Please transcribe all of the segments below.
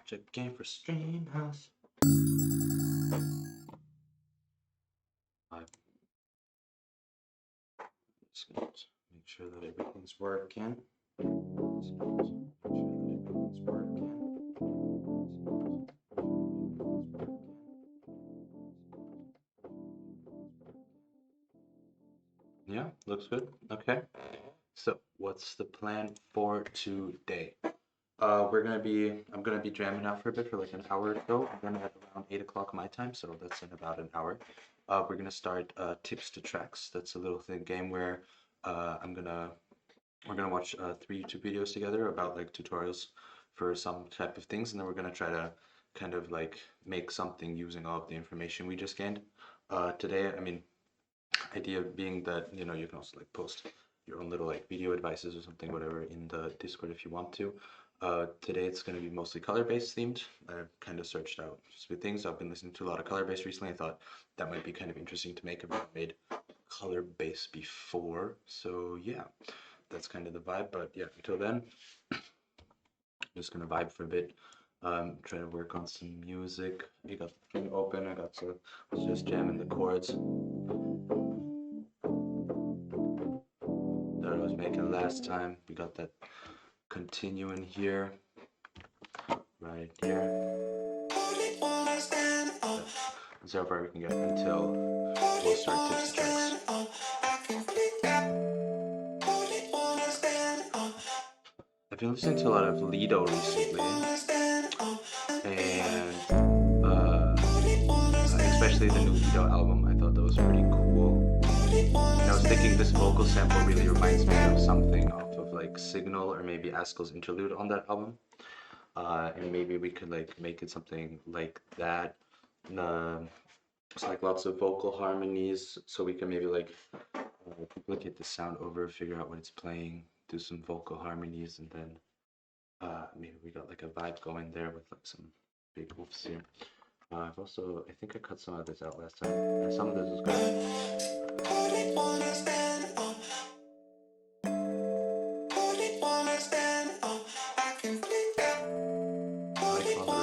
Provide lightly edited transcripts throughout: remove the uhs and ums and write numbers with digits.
Check game for stream house. Just gonna make sure that everything's working. Yeah, looks good. Okay. So what's the plan for today? I'm gonna be jamming out for a bit for like an hour or so. I'm gonna at around 8 o'clock my time, so that's in about an hour. We're gonna start tips to tracks. That's a little thing game where we're gonna watch 3 YouTube videos together about like tutorials for some type of things, and then we're gonna try to kind of like make something using all of the information we just gained. Today, I mean, idea being that you can also like post your own little like video advices or something, whatever, in the Discord if you want to. Today it's going to be mostly color-based themed. I've kind of searched out just with things. I've been listening to a lot of color-based recently. I thought that might be kind of interesting to make. I've never made color-based before, so yeah, that's kind of the vibe. But yeah, until then, I'm just gonna vibe for a bit. Try to work on some music. You got the thing open. I was just jamming the chords that I was making last time. We got that continuing here, right here. That's how far we can get until we'll start tips to tracks. I've been listening to a lot of Lido recently, and especially the new Lido album. I thought that was pretty cool. And I was thinking this vocal sample really reminds me of something off of like Signal or maybe Askel's interlude on that album. And maybe we could like make it something like that. It's like lots of vocal harmonies, so we can maybe like duplicate the sound over, figure out what it's playing, do some vocal harmonies, and then maybe we got like a vibe going there with like some big woofs here. I think I cut some of this out last time, and some of this was good. I like on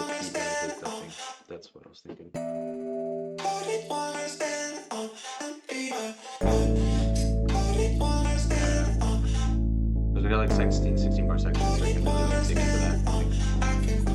the repeat benefits, I think. That's what I was thinking. Because we got like 16 more sections, so I can really like dig into that, I think.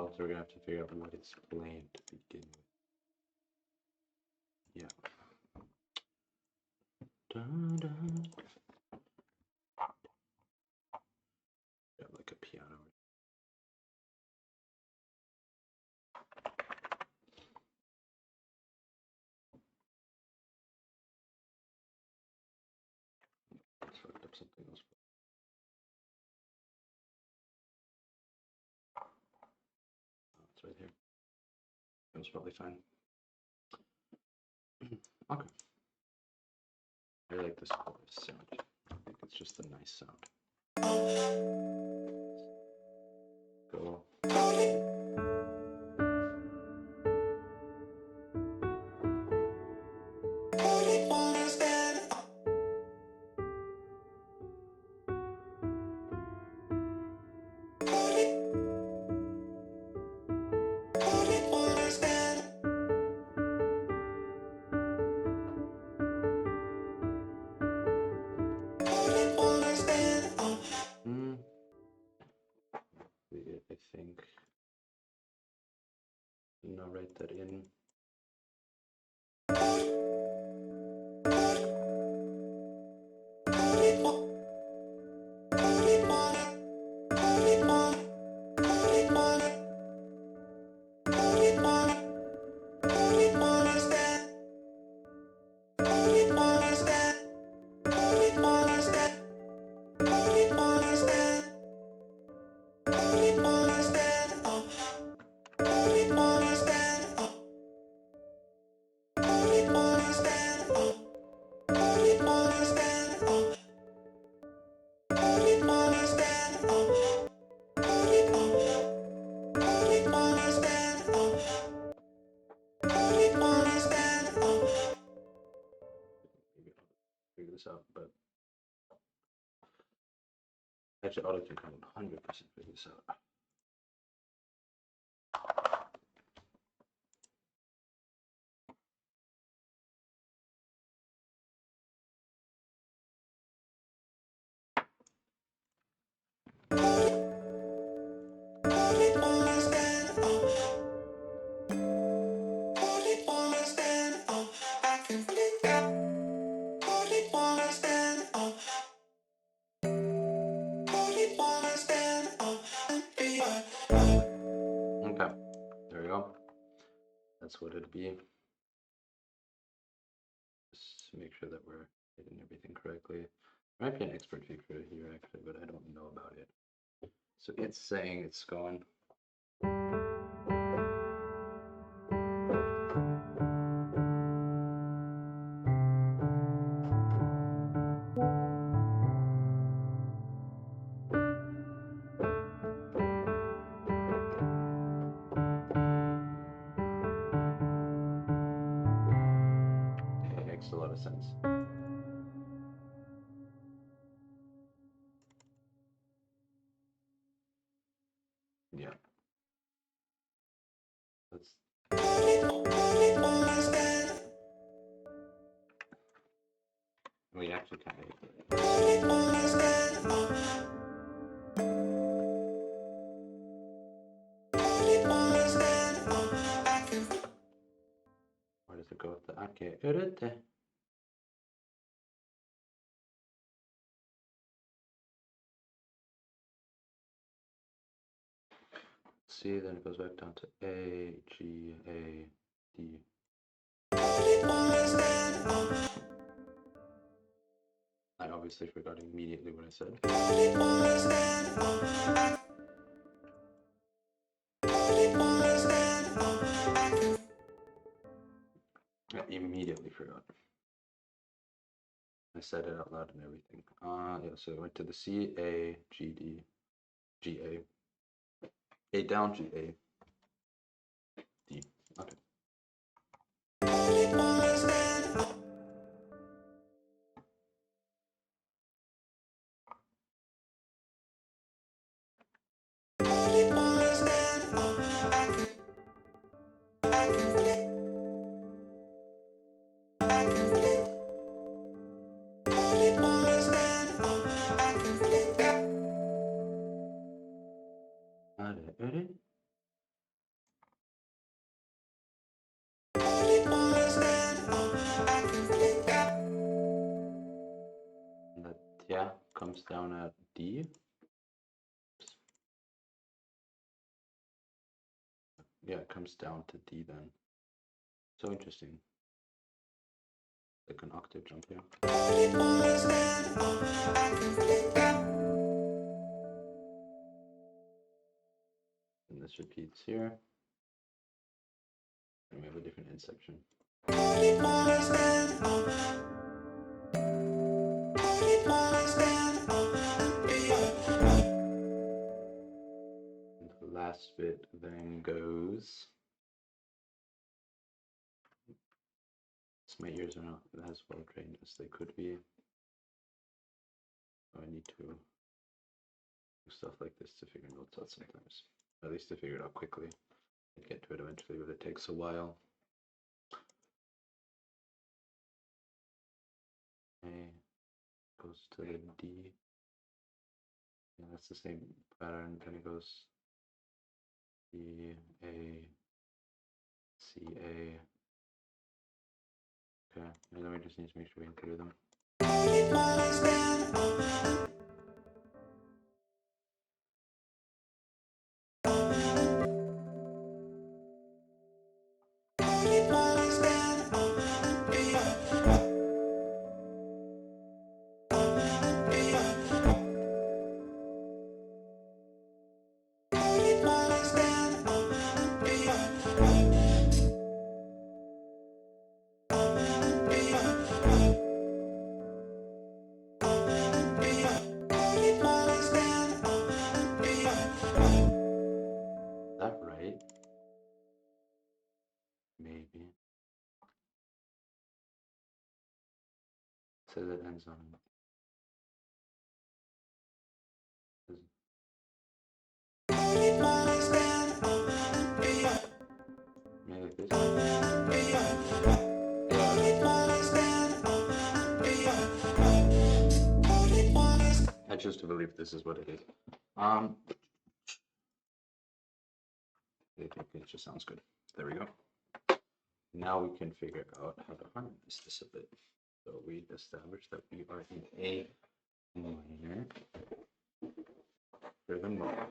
So we're gonna have to figure out what it's playing to begin with. Yeah. Dun, dun. Got like a piano. something else. Oh, it's right here. It was probably fine. Okay. I like this chorus sound. I think it's just a nice sound. Go. I think, write that in. Figure this out, but actually auto can 100% figure this out. Okay, there we go. That's what it'd be. Just make sure that we're hitting everything correctly. There might be an expert feature here actually, but I don't know about it. So it's saying it's going. It makes a lot of sense. Yeah. Let's. We actually kind of. Where does it go with the ake urete? C, then it goes back down to A, G, A, D. I obviously forgot immediately what I said. I immediately forgot. I said it out loud and everything. Yeah, so it went to the C, A, G, D, G, A down, G, A, D. Okay. And that yeah comes down at D. Yeah, it comes down to D then. So interesting. like an octave jump here. And this repeats here. And we have a different end section. And the last bit then goes. My ears are not as well trained as they could be. So I need to do stuff like this to figure notes out sometimes. At least to figure it out quickly. I'd get to it eventually, but it takes a while. A goes to the D. Yeah, that's the same pattern. Then it goes D, A, C, A. Okay, and then we just need to make sure we can clear them. Is that right? Maybe. So that ends on. Maybe like this. I choose to believe this is what it is. I think it just sounds good. There we go. Now we can figure out how to harmonize this a bit. So we established that we are in A minor rhythm mode.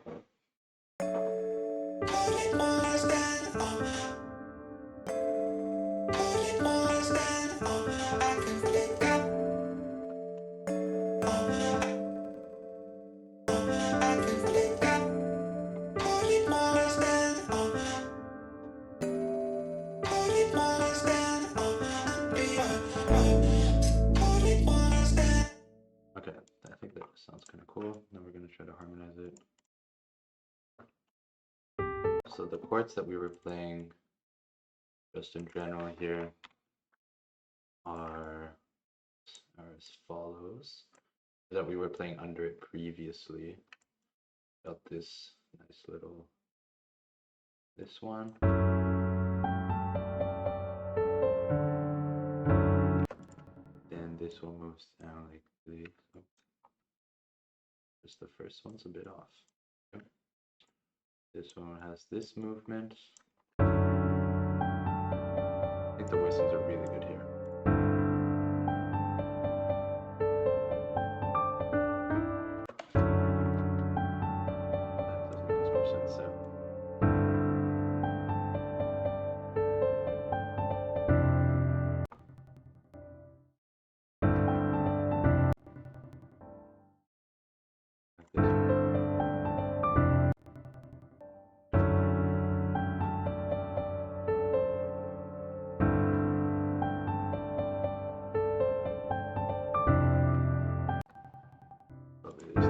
Okay, I think that sounds kind of cool. Now we're going to try to harmonize it. So the chords that we were playing just in general here are as follows. That we were playing under it previously. Got this nice little, this one. Then this one moves down like this. Oh. Just the first one's a bit off. Okay. This one has this movement. I think the voicings are really good here. That doesn't make as much sense there. Like this. Probably this.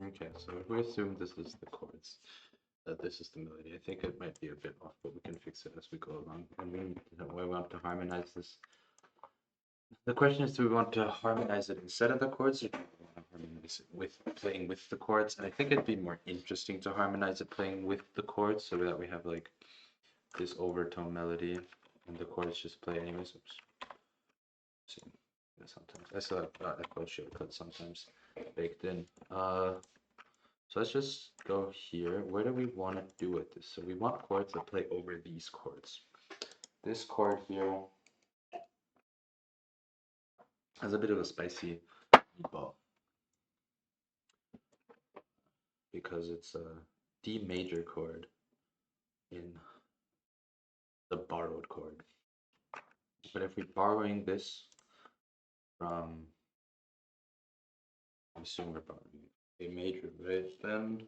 Okay, so if we assume this is the chords, that this is the melody, I think it might be a bit off, but we can fix it as we go along. And we want to harmonize this. The question is, do we want to harmonize it instead of the chords, or do we want to harmonize it with playing with the chords? And I think it'd be more interesting to harmonize it playing with the chords, so that we have like this overtone melody, and the chords just play anyways. Oops. See, sometimes I still have a chord shortcut sometimes baked in. So let's just go here. Where do we want to do with this? So we want chords that play over these chords. This chord here has a bit of a spicy meatball because it's a D major chord in the borrowed chord. But if we're borrowing this from, I assume we're borrowing A major, right? Then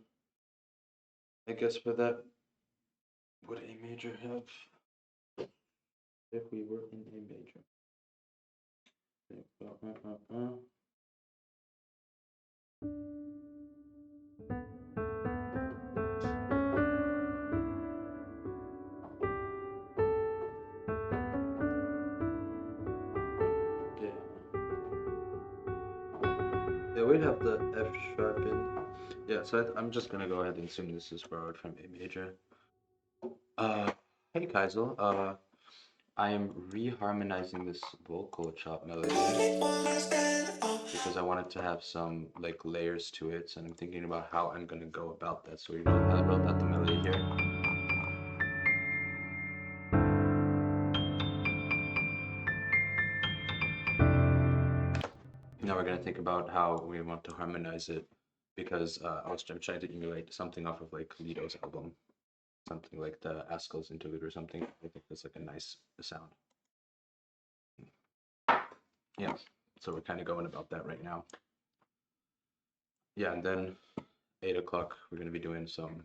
I guess for that, would A major have if we were in A major? Yeah, we have the F sharpened. Yeah, so I'm just gonna go ahead and assume this is borrowed from A major. Hey Kaisel, I am reharmonizing this vocal chop melody because I wanted to have some like layers to it, so I'm thinking about how I'm gonna go about that. So I wrote out the melody here. Now we're gonna think about how we want to harmonize it because I'm trying to emulate something off of like Lito's album, something like the Askell's interlude or something. I think that's like a nice sound. Yeah, so we're kind of going about that right now. Yeah, and then 8 o'clock we're gonna be doing some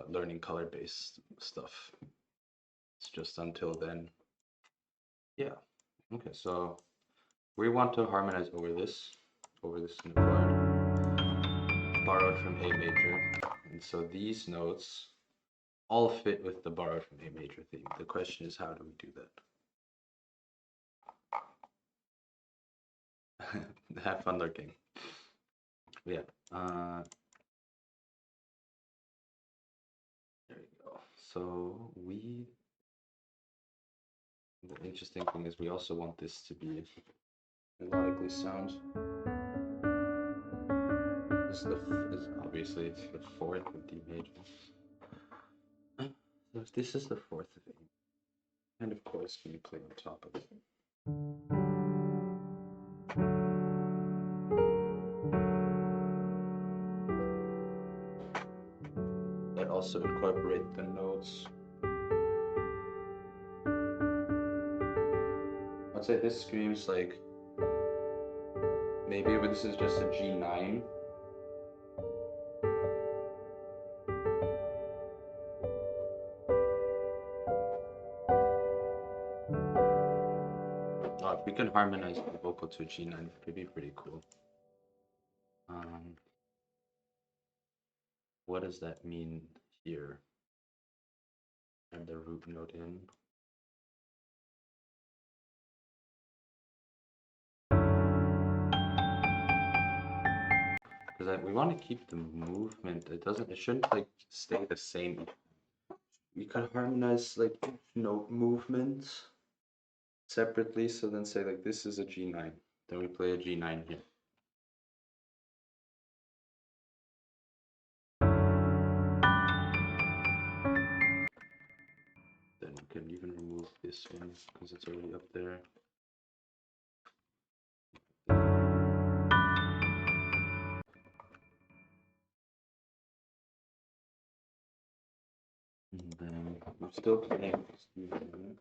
learning color-based stuff. It's just until then. Yeah. Okay, so we want to harmonize over this chord, borrowed from A major. And so these notes all fit with the borrowed from A major theme. The question is, how do we do that? Have fun lurking. Yeah. There you go. So the interesting thing is we also want this to be melodically sound. This is obviously it's the fourth of D major. So if this is the fourth of A, and of course can you play on top of it? That also incorporate the notes. I'd say this screams like maybe this is just a G9. If we can harmonize the vocal to a G9, it could be pretty cool. What does that mean here? And the root note in. Because we want to keep the movement. It shouldn't like stay the same. We could harmonize like note movements separately. So then say like this is a G9. Then we play a G9 here. Then we can even remove this one because it's already up there. And then we're still playing this G9.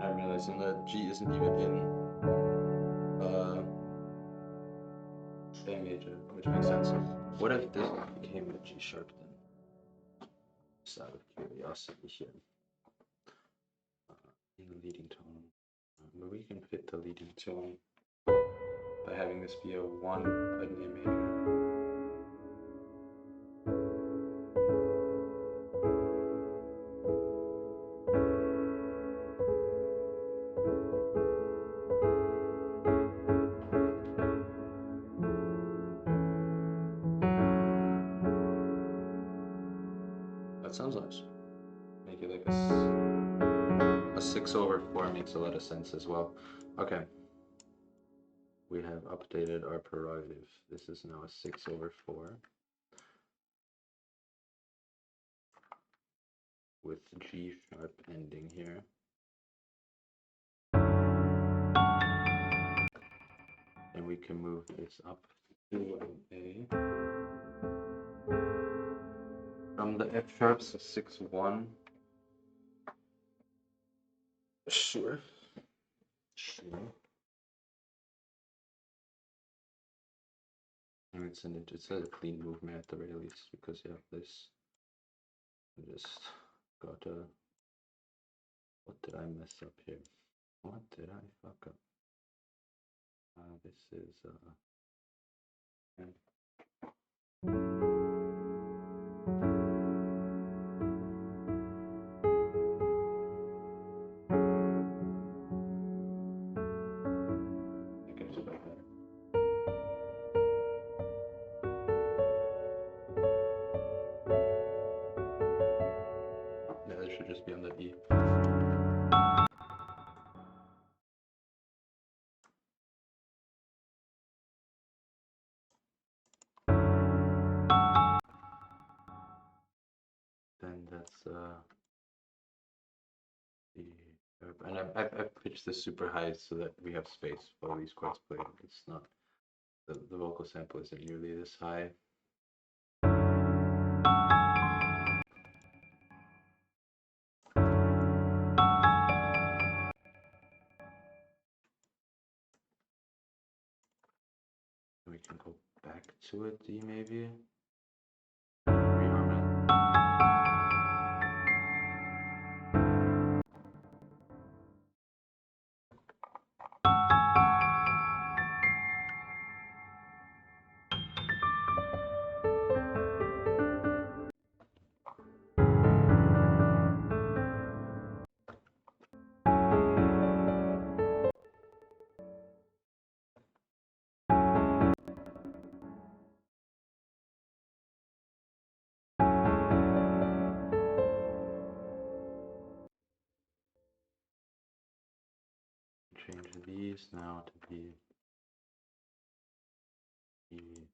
I'm realizing that G isn't even in A major, which makes sense. What if this became a G sharp then? Just out of curiosity here. In the leading tone. But we can fit the leading tone by having this be a 1 an A major. sounds nice. Make it like a 6/4 makes a lot of sense as well. Okay. We have updated our prerogative. This is now a 6/4 with G sharp ending here. And we can move this up to an A. From the F sharps, a 6/1. Sure. And it's a clean movement at the very least because you have this. I just got a. What did I mess up here? What did I fuck up? This is and I can just like that. Yeah, this should just be on the E. Then that's and I've pitched this super high so that we have space while these chords play. It's not the vocal sample isn't nearly this high. We can go back to it, D maybe. Rearm it. Change these now to be E.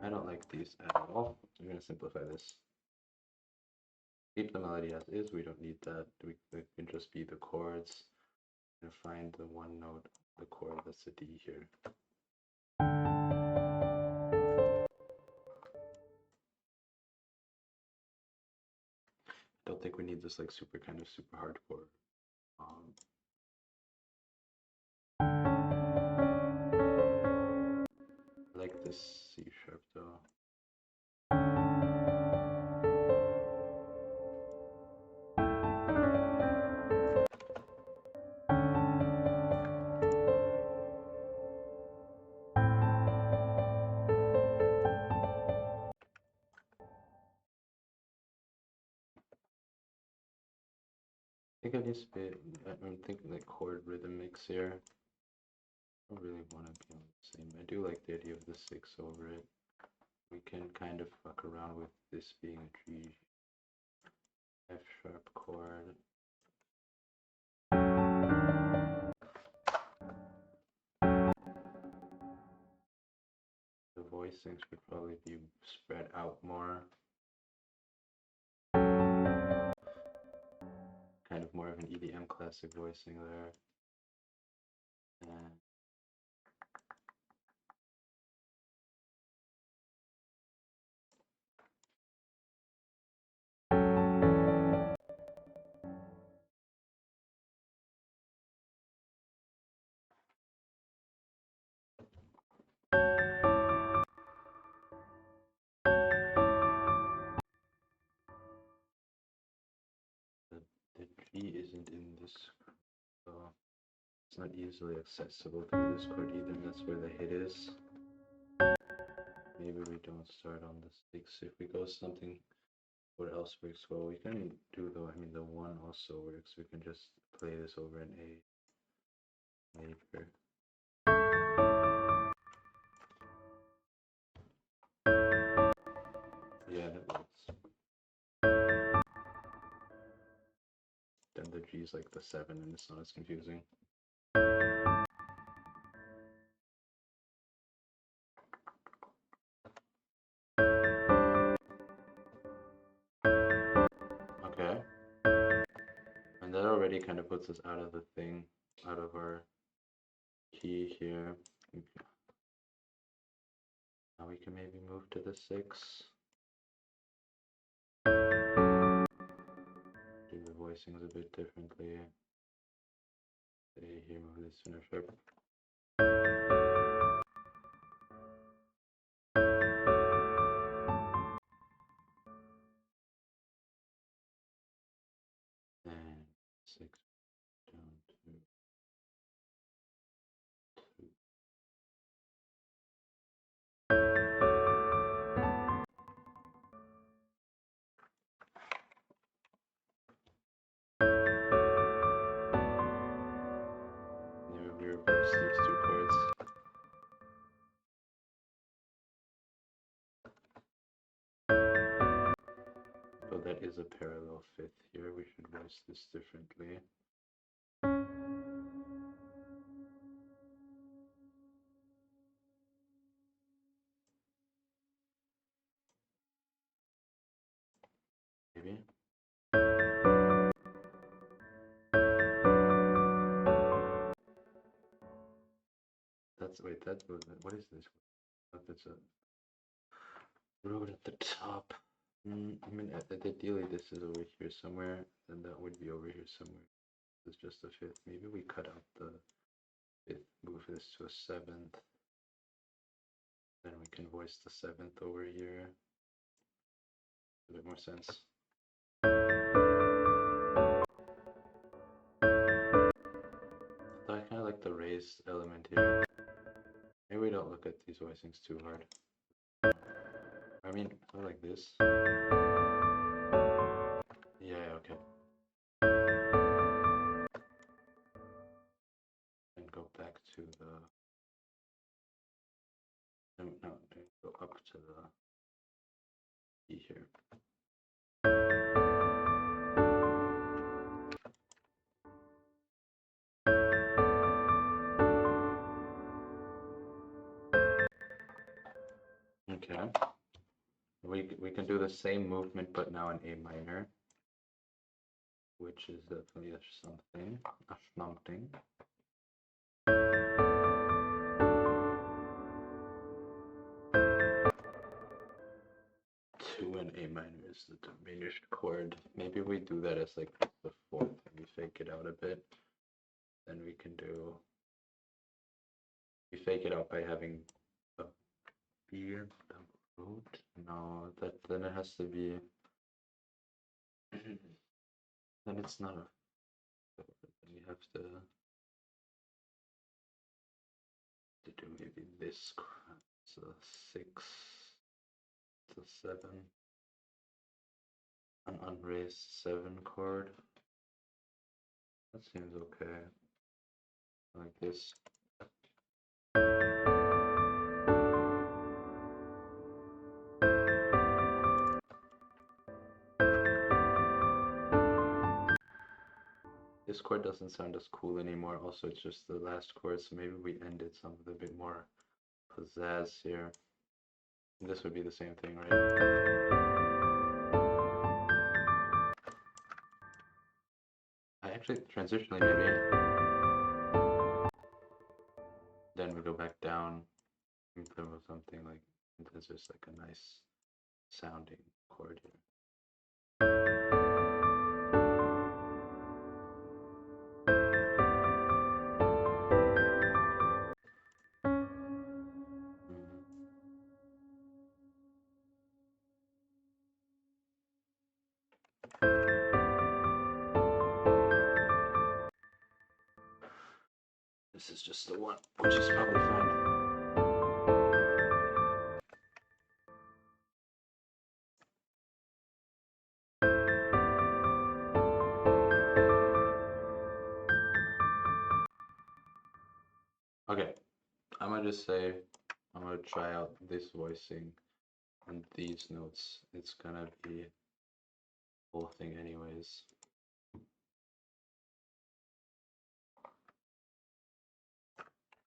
I don't like these at all. We're going to simplify this. Keep the melody as is. We don't need that. We can just be the chords and find the one note, the chord that's a D here. I don't think we need this like super hardcore. I like this C sharp though. I think I need to be, I'm thinking like chord rhythm mix here. I don't really want to be on the same. I do like the idea of the 6 over it. We can kind of fuck around with this being a G, F sharp chord. The voicings should probably be spread out more. Kind of more of an EDM classic voicing there. And the G isn't in this, so it's not easily accessible through this chord either, and that's where the hit is. Maybe we don't start on the 6. If we go something, what else works well? We can do the 1 also works. We can just play this over an A major. use like the 7 and it's not as confusing. Okay. And that already kind of puts us out of the thing, out of our key here. Okay. Now we can maybe move to the 6. Do the voicings a bit differently. Say here, move this to a sharp. And 6 down to 2. There we reverse these 2 chords. So that is a parallel 5th here. We should voice this differently. Maybe. Wait, what is this? That's a root at the top. I mean, ideally this is over here somewhere, and that would be over here somewhere. It's just a 5th. Maybe we cut out the 5th, move this to a 7th. Then we can voice the 7th over here. A bit more sense. So I kind of like the raised element here. Maybe we don't look at these voicings too hard. I mean, I like this. Yeah, okay. And go back to the... No, go up to the E here. Okay. We can do the same movement, but now in A minor, which is definitely a something. 2 in A minor is the diminished chord. Maybe we do that as like the 4th and we fake it out a bit. Then we can do, we fake it out by having a B in the root. No, then it has to be, then it's not a, then we have to do maybe this, so 6 to 7, an unraised 7 chord. That seems okay. Like this. This chord doesn't sound as cool anymore. Also, it's just the last chord, so maybe we ended some of the bit more pizzazz here. This would be the same thing, right? I actually, transitionally maybe. Then we go back down and play with something like, there's just like a nice sounding chord here. This is just the one, which is probably fine. Okay, I'm gonna just say, I'm gonna try out this voicing and these notes. It's gonna be the whole thing anyways.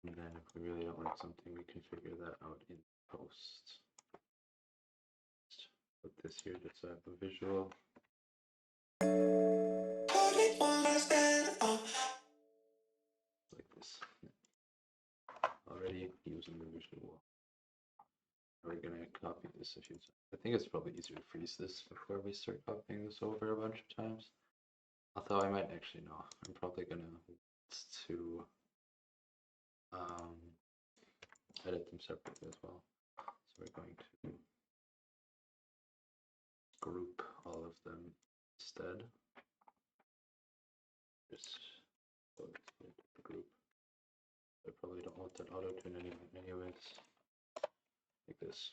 And then if we really don't like something, we can figure that out in post. Just put this here just so I have a visual. Like this. Already using the visual. We're gonna copy this a few times. I think it's probably easier to freeze this before we start copying this over a bunch of times. Although I might actually know. I'm probably gonna want to edit them separately as well. So we're going to group all of them instead. Just go to the group. I probably don't want that auto tune anyways. Like this.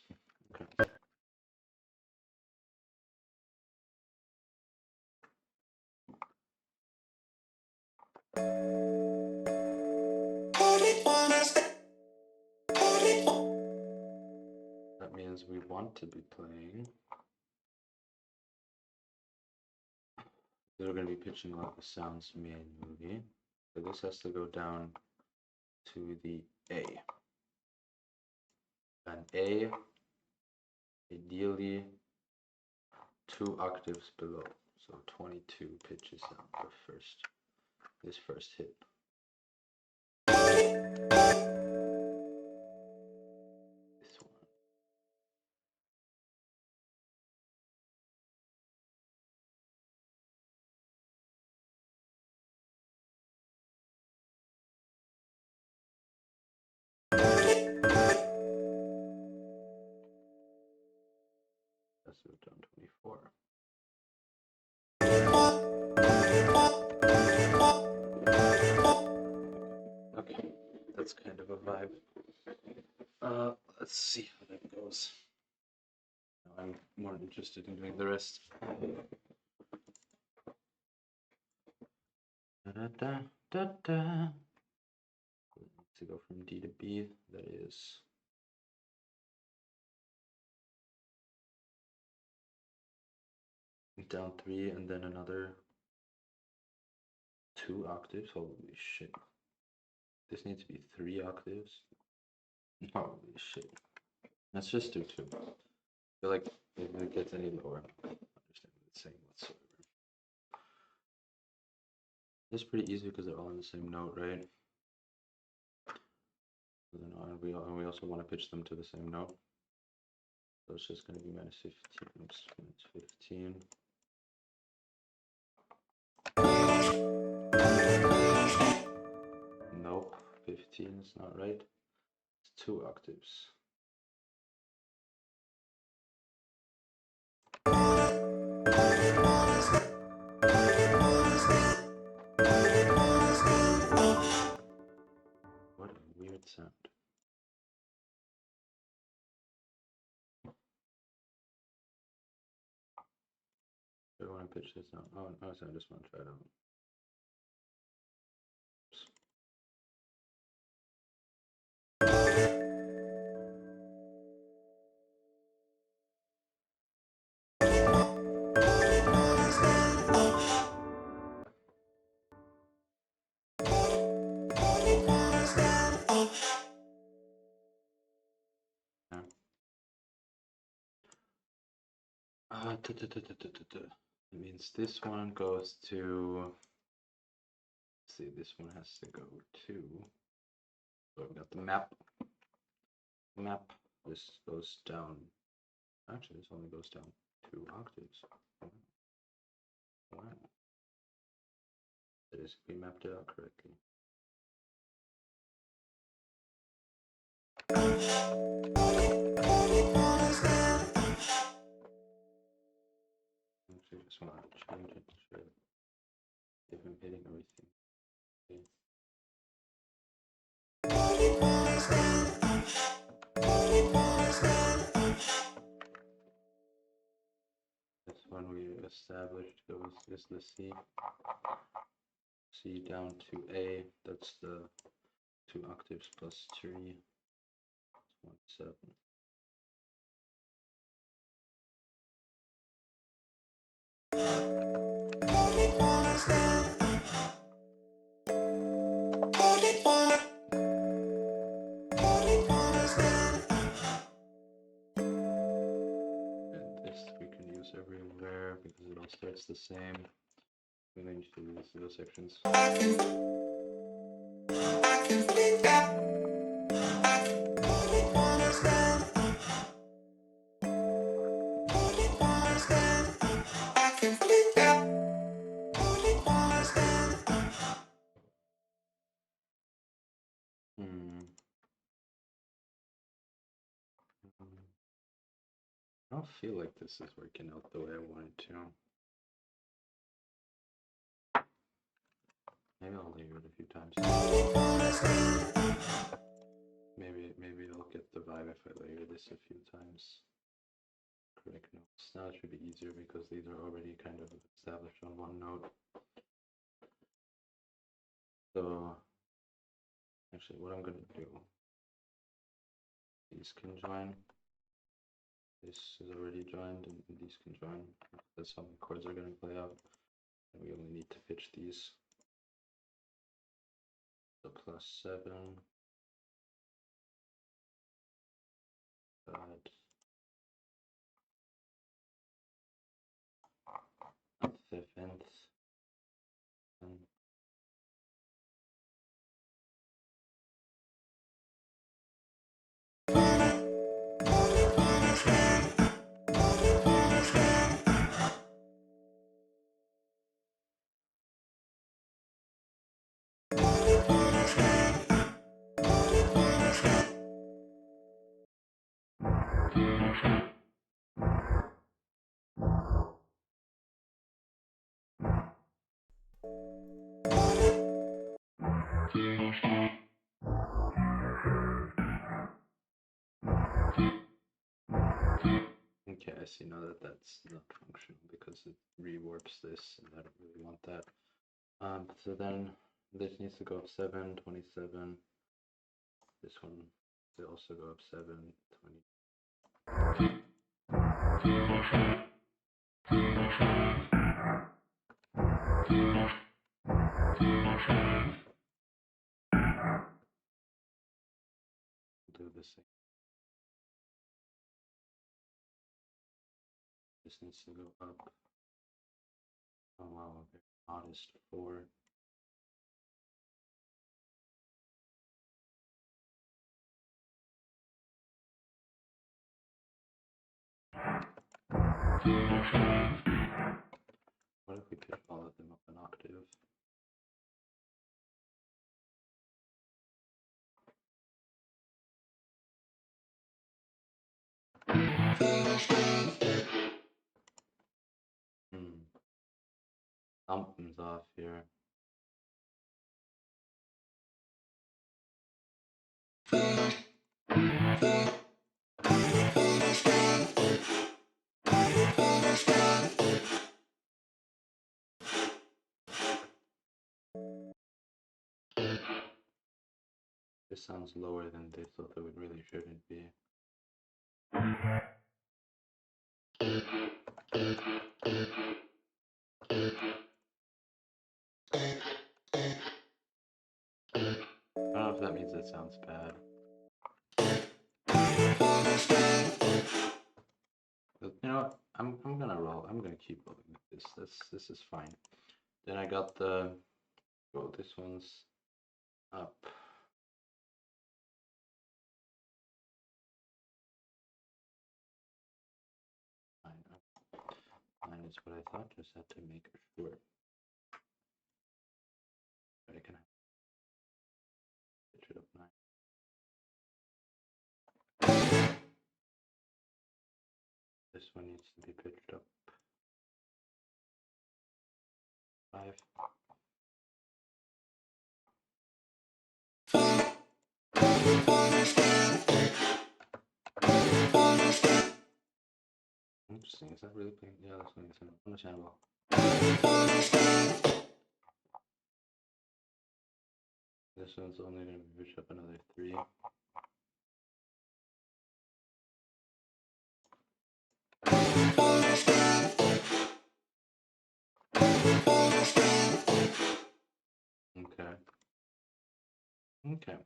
Okay. That means we want to be playing. We're going to be pitching a lot of sounds manually. So this has to go down to the A. And A, ideally 2 octaves below. So 22 pitches down for this first hit. This one. That's down 24. Okay, that's kind of a vibe. Let's see how that goes. Now I'm more interested in doing the rest. Da, da, da, da. To go from D to B, that is down 3 and then another 2 octaves. Holy shit. This needs to be 3 octaves. Holy shit. Let's just do 2. I feel like if it gets any lower, I don't understand what it's saying whatsoever. It's pretty easy because they're all in the same note, right? And we also want to pitch them to the same note. So it's just going to be minus 15. Oops, minus 15. Nope, 15 is not right. It's 2 octaves. What a weird sound. I want to pitch this out. Oh, no, so I just want to try it out. It means this one goes to. Let's see, this one has to go to. So I've got the map. This goes down. Actually, this only goes down 2 octaves. Wow. That is, we mapped it out correctly. Actually, just want to change it to if I'm hitting everything. Okay. This one we established is the C. C down to A. That's the 2 octaves plus 3. That's 1, 7. starts the same. We're going to do these little sections. I don't feel like this is working out the way I want it to. Maybe I'll layer it a few times. Maybe I'll get the vibe if I layer this a few times. Correct notes. Now it should be easier because these are already kind of established on one note. So actually what I'm gonna do, these can join. This is already joined and these can join. That's how the chords are gonna play out. And we only need to pitch these. So +7. Seventh. Okay, I see now that that's not functional because it rewarps this and I don't really want that. So then this needs to go up 7, 27. This one will also go up 7, 20. Do the same. This needs to go up. Oh wow, a very modest 4. What if we pitch all of them up an octave? Something's off here. This sounds lower than they thought it really shouldn't be. I don't know if that means it sounds bad. But you know what? I'm gonna roll. I'm gonna keep rolling with this. This is fine. Then I got the this one's up. 9 up. 9 is what I thought. Just had to make sure. But I can pitch it up 9. This one needs to be pitched up 5. Interesting. Is that really playing? Yeah, that's playing understandable. This one's only going to be pitched up another 3. Okay. Okay.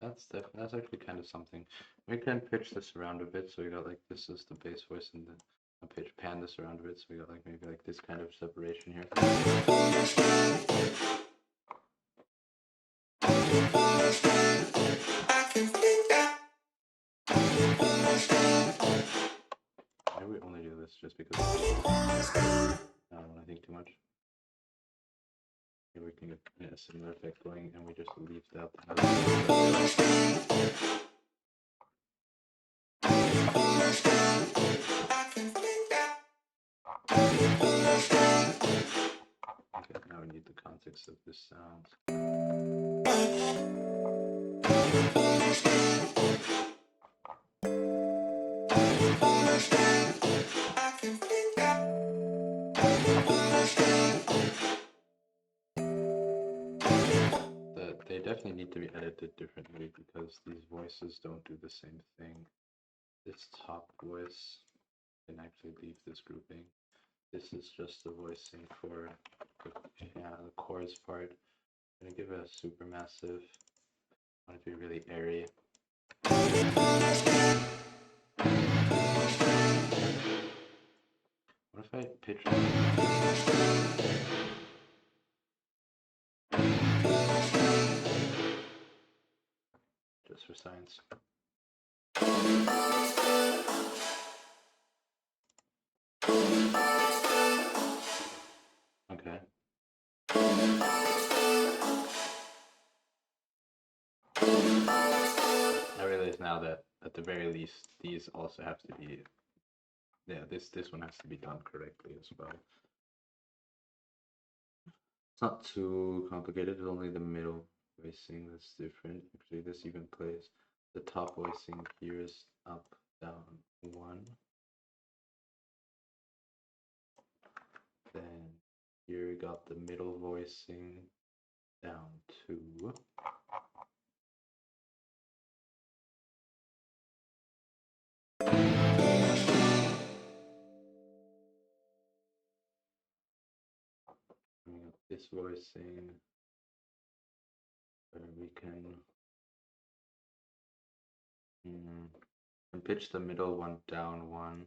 That's actually kind of something. We can pitch this around a bit, so we got like this is the bass voice and I'll pan this around a bit, so we got like maybe like this kind of separation here. Why do we only do this just because I don't want to think too much. Here we can get a similar effect going, and we just leave that. Okay, now we need the context of this sound. They definitely need to be edited differently because these voices don't do the same thing. This top voice can actually leave this grouping. This is just the voicing for the chorus part. I'm gonna give it a supermassive. I want it to be really airy. What if I pitch just for science? Okay. I realize now that at the very least these also have to be, yeah, this one has to be done correctly as well. It's not too complicated, it's only the middle voicing that's different. Actually, this even plays. The top voicing here is up, down, 1. Then here we got the middle voicing down 2. We got this voicing where we can pitch the middle one down 1.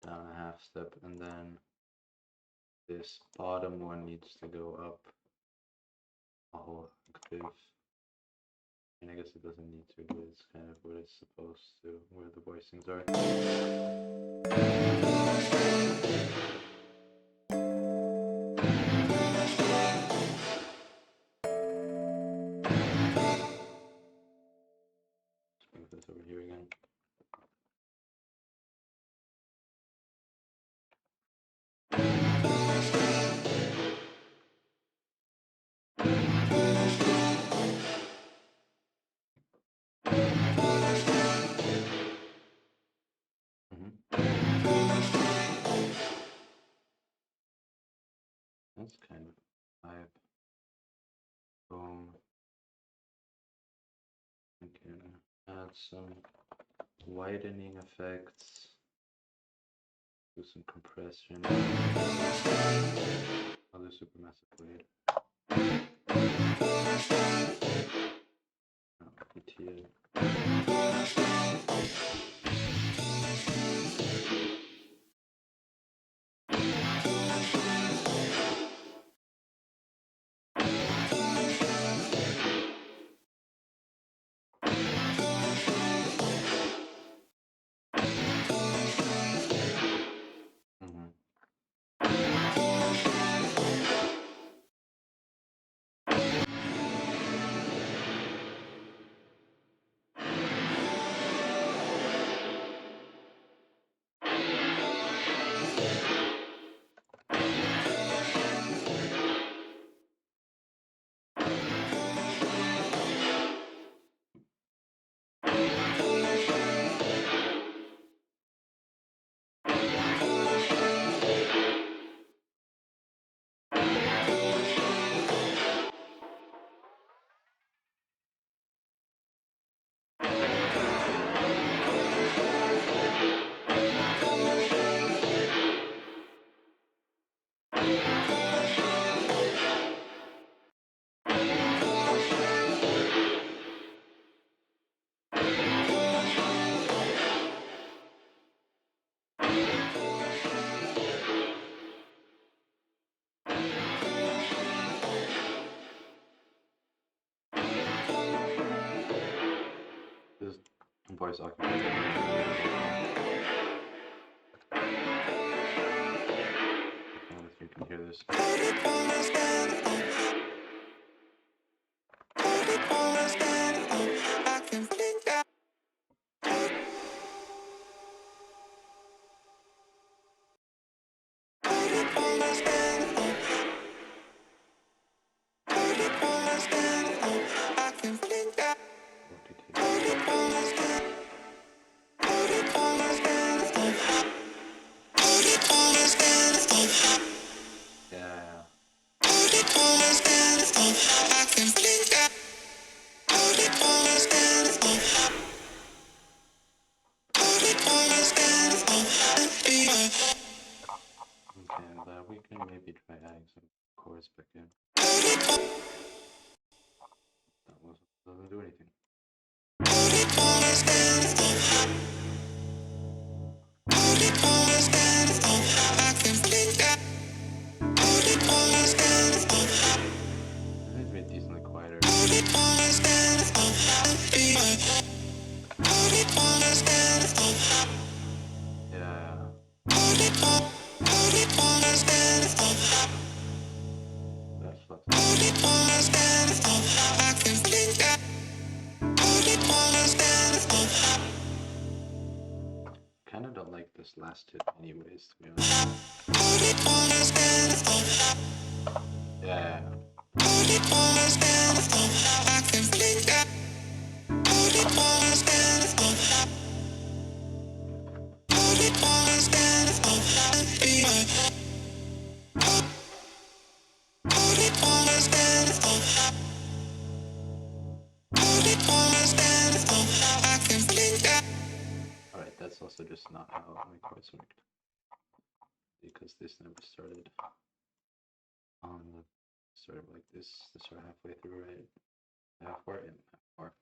Down a half step, and then this bottom one needs to go up a whole octave. And I guess it doesn't need to, but it's kind of what it's supposed to, where the voicings are. Let's move this over here again. That's kind of vibe. Boom. Okay, add some widening effects. Do some compression. I'll do supermassive blade. PTA. voice occupied. I don't know if you can hear this. Yeah. Okay, but we can maybe try adding some chords back in. Doesn't do anything. It needs to be decently quieter. Yeah. That's kind of don't like this last hit anyways, to be honest. Yeah. Alright, that's also just not how my chords worked. Because this never started on the started like this. This started halfway through, right? Half bar and half bar.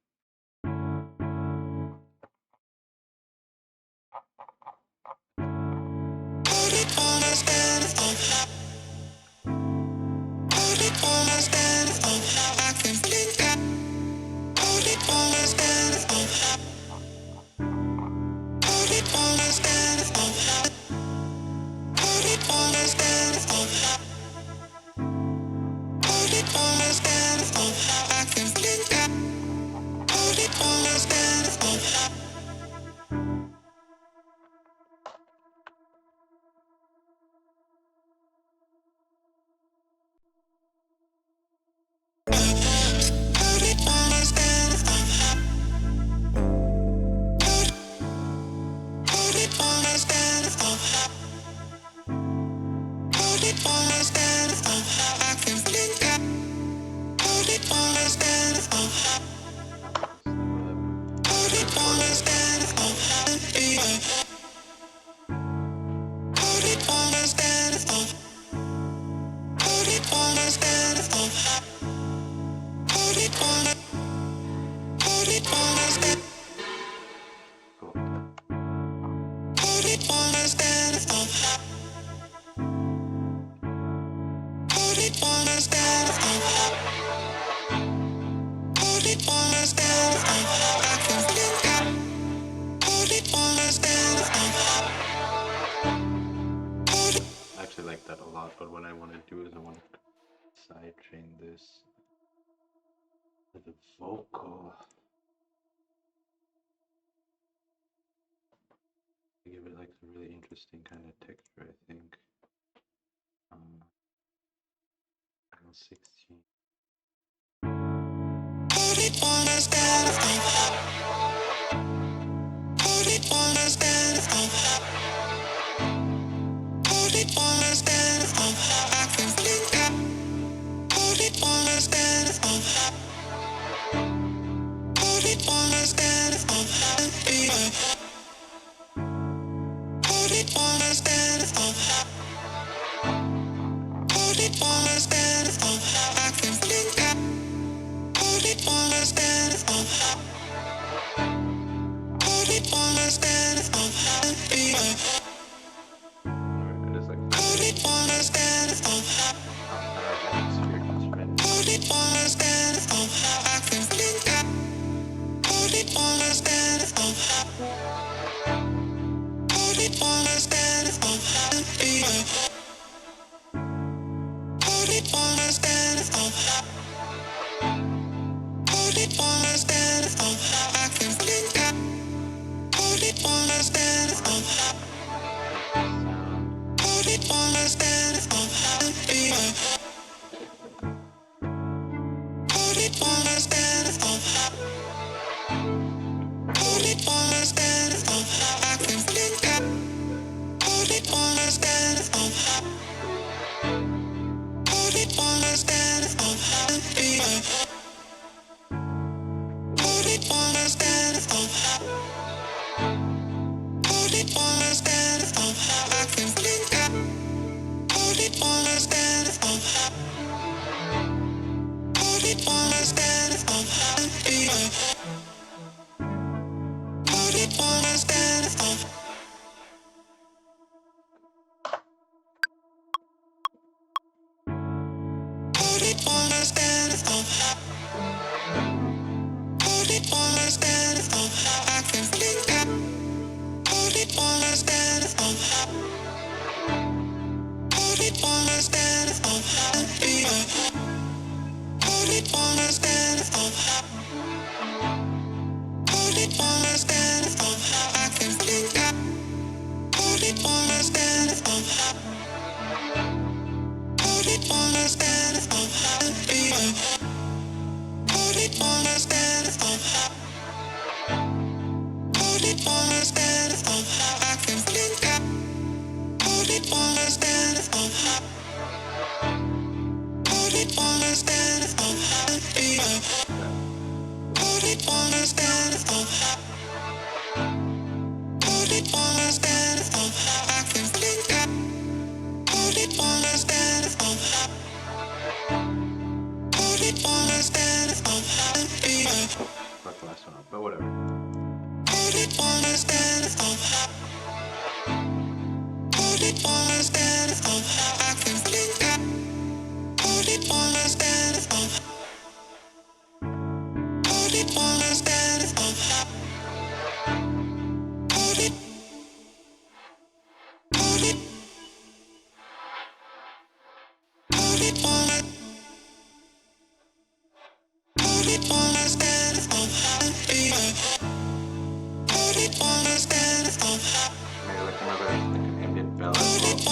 I actually like that a lot, but what I want to do is I want to sidechain this with a vocal. To give it like a really interesting kind of texture, I think. 16. Fuck the last one up, but whatever. Maybe like another ambient bell as well.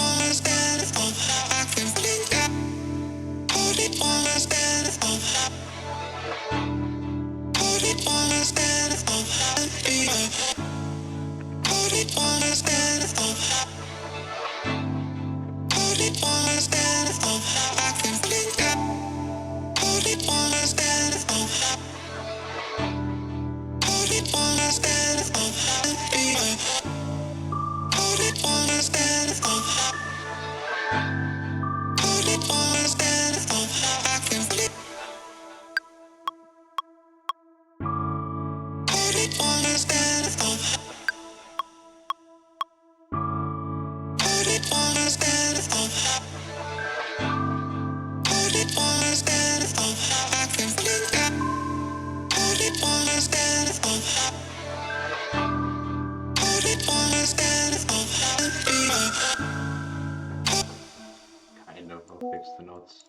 Kind of, I'll fix the notes.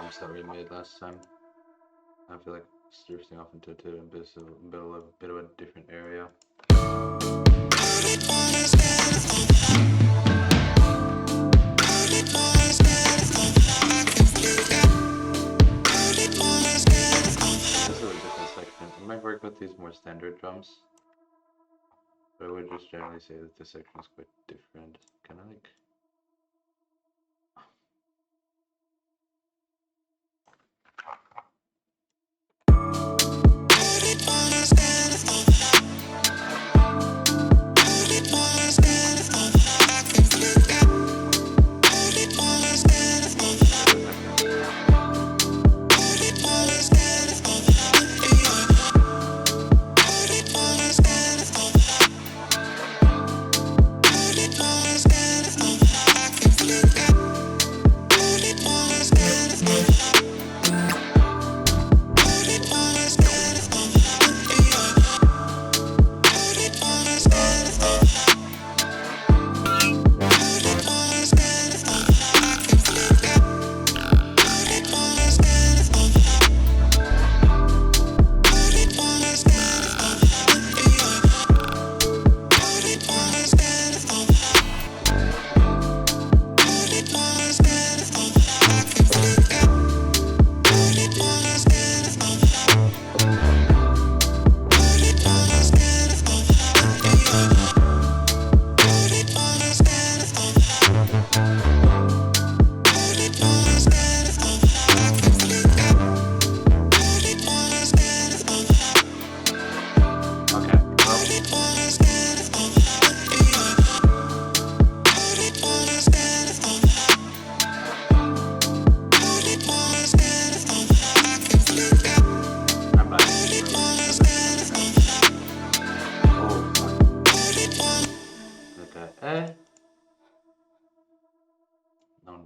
drums that we made last time. I feel like it's drifting off into a bit of a different area. This is a different section. I might work with these more standard drums, but I would just generally say that this section is quite different. Kind of like.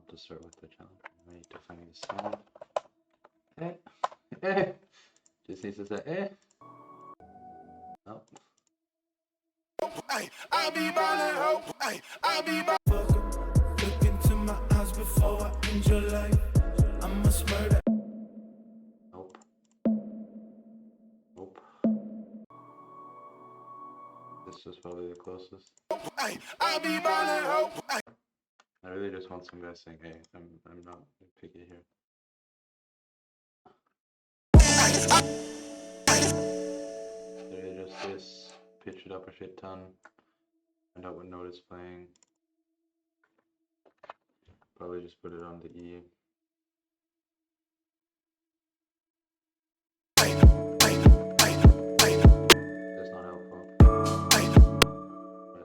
To start with the challenge, we need to find the sound. Just needs to say Nope. I be ballin', hope. I be ballin'. Look into my eyes before I end your life. I must murder. Nope. Nope. This was probably the closest. I be ballin', hope. I really just want some guys saying, "Hey, I'm not picky here." Literally just this, pitch it up a shit ton, find out what note it's playing. Probably just put it on the E. That's not helpful.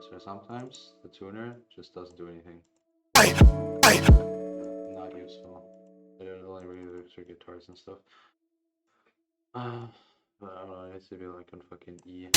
So sometimes the tuner just doesn't do anything. Not useful. They're only really used for guitars and stuff. But I don't know, it needs to be like on fucking E.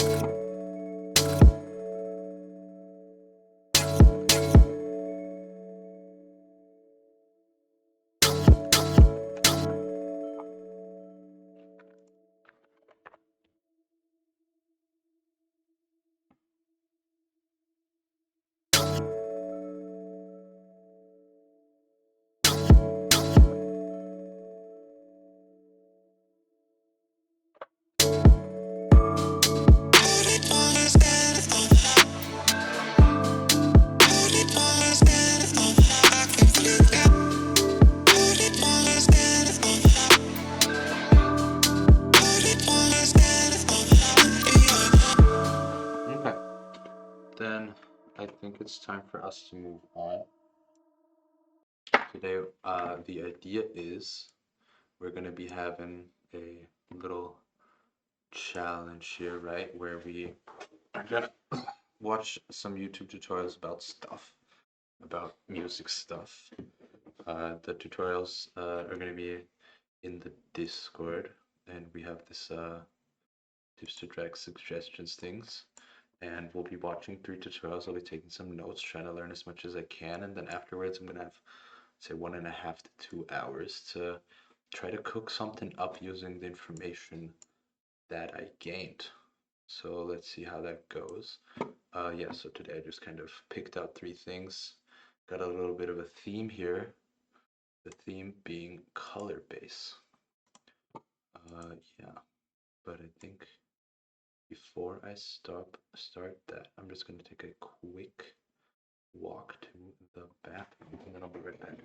Then I think it's time for us to move on. Today, the idea is we're gonna be having a little challenge here, right? Where we are gonna watch some YouTube tutorials about stuff, about music stuff. The tutorials are gonna be in the Discord, and we have this tips to tracks suggestions things. And we'll be watching 3 tutorials. I'll be taking some notes, trying to learn as much as I can, and then afterwards I'm gonna have, say, 1.5 to 2 hours to try to cook something up using the information that I gained. So let's see how that goes. Yeah, so today I just kind of picked out 3 things. Got a little bit of a theme here. the theme being color base. Yeah, but I think before I start that, I'm just going to take a quick walk to the bathroom, and then I'll be right back.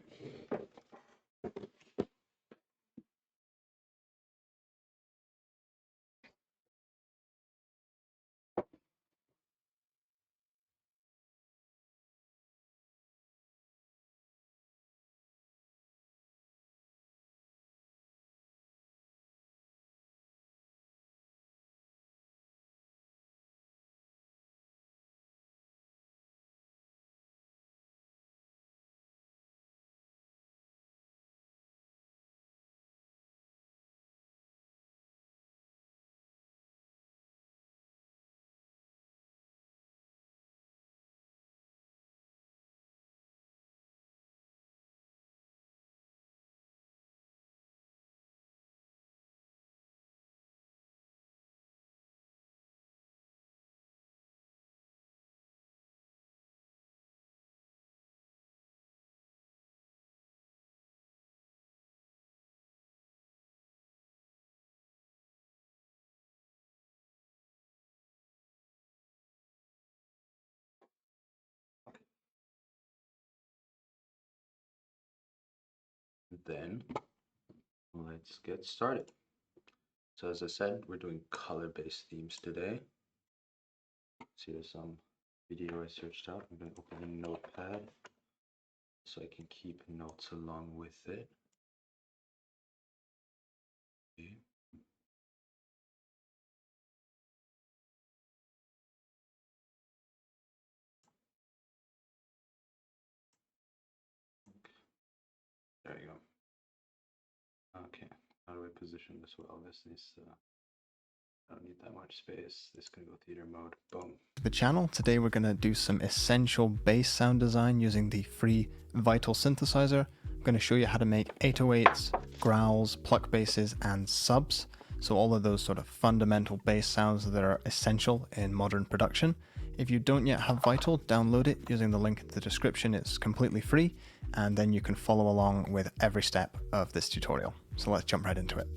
Then let's get started. So as I said, we're doing color-based themes today. So here's some video I searched out. I'm going to open a notepad so I can keep notes along with it. Okay. There you go. Okay, how do I position this well? This needs to, I don't need that much space. This can go theater mode. Boom. The channel. Today we're going to do some essential bass sound design using the free Vital synthesizer. I'm going to show you how to make 808s, growls, pluck basses, and subs. So all of those sort of fundamental bass sounds that are essential in modern production. If you don't yet have Vital, download it using the link in the description. It's completely free, and then you can follow along with every step of this tutorial. So let's jump right into it.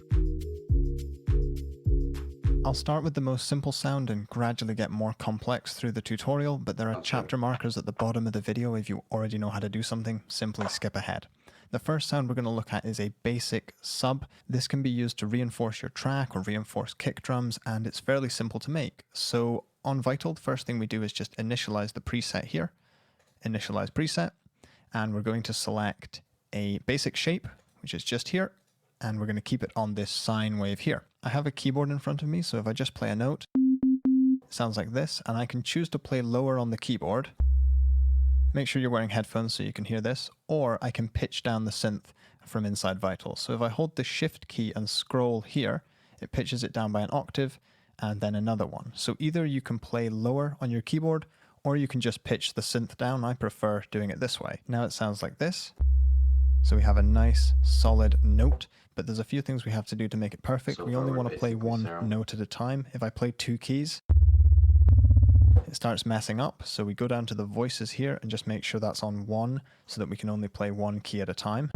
I'll start with the most simple sound and gradually get more complex through the tutorial, but there are chapter markers at the bottom of the video. If you already know how to do something, simply skip ahead. The first sound we're going to look at is a basic sub. This can be used to reinforce your track or reinforce kick drums, and it's fairly simple to make. So on Vital, the first thing we do is just initialize the preset here, initialize preset, and we're going to select a basic shape, which is just here, and we're going to keep it on this sine wave here. I have a keyboard in front of me, so if I just play a note, it sounds like this, and I can choose to play lower on the keyboard. Make sure you're wearing headphones so you can hear this, or I can pitch down the synth from inside Vital. So if I hold the shift key and scroll here, it pitches it down by an octave, and then another one. So either you can play lower on your keyboard, or you can just pitch the synth down. I prefer doing it this way. Now it sounds like this. So we have a nice solid note, but there's a few things we have to do to make it perfect. We only want to play one note at a time. If I play two keys, it starts messing up. So we go down to the voices here and just make sure that's on 1 so that we can only play one key at a time.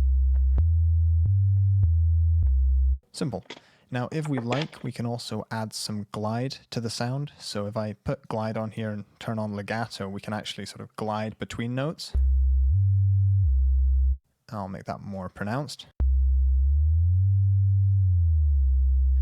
Simple. Now, if we like, we can also add some glide to the sound. So if I put glide on here and turn on legato, we can actually sort of glide between notes. I'll make that more pronounced,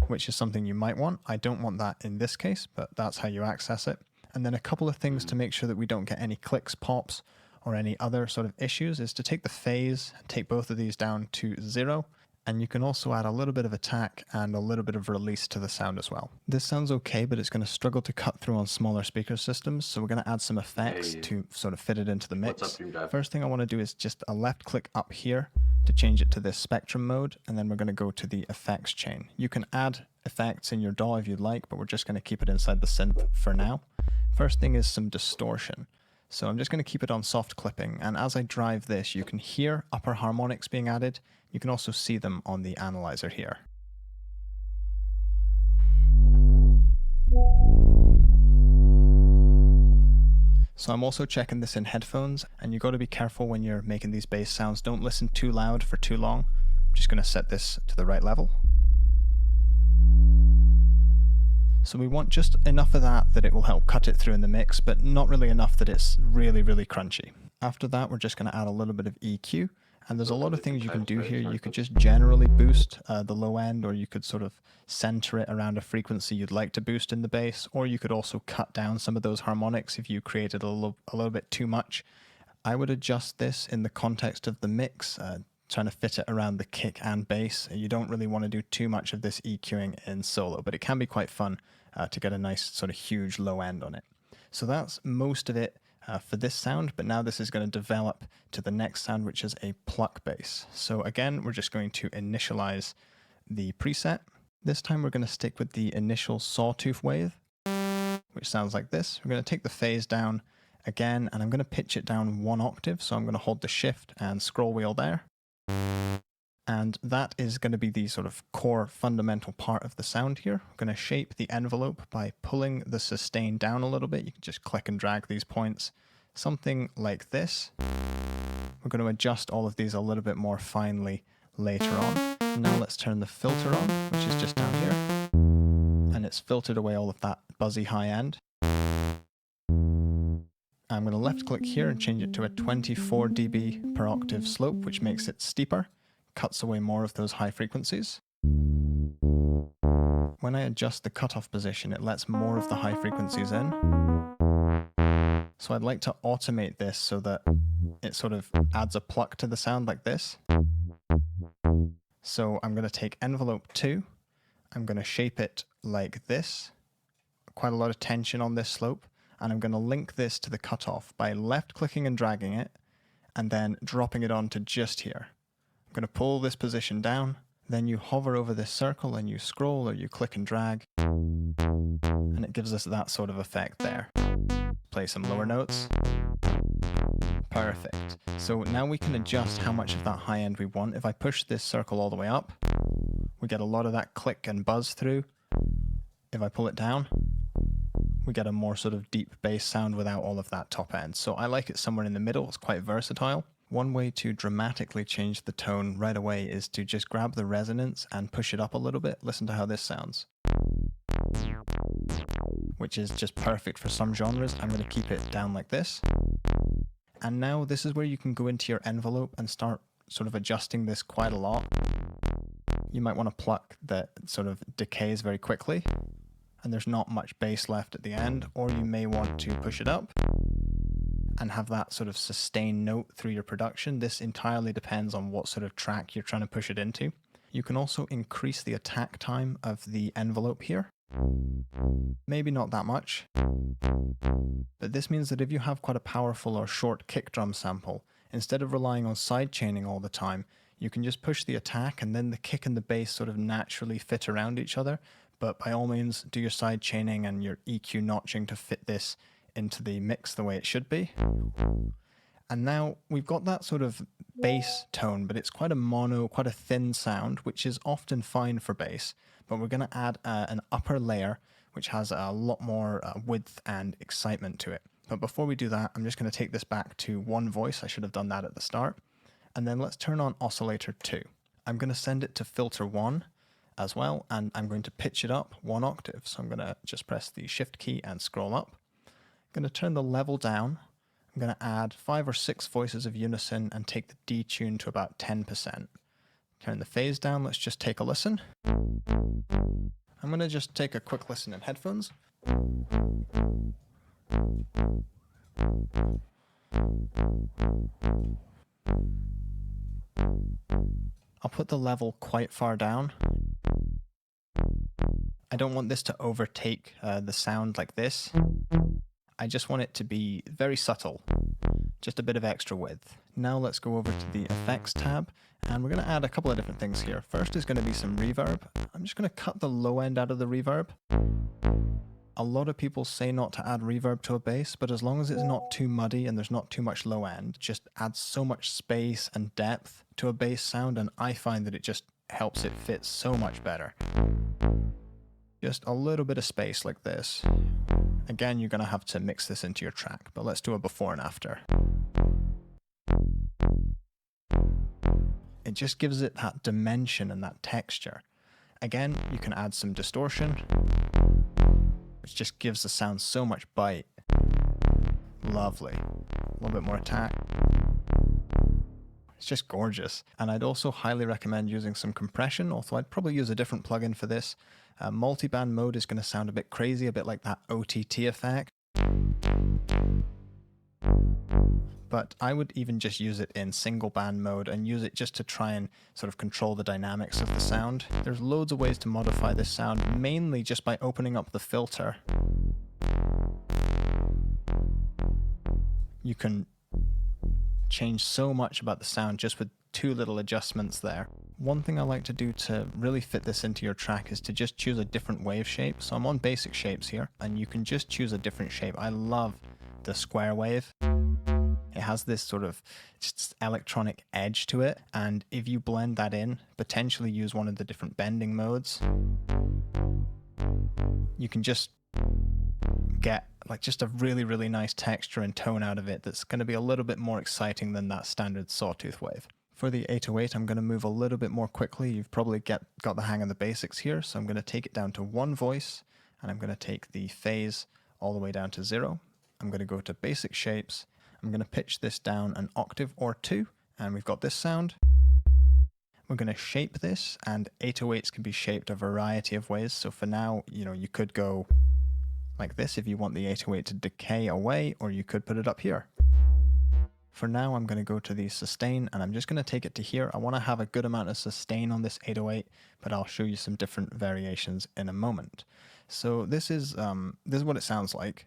which is something you might want. I don't want that in this case, but that's how you access it. And then a couple of things to make sure that we don't get any clicks, pops, or any other sort of issues is to take the phase, take both of these down to 0. And you can also add a little bit of attack and a little bit of release to the sound as well. This sounds okay, but it's going to struggle to cut through on smaller speaker systems, so we're going to add some effects to sort of fit it into the mix. First thing I want to do is just a left click up here to change it to this spectrum mode, and then we're going to go to the effects chain. You can add effects in your DAW if you'd like, but we're just going to keep it inside the synth for now. First thing is some distortion. So I'm just going to keep it on soft clipping, and as I drive this, you can hear upper harmonics being added. You can also see them on the analyzer here. So I'm also checking this in headphones, and you got to be careful when you're making these bass sounds. Don't listen too loud for too long. I'm just going to set this to the right level. So we want just enough of that it will help cut it through in the mix, but not really enough that it's really, really crunchy. After that, we're just going to add a little bit of EQ. And there's a lot of things you can do here. You could just generally boost the low end, or you could sort of center it around a frequency you'd like to boost in the bass, or you could also cut down some of those harmonics if you created a little bit too much. I would adjust this in the context of the mix, trying to fit it around the kick and bass. You don't really want to do too much of this EQing in solo, but it can be quite fun to get a nice sort of huge low end on it. So that's most of it for this sound, but now this is going to develop to the next sound, which is a pluck bass. So again, we're just going to initialize the preset. This time we're going to stick with the initial sawtooth wave, which sounds like this. We're going to take the phase down again, and I'm going to pitch it down 1 octave. So I'm going to hold the shift and scroll wheel there. And that is going to be the sort of core fundamental part of the sound here. We're going to shape the envelope by pulling the sustain down a little bit. You can just click and drag these points. Something like this. We're going to adjust all of these a little bit more finely later on. Now let's turn the filter on, which is just down here. And it's filtered away all of that buzzy high end. I'm going to left click here and change it to a 24 dB per octave slope, which makes it steeper, cuts away more of those high frequencies. When I adjust the cutoff position, it lets more of the high frequencies in. So I'd like to automate this so that it sort of adds a pluck to the sound like this. So I'm going to take envelope 2, I'm going to shape it like this, quite a lot of tension on this slope, and I'm going to link this to the cutoff by left clicking and dragging it, and then dropping it onto just here. I'm going to pull this position down, then you hover over this circle and you scroll or you click and drag, and it gives us that sort of effect there. Play some lower notes. Perfect. So now we can adjust how much of that high end we want. If I push this circle all the way up, we get a lot of that click and buzz through. If I pull it down, we get a more sort of deep bass sound without all of that top end. So I like it somewhere in the middle. It's quite versatile. One way to dramatically change the tone right away is to just grab the resonance and push it up a little bit. Listen to how this sounds, which is just perfect for some genres. I'm going to keep it down like this. And now this is where you can go into your envelope and start sort of adjusting this quite a lot. You might want to pluck that sort of decays very quickly and there's not much bass left at the end, or you may want to push it up and have that sort of sustained note through your production. This entirely depends on what sort of track you're trying to push it into. You can also increase the attack time of the envelope here. Maybe not that much, but this means that if you have quite a powerful or short kick drum sample, instead of relying on side chaining all the time, you can just push the attack and then the kick and the bass sort of naturally fit around each other. But by all means, do your side chaining and your EQ notching to fit this into the mix the way it should be. And now we've got that sort of bass tone, but it's quite a mono, quite a thin sound, which is often fine for bass. But we're going to add an upper layer, which has a lot more width and excitement to it. But before we do that, I'm just going to take this back to one voice. I should have done that at the start. And then let's turn on oscillator 2. I'm going to send it to filter 1 as well, and I'm going to pitch it up 1 octave. So I'm going to just press the shift key and scroll up. I'm going to turn the level down. I'm going to add 5 or 6 voices of unison and take the detune to about 10%. Turn the phase down. Let's just take a listen. I'm going to just take a quick listen in headphones. I'll put the level quite far down. I don't want this to overtake the sound like this. I just want it to be very subtle, just a bit of extra width. Now let's go over to the effects tab, and we're going to add a couple of different things here. First is going to be some reverb. I'm just going to cut the low end out of the reverb. A lot of people say not to add reverb to a bass, but as long as it's not too muddy and there's not too much low end, it just adds so much space and depth to a bass sound, and I find that it just helps it fit so much better. just a little bit of space like this. Again, you're going to have to mix this into your track, but let's do a before and after. It just gives it that dimension and that texture. Again, you can add some distortion, which just gives the sound so much bite. Lovely. A little bit more attack. It's just gorgeous. And I'd also highly recommend using some compression, although I'd probably use a different plugin for this. Multiband mode is going to sound a bit crazy, a bit like that OTT effect. But I would even just use it in single band mode and use it just to try and sort of control the dynamics of the sound. There's loads of ways to modify this sound, mainly just by opening up the filter. You can change so much about the sound just with two little adjustments there. One thing I like to do to really fit this into your track is to just choose a different wave shape. So I'm on basic shapes here, and you can just choose a different shape. I love the square wave. It has this sort of just electronic edge to it, and if you blend that in, potentially use one of the different bending modes, you can just get like just a really, really nice texture and tone out of it that's going to be a little bit more exciting than that standard sawtooth wave. For the 808, I'm going to move a little bit more quickly. You've probably got the hang of the basics here, so I'm going to take it down to one voice, and I'm going to take the phase all the way down to 0. I'm going to go to basic shapes. I'm going to pitch this down an octave or 2, and we've got this sound. We're going to shape this, and 808s can be shaped a variety of ways. So for now, you could go like this if you want the 808 to decay away, or you could put it up here. For now, I'm going to go to the sustain, and I'm just going to take it to here. I want to have a good amount of sustain on this 808, but I'll show you some different variations in a moment. So this is what it sounds like.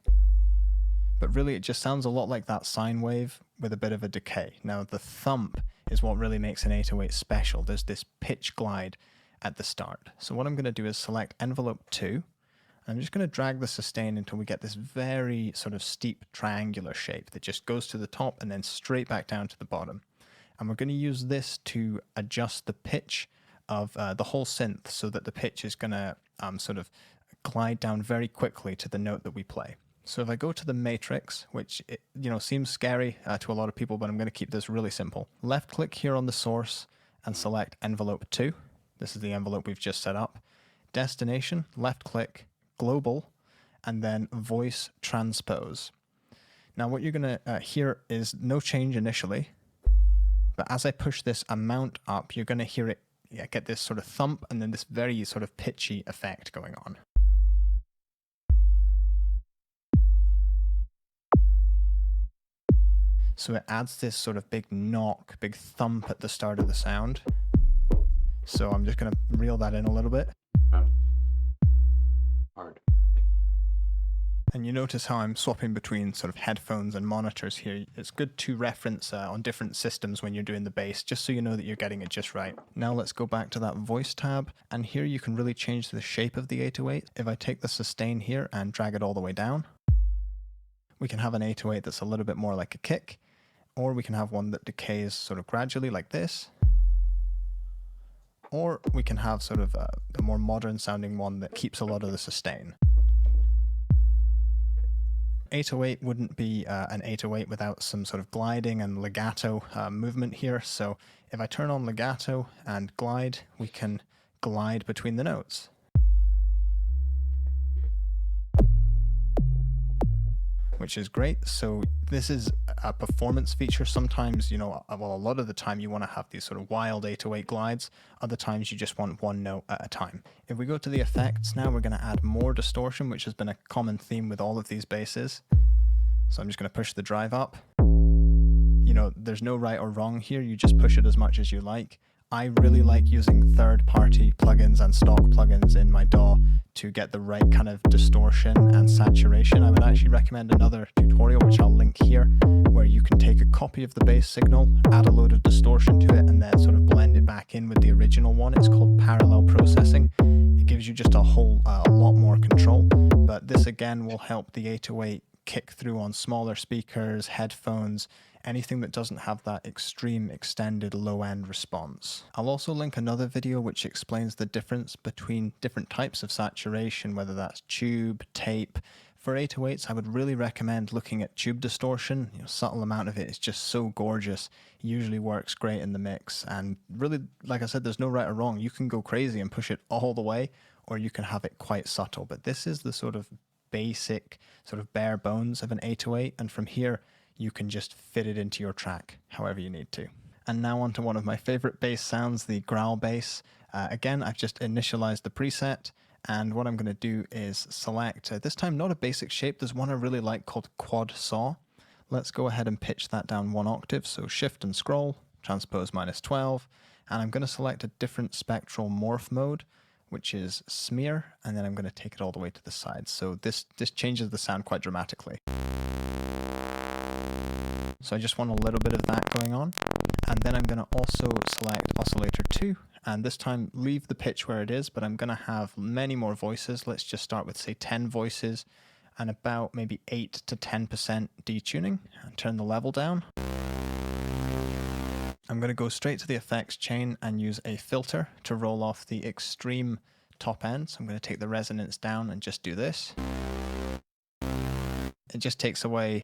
But really, it just sounds a lot like that sine wave with a bit of a decay. Now, the thump is what really makes an 808 special. There's this pitch glide at the start. So what I'm going to do is select envelope 2. I'm just going to drag the sustain until we get this very sort of steep triangular shape that just goes to the top and then straight back down to the bottom. And we're going to use this to adjust the pitch of the whole synth so that the pitch is going to sort of glide down very quickly to the note that we play. So if I go to the matrix, which seems scary to a lot of people, but I'm going to keep this really simple. Left click here on the source and select envelope 2. This is the envelope we've just set up. Destination, left click, global, and then voice transpose. Now what you're going to hear is no change initially, but as I push this amount up, you're going to hear it get this sort of thump and then this very sort of pitchy effect going on. So it adds this sort of big knock, big thump at the start of the sound. So I'm just going to reel that in a little bit. Hard. And you notice how I'm swapping between sort of headphones and monitors here. It's good to reference on different systems when you're doing the bass, just so you know that you're getting it just right. Now let's go back to that voice tab, and here you can really change the shape of the 808. If I take the sustain here and drag it all the way down, we can have an 808 that's a little bit more like a kick, or we can have one that decays sort of gradually like this, or we can have sort of a more modern sounding one that keeps a lot of the sustain. 808 wouldn't be an 808 without some sort of gliding and legato movement here. So if I turn on legato and glide, we can glide between the notes. Which is great. So this is a performance feature. Sometimes, a lot of the time you want to have these sort of wild 808 glides. Other times you just want one note at a time. If we go to the effects now, we're going to add more distortion, which has been a common theme with all of these basses. So I'm just going to push the drive up. There's no right or wrong here. You just push it as much as you like. I really like using third-party plugins and stock plugins in my DAW to get the right kind of distortion and saturation. I would actually recommend another tutorial, which I'll link here, where you can take a copy of the bass signal, add a load of distortion to it, and then sort of blend it back in with the original one. It's called parallel processing. It gives you just a lot more control, but this again will help the 808 kick through on smaller speakers, headphones, anything that doesn't have that extreme extended low end response. I'll also link another video which explains the difference between different types of saturation, whether that's tube, tape. For 808s, I would really recommend looking at tube distortion. Subtle amount of it is just so gorgeous. Usually works great in the mix. And really, like I said, there's no right or wrong. You can go crazy and push it all the way, or you can have it quite subtle. But this is the sort of basic, sort of bare bones of an 808. And from here, you can just fit it into your track however you need to. And now onto one of my favorite bass sounds, the growl bass. Again, I've just initialized the preset. And what I'm going to do is select, this time not a basic shape, there's one I really like called quad saw. Let's go ahead and pitch that down 1 octave, so shift and scroll, transpose -12, and I'm going to select a different spectral morph mode, which is smear, and then I'm going to take it all the way to the side. So this changes the sound quite dramatically. So I just want a little bit of that going on. And then I'm going to also select oscillator 2, and this time leave the pitch where it is, but I'm going to have many more voices. Let's just start with, say, 10 voices and about maybe 8 to 10% detuning, and turn the level down. I'm going to go straight to the effects chain and use a filter to roll off the extreme top end. So I'm going to take the resonance down and just do this. It just takes away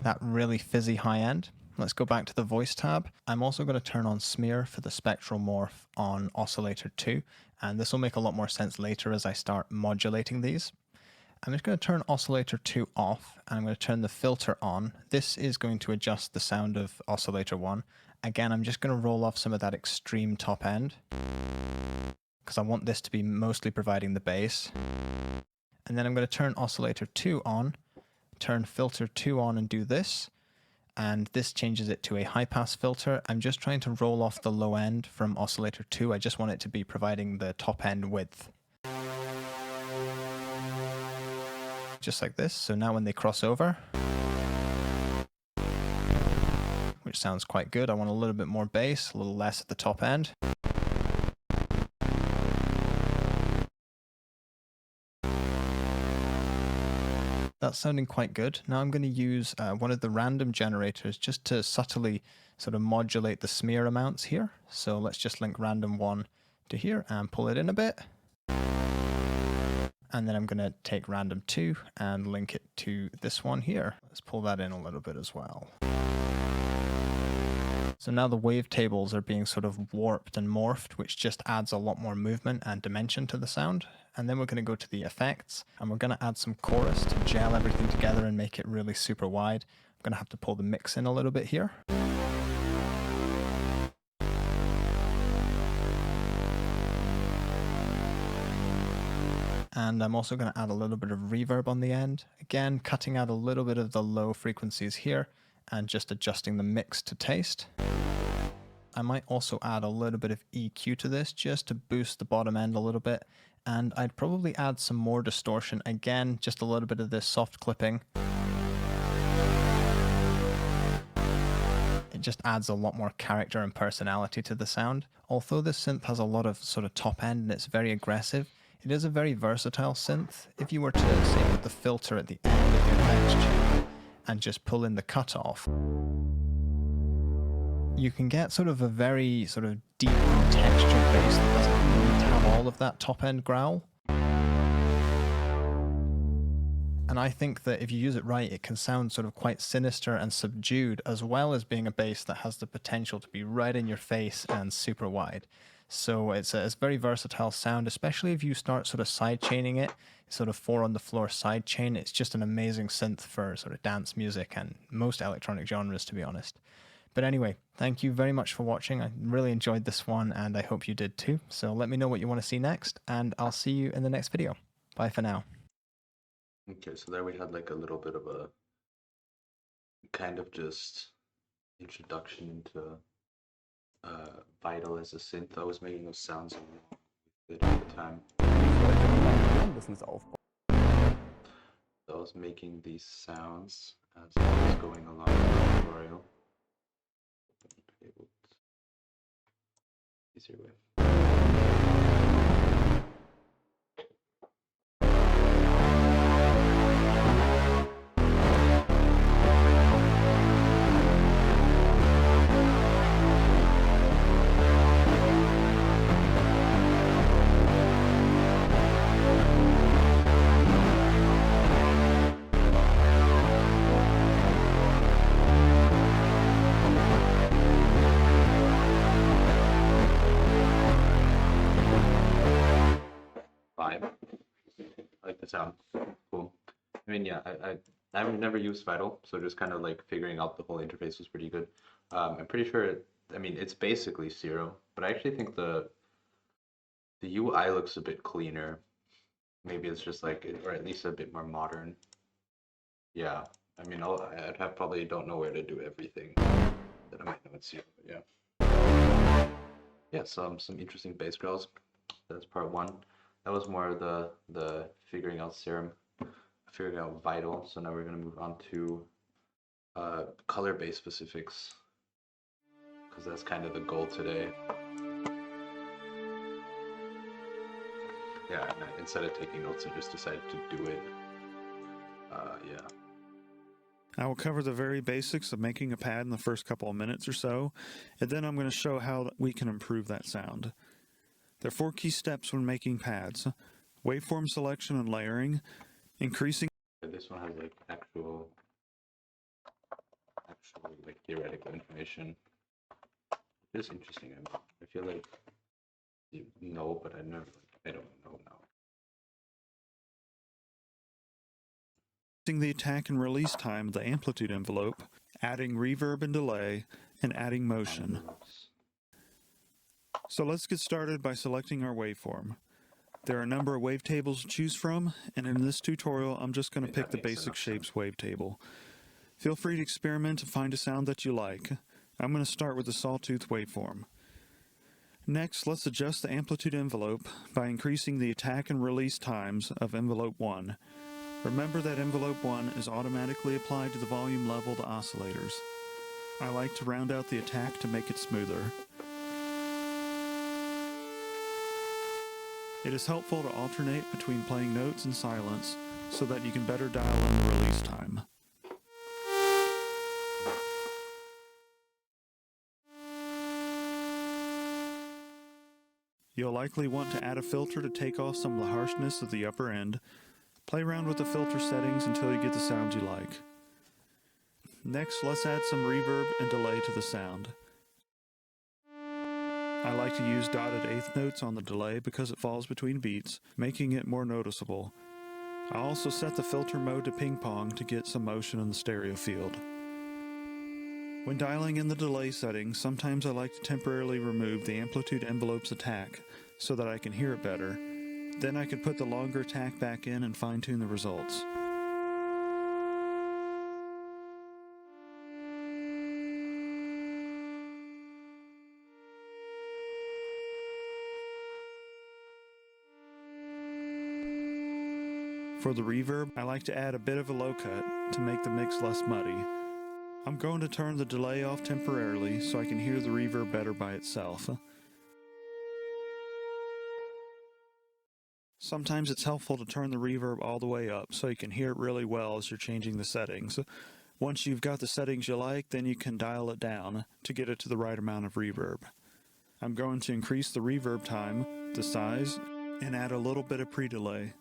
that really fizzy high end. Let's go back to the voice tab. I'm also going to turn on smear for the spectral morph on oscillator 2, and this will make a lot more sense later as I start modulating these. I'm just going to turn oscillator 2 off, and I'm going to turn the filter on. This is going to adjust the sound of oscillator 1. Again, I'm just going to roll off some of that extreme top end, because I want this to be mostly providing the bass. And then I'm going to turn oscillator 2 on, turn filter 2 on and do this. And this changes it to a high pass filter. I'm just trying to roll off the low end from oscillator 2. I just want it to be providing the top end width. Just like this. So now when they cross over, which sounds quite good, I want a little bit more bass, a little less at the top end. That's sounding quite good. Now I'm going to use one of the random generators just to subtly sort of modulate the smear amounts here. So let's just link random 1 to here and pull it in a bit. And then I'm going to take random 2 and link it to this one here. Let's pull that in a little bit as well. So now the wavetables are being sort of warped and morphed, which just adds a lot more movement and dimension to the sound. And then we're going to go to the effects, and we're going to add some chorus to gel everything together and make it really super wide. I'm going to have to pull the mix in a little bit here. And I'm also going to add a little bit of reverb on the end. Again, cutting out a little bit of the low frequencies here and just adjusting the mix to taste. I might also add a little bit of EQ to this just to boost the bottom end a little bit. And I'd probably add some more distortion. Again, just a little bit of this soft clipping. It just adds a lot more character and personality to the sound. Although this synth has a lot of sort of top end and it's very aggressive, it is a very versatile synth. If you were to, say, put the filter at the end of the effects chain and just pull in the cutoff, you can get sort of a very sort of deep and textured bass that doesn't need to have all of that top end growl. And I think that if you use it right, it can sound sort of quite sinister and subdued, as well as being a bass that has the potential to be right in your face and super wide. So it's a very versatile sound, especially if you start sort of side chaining it, sort of 4 on the floor side chain. It's just an amazing synth for sort of dance music and most electronic genres, to be honest. But anyway, thank you very much for watching. I really enjoyed this one, and I hope you did too. So let me know what you want to see next, and I'll see you in the next video. Bye for now. Okay, so there we had like a little bit of a kind of just introduction into Vital as a synth. I was making those sounds with it at the time. So I was making these sounds as I was going along the tutorial. Easier way. vibe. I like the sound. Cool. I mean, yeah, I've never used Vital, so just kind of like figuring out the whole interface was pretty good. I'm pretty sure I mean, it's basically Zero, but I actually think the UI looks a bit cleaner. Maybe it's just like, or at least a bit more modern. Yeah, I mean, I'd have probably don't know where to do everything that I might know it's Zero, but yeah. Yeah, some interesting bass growls. That's part one. That was more the figuring out Serum, figuring out Vital. So now we're gonna move on to color-based specifics, because that's kind of the goal today. Yeah, and instead of taking notes, I just decided to do it. Yeah. I will cover the very basics of making a pad in the first couple of minutes or so, and then I'm going to show how we can improve that sound. There are 4 key steps when making pads: waveform selection and layering, increasing. This one has like actual like theoretical information. It is interesting. I feel like you know, but I never I don't know now. The attack and release time of the amplitude envelope, adding reverb and delay, and adding motion. So let's get started by selecting our waveform. There are a number of wavetables to choose from, and in this tutorial I'm just going to pick the basic shapes wavetable. Feel free to experiment and find a sound that you like. I'm going to start with the sawtooth waveform. Next, let's adjust the amplitude envelope by increasing the attack and release times of envelope 1. Remember that envelope 1 is automatically applied to the volume level of the oscillators. I like to round out the attack to make it smoother. It is helpful to alternate between playing notes and silence so that you can better dial in the release time. You'll likely want to add a filter to take off some of the harshness of the upper end. Play around with the filter settings until you get the sound you like. Next, let's add some reverb and delay to the sound. I like to use dotted eighth notes on the delay because it falls between beats, making it more noticeable. I also set the filter mode to ping pong to get some motion in the stereo field. When dialing in the delay settings, sometimes I like to temporarily remove the amplitude envelope's attack so that I can hear it better. Then I can put the longer attack back in and fine-tune the results. For the reverb, I like to add a bit of a low cut to make the mix less muddy. I'm going to turn the delay off temporarily so I can hear the reverb better by itself. Sometimes it's helpful to turn the reverb all the way up so you can hear it really well as you're changing the settings. Once you've got the settings you like, then you can dial it down to get it to the right amount of reverb. I'm going to increase the reverb time, the size, and add a little bit of pre-delay.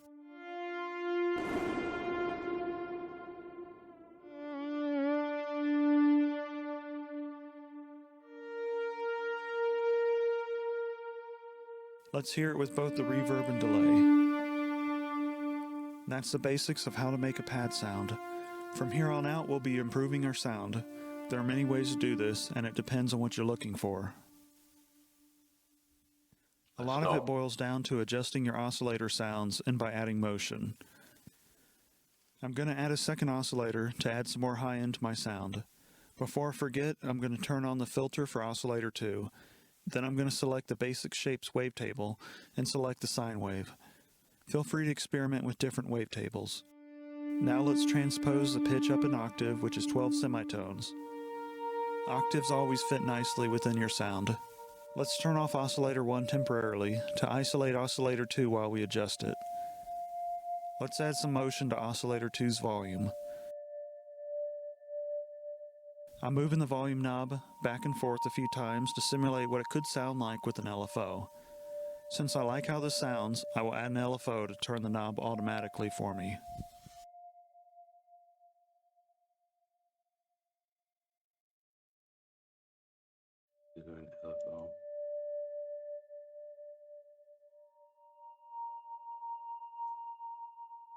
Let's hear it with both the reverb and delay. That's the basics of how to make a pad sound. From here on out, we'll be improving our sound. There are many ways to do this, and it depends on what you're looking for. A lot of it boils down to adjusting your oscillator sounds and by adding motion. I'm going to add a second oscillator to add some more high end to my sound. Before I forget, I'm going to turn on the filter for oscillator 2. Then I'm going to select the basic shapes wavetable and select the sine wave. Feel free to experiment with different wavetables. Now let's transpose the pitch up an octave, which is 12 semitones. Octaves always fit nicely within your sound. Let's turn off oscillator 1 temporarily to isolate oscillator 2 while we adjust it. Let's add some motion to oscillator 2's volume. I'm moving the volume knob back and forth a few times to simulate what it could sound like with an LFO. Since I like how this sounds, I will add an LFO to turn the knob automatically for me.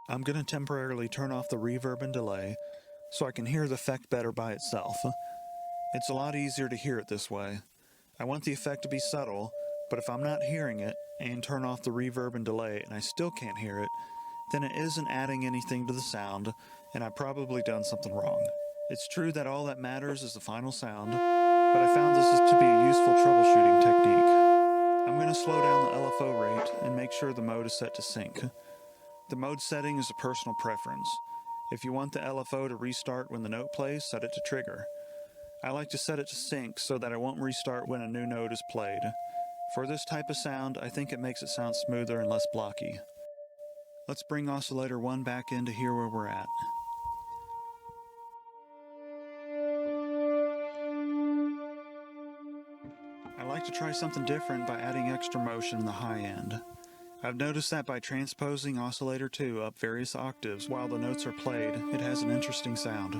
I'm going to temporarily turn off the reverb and delay so I can hear the effect better by itself. It's a lot easier to hear it this way. I want the effect to be subtle, but if I'm not hearing it and turn off the reverb and delay and I still can't hear it, then it isn't adding anything to the sound and I've probably done something wrong. It's true that all that matters is the final sound, but I found this to be a useful troubleshooting technique. I'm going to slow down the LFO rate and make sure the mode is set to sync. The mode setting is a personal preference. If you want the LFO to restart when the note plays, set it to trigger. I like to set it to sync so that it won't restart when a new note is played. For this type of sound, I think it makes it sound smoother and less blocky. Let's bring oscillator 1 back in to hear where we're at. I like to try something different by adding extra motion in the high end. I've noticed that by transposing oscillator 2 up various octaves while the notes are played, it has an interesting sound.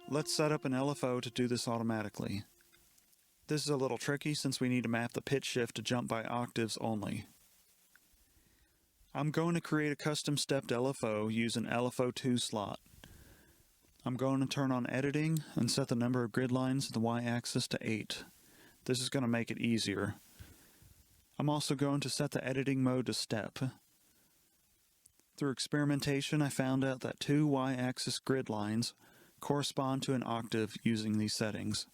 Let's set up an LFO to do this automatically. This is a little tricky since we need to map the pitch shift to jump by octaves only. I'm going to create a custom stepped LFO using LFO2 slot. I'm going to turn on editing and set the number of grid lines in the y-axis to 8. This is going to make it easier. I'm also going to set the editing mode to step. Through experimentation, I found out that 2 y-axis grid lines correspond to an octave using these settings.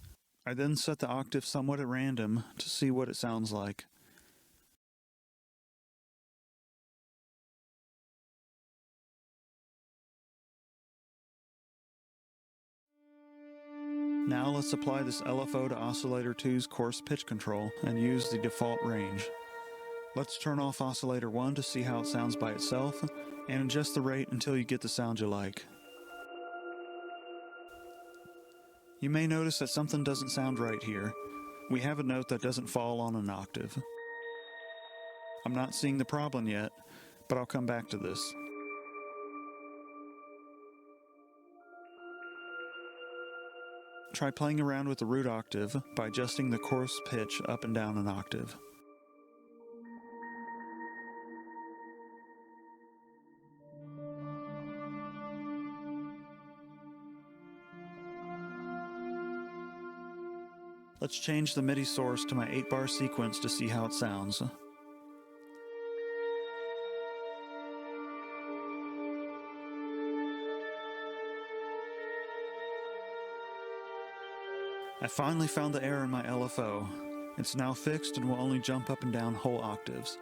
I then set the octave somewhat at random to see what it sounds like. Now let's apply this LFO to oscillator 2's coarse pitch control and use the default range. Let's turn off oscillator 1 to see how it sounds by itself and adjust the rate until you get the sound you like. You may notice that something doesn't sound right here. We have a note that doesn't fall on an octave. I'm not seeing the problem yet, but I'll come back to this. Try playing around with the root octave by adjusting the coarse pitch up and down an octave. Let's change the MIDI source to my 8-bar sequence to see how it sounds. I finally found the error in my LFO. It's now fixed and will only jump up and down whole octaves.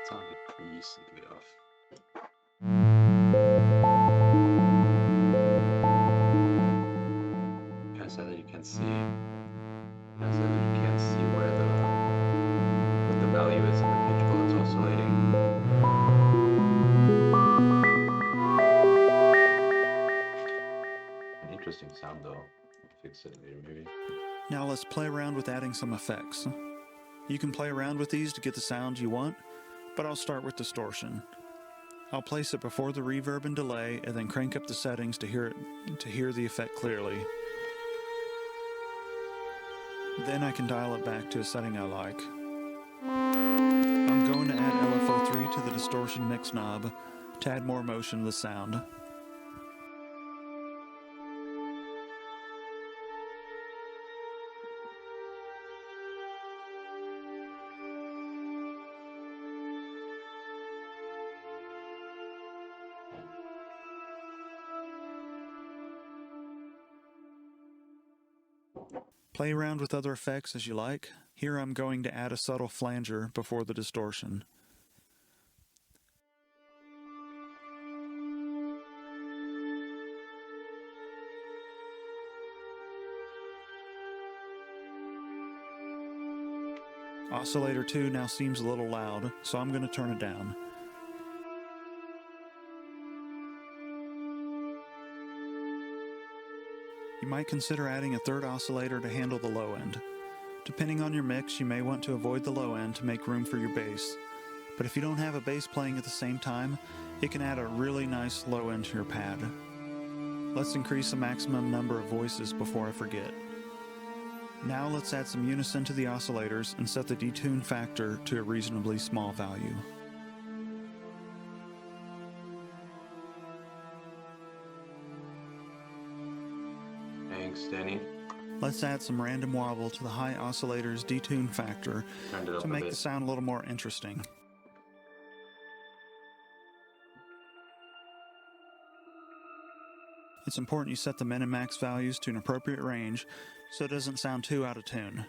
Sounded recently off. Kind of sad that you can't see. Kind of sad that you can't see where the value is in the pitch while it's oscillating. An interesting sound though. Fix it later maybe. Now let's play around with adding some effects. You can play around with these to get the sound you want, but I'll start with distortion. I'll place it before the reverb and delay and then crank up the settings to hear the effect clearly. Then I can dial it back to a setting I like. I'm going to add LFO3 to the distortion mix knob to add more motion to the sound. Play around with other effects as you like. Here I'm going to add a subtle flanger before the distortion. Oscillator 2 now seems a little loud, so I'm going to turn it down. You might consider adding a third oscillator to handle the low end. Depending on your mix, you may want to avoid the low end to make room for your bass. But if you don't have a bass playing at the same time, it can add a really nice low end to your pad. Let's increase the maximum number of voices before I forget. Now let's add some unison to the oscillators and set the detune factor to a reasonably small value. Thanks, Danny. Let's add some random wobble to the high oscillator's detune factor Turned it up to a make bit. the sound a little more interesting. It's important you set the min and max values to an appropriate range so it doesn't sound too out of tune.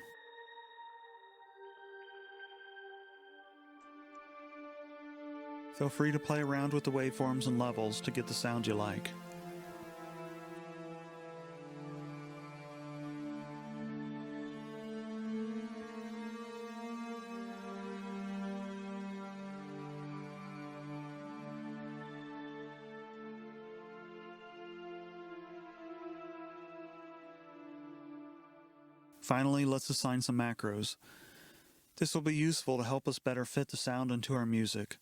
Feel free to play around with the waveforms and levels to get the sound you like. Finally, let's assign some macros. This will be useful to help us better fit the sound into our music.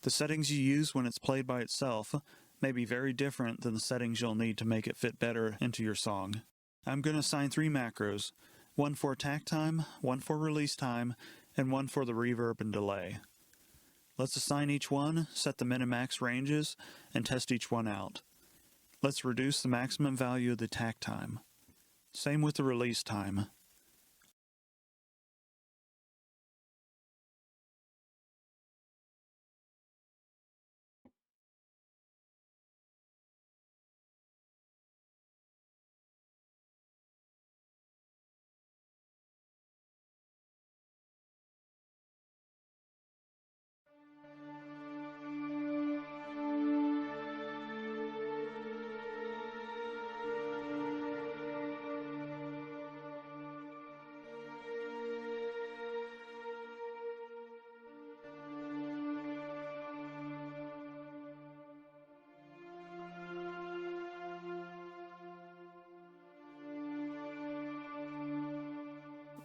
The settings you use when it's played by itself may be very different than the settings you'll need to make it fit better into your song. I'm going to assign 3 macros, one for attack time, one for release time, and one for the reverb and delay. Let's assign each one, set the min and max ranges, and test each one out. Let's reduce the maximum value of the attack time. Same with the release time.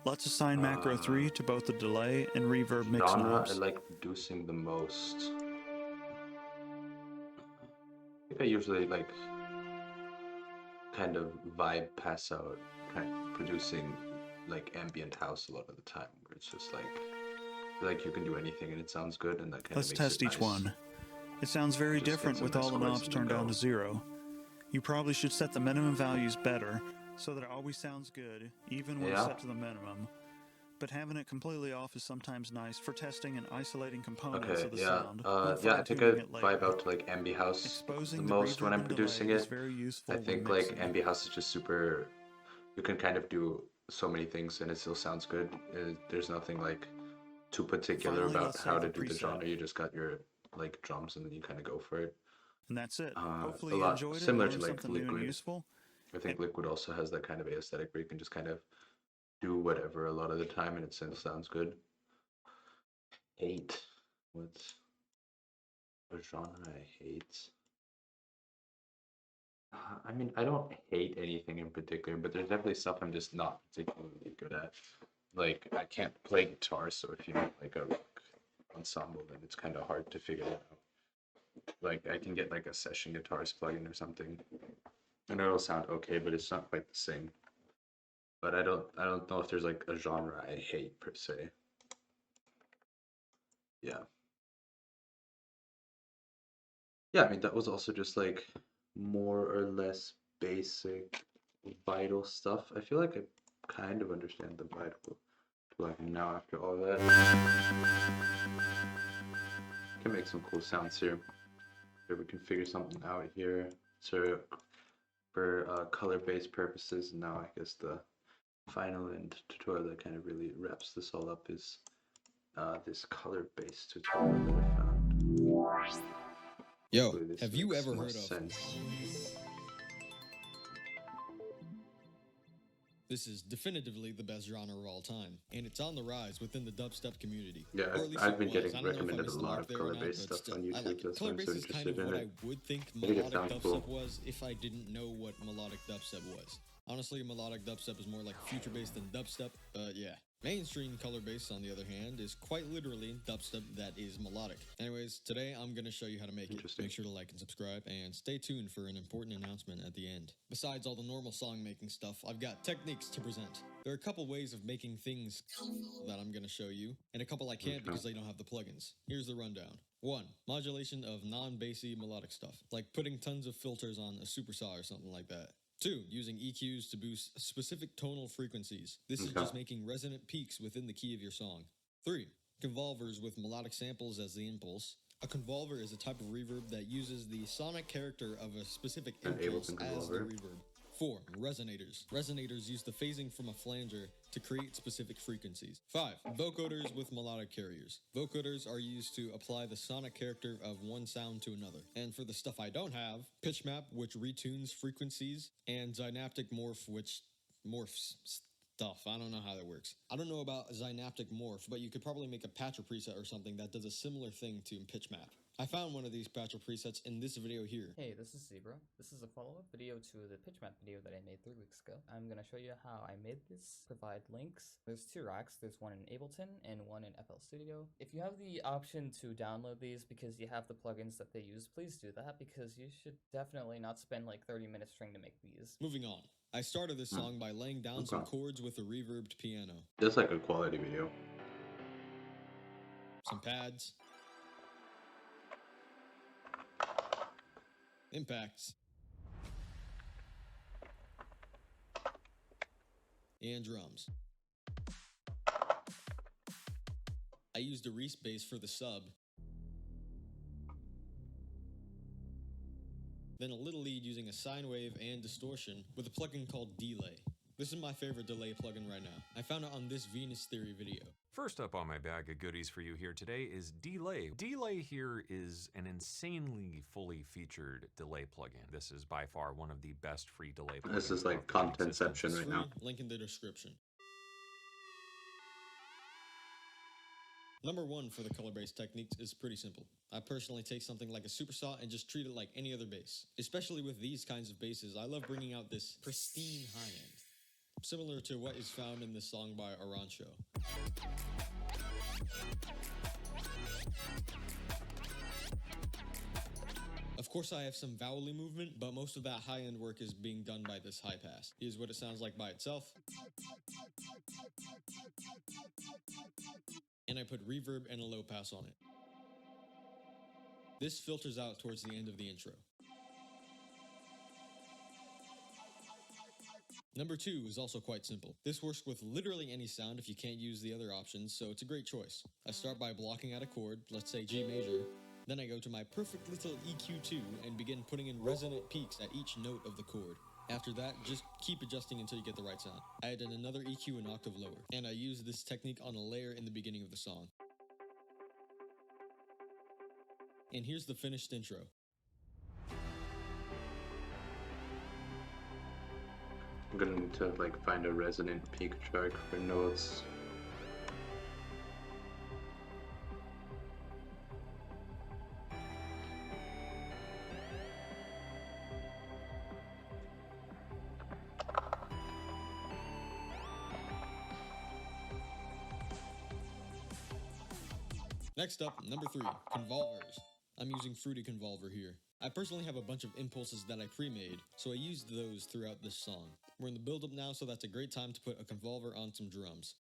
Let's assign macro 3 to both the delay and reverb mix Genre I knobs. like producing the most. I think I usually like kind of vibe pass out, kind of producing like ambient house a lot of the time, where it's just like you can do anything and it sounds good, and that kind Let's of makes test it each nice. one. It sounds very Just get different some with nice all the chords knobs and turned then down go. to 0. You probably should set the minimum values better so that it always sounds good, even when Yeah. set to the minimum. But having it completely off is sometimes nice for testing and isolating components Okay, of the yeah. sound. Yeah, I think I fine-tuning it vibe later. out to like ambi house the Exposing the most when reverb I'm and delay producing is it. very useful I when think like mixing. ambi house is just super. You can kind of do so many things and it still sounds good. There's nothing like too particular Finally, about let's how save to the do the preset. genre. You just got your like drums and then you kind of go for it. And that's it. A Hopefully you lot enjoyed it and similar to learned like something new and Liquid. useful. I think Liquid also has that kind of aesthetic where you can just kind of do whatever a lot of the time and it still sounds good. 8. What's a genre I hate? I mean, I don't hate anything in particular, but there's definitely stuff I'm just not particularly good at. Like, I can't play guitar, so if you make like a rock ensemble, then it's kind of hard to figure it out. Like, I can get like a session guitarist plugin or something, and it'll sound okay, but it's not quite the same. But I don't know if there's like a genre I hate per se. Yeah. Yeah, I mean, that was also just like more or less basic vital stuff. I feel like I kind of understand the vital plugin now after all that. Can make some cool sounds here. Maybe we can figure something out here. So for color-based purposes, now I guess the final and tutorial that kind of really wraps this all up is this color-based tutorial that I found. Yo, Hopefully this have you makes ever more heard of sense. This is definitively the best genre of all time, and it's on the rise within the dubstep community. Yeah, Or at least I've it been was. getting I don't know if I recommended a missed the lot mark of there or not, color-based but stuff still, on I YouTube. like it. That's why Color I'm bass so is kind of interested in what it. I would think I think it melodic sounds dubstep cool. was if I didn't know what melodic dubstep was. Honestly, melodic dubstep is more like future-based than dubstep, but yeah. Mainstream color bass, on the other hand, is quite literally dubstep that is melodic. Anyways, today I'm going to show you how to make it. Interesting. Make sure to like and subscribe, and stay tuned for an important announcement at the end. Besides all the normal song making stuff, I've got techniques to present. There are a couple ways of making things that I'm going to show you, and a couple I can't because I don't have the plugins. Here's the rundown. 1. Modulation of non-bassy melodic stuff, like putting tons of filters on a supersaw or something like that. 2. Using EQs to boost specific tonal frequencies. This is just making resonant peaks within the key of your song. 3. Convolvers with melodic samples as the impulse. A convolver is a type of reverb that uses the sonic character of a specific impulse as the reverb. 4. Resonators. Resonators use the phasing from a flanger to create specific frequencies. 5. Vocoders with melodic carriers. Vocoders are used to apply the sonic character of one sound to another. And for the stuff I don't have, pitch map, which retunes frequencies, and synaptic morph, which morphs stuff. I don't know how that works. I don't know about synaptic morph, but you could probably make a patcher preset or something that does a similar thing to pitch map. I found one of these patcher presets in this video here. Hey, this is Zebra. This is a follow-up video to the pitch map video that I made 3 weeks ago. I'm gonna show you how I made this, provide links. There's 2 racks, there's one in Ableton and one in FL Studio. If you have the option to download these because you have the plugins that they use, please do that because you should definitely not spend like 30 minutes trying to make these. Moving on. I started this song by laying down some chords with a reverbed piano. Just like a quality video. Some pads. Impacts. And drums. I used a Reese bass for the sub. Then a little lead using a sine wave and distortion with a plugin called Delay. This is my favorite delay plugin right now. I found it on this Venus Theory video. First up on my bag of goodies for you here today is Delay. Delay here is an insanely fully featured delay plugin. This is by far one of the best free delay plugins. This is like contentception right now. Link in the description. Number 1 for the color bass techniques is pretty simple. I personally take something like a supersaw and just treat it like any other bass. Especially with these kinds of basses, I love bringing out this pristine high end. Similar to what is found in this song by Arancho. Of course I have some vowely movement, but most of that high-end work is being done by this high pass. Here's what it sounds like by itself. And I put reverb and a low pass on it. This filters out towards the end of the intro. Number 2 is also quite simple. This works with literally any sound if you can't use the other options, so it's a great choice. I start by blocking out a chord, let's say G major, then I go to my perfect little EQ2 and begin putting in resonant peaks at each note of the chord. After that, just keep adjusting until you get the right sound. I added another EQ an octave lower, and I use this technique on a layer in the beginning of the song. And here's the finished intro. I'm gonna need to like find a resonant peak track for notes. Next up, number 3, convolvers. I'm using Fruity Convolver here. I personally have a bunch of impulses that I pre-made, so I used those throughout this song. We're in the build-up now, so that's a great time to put a convolver on some drums.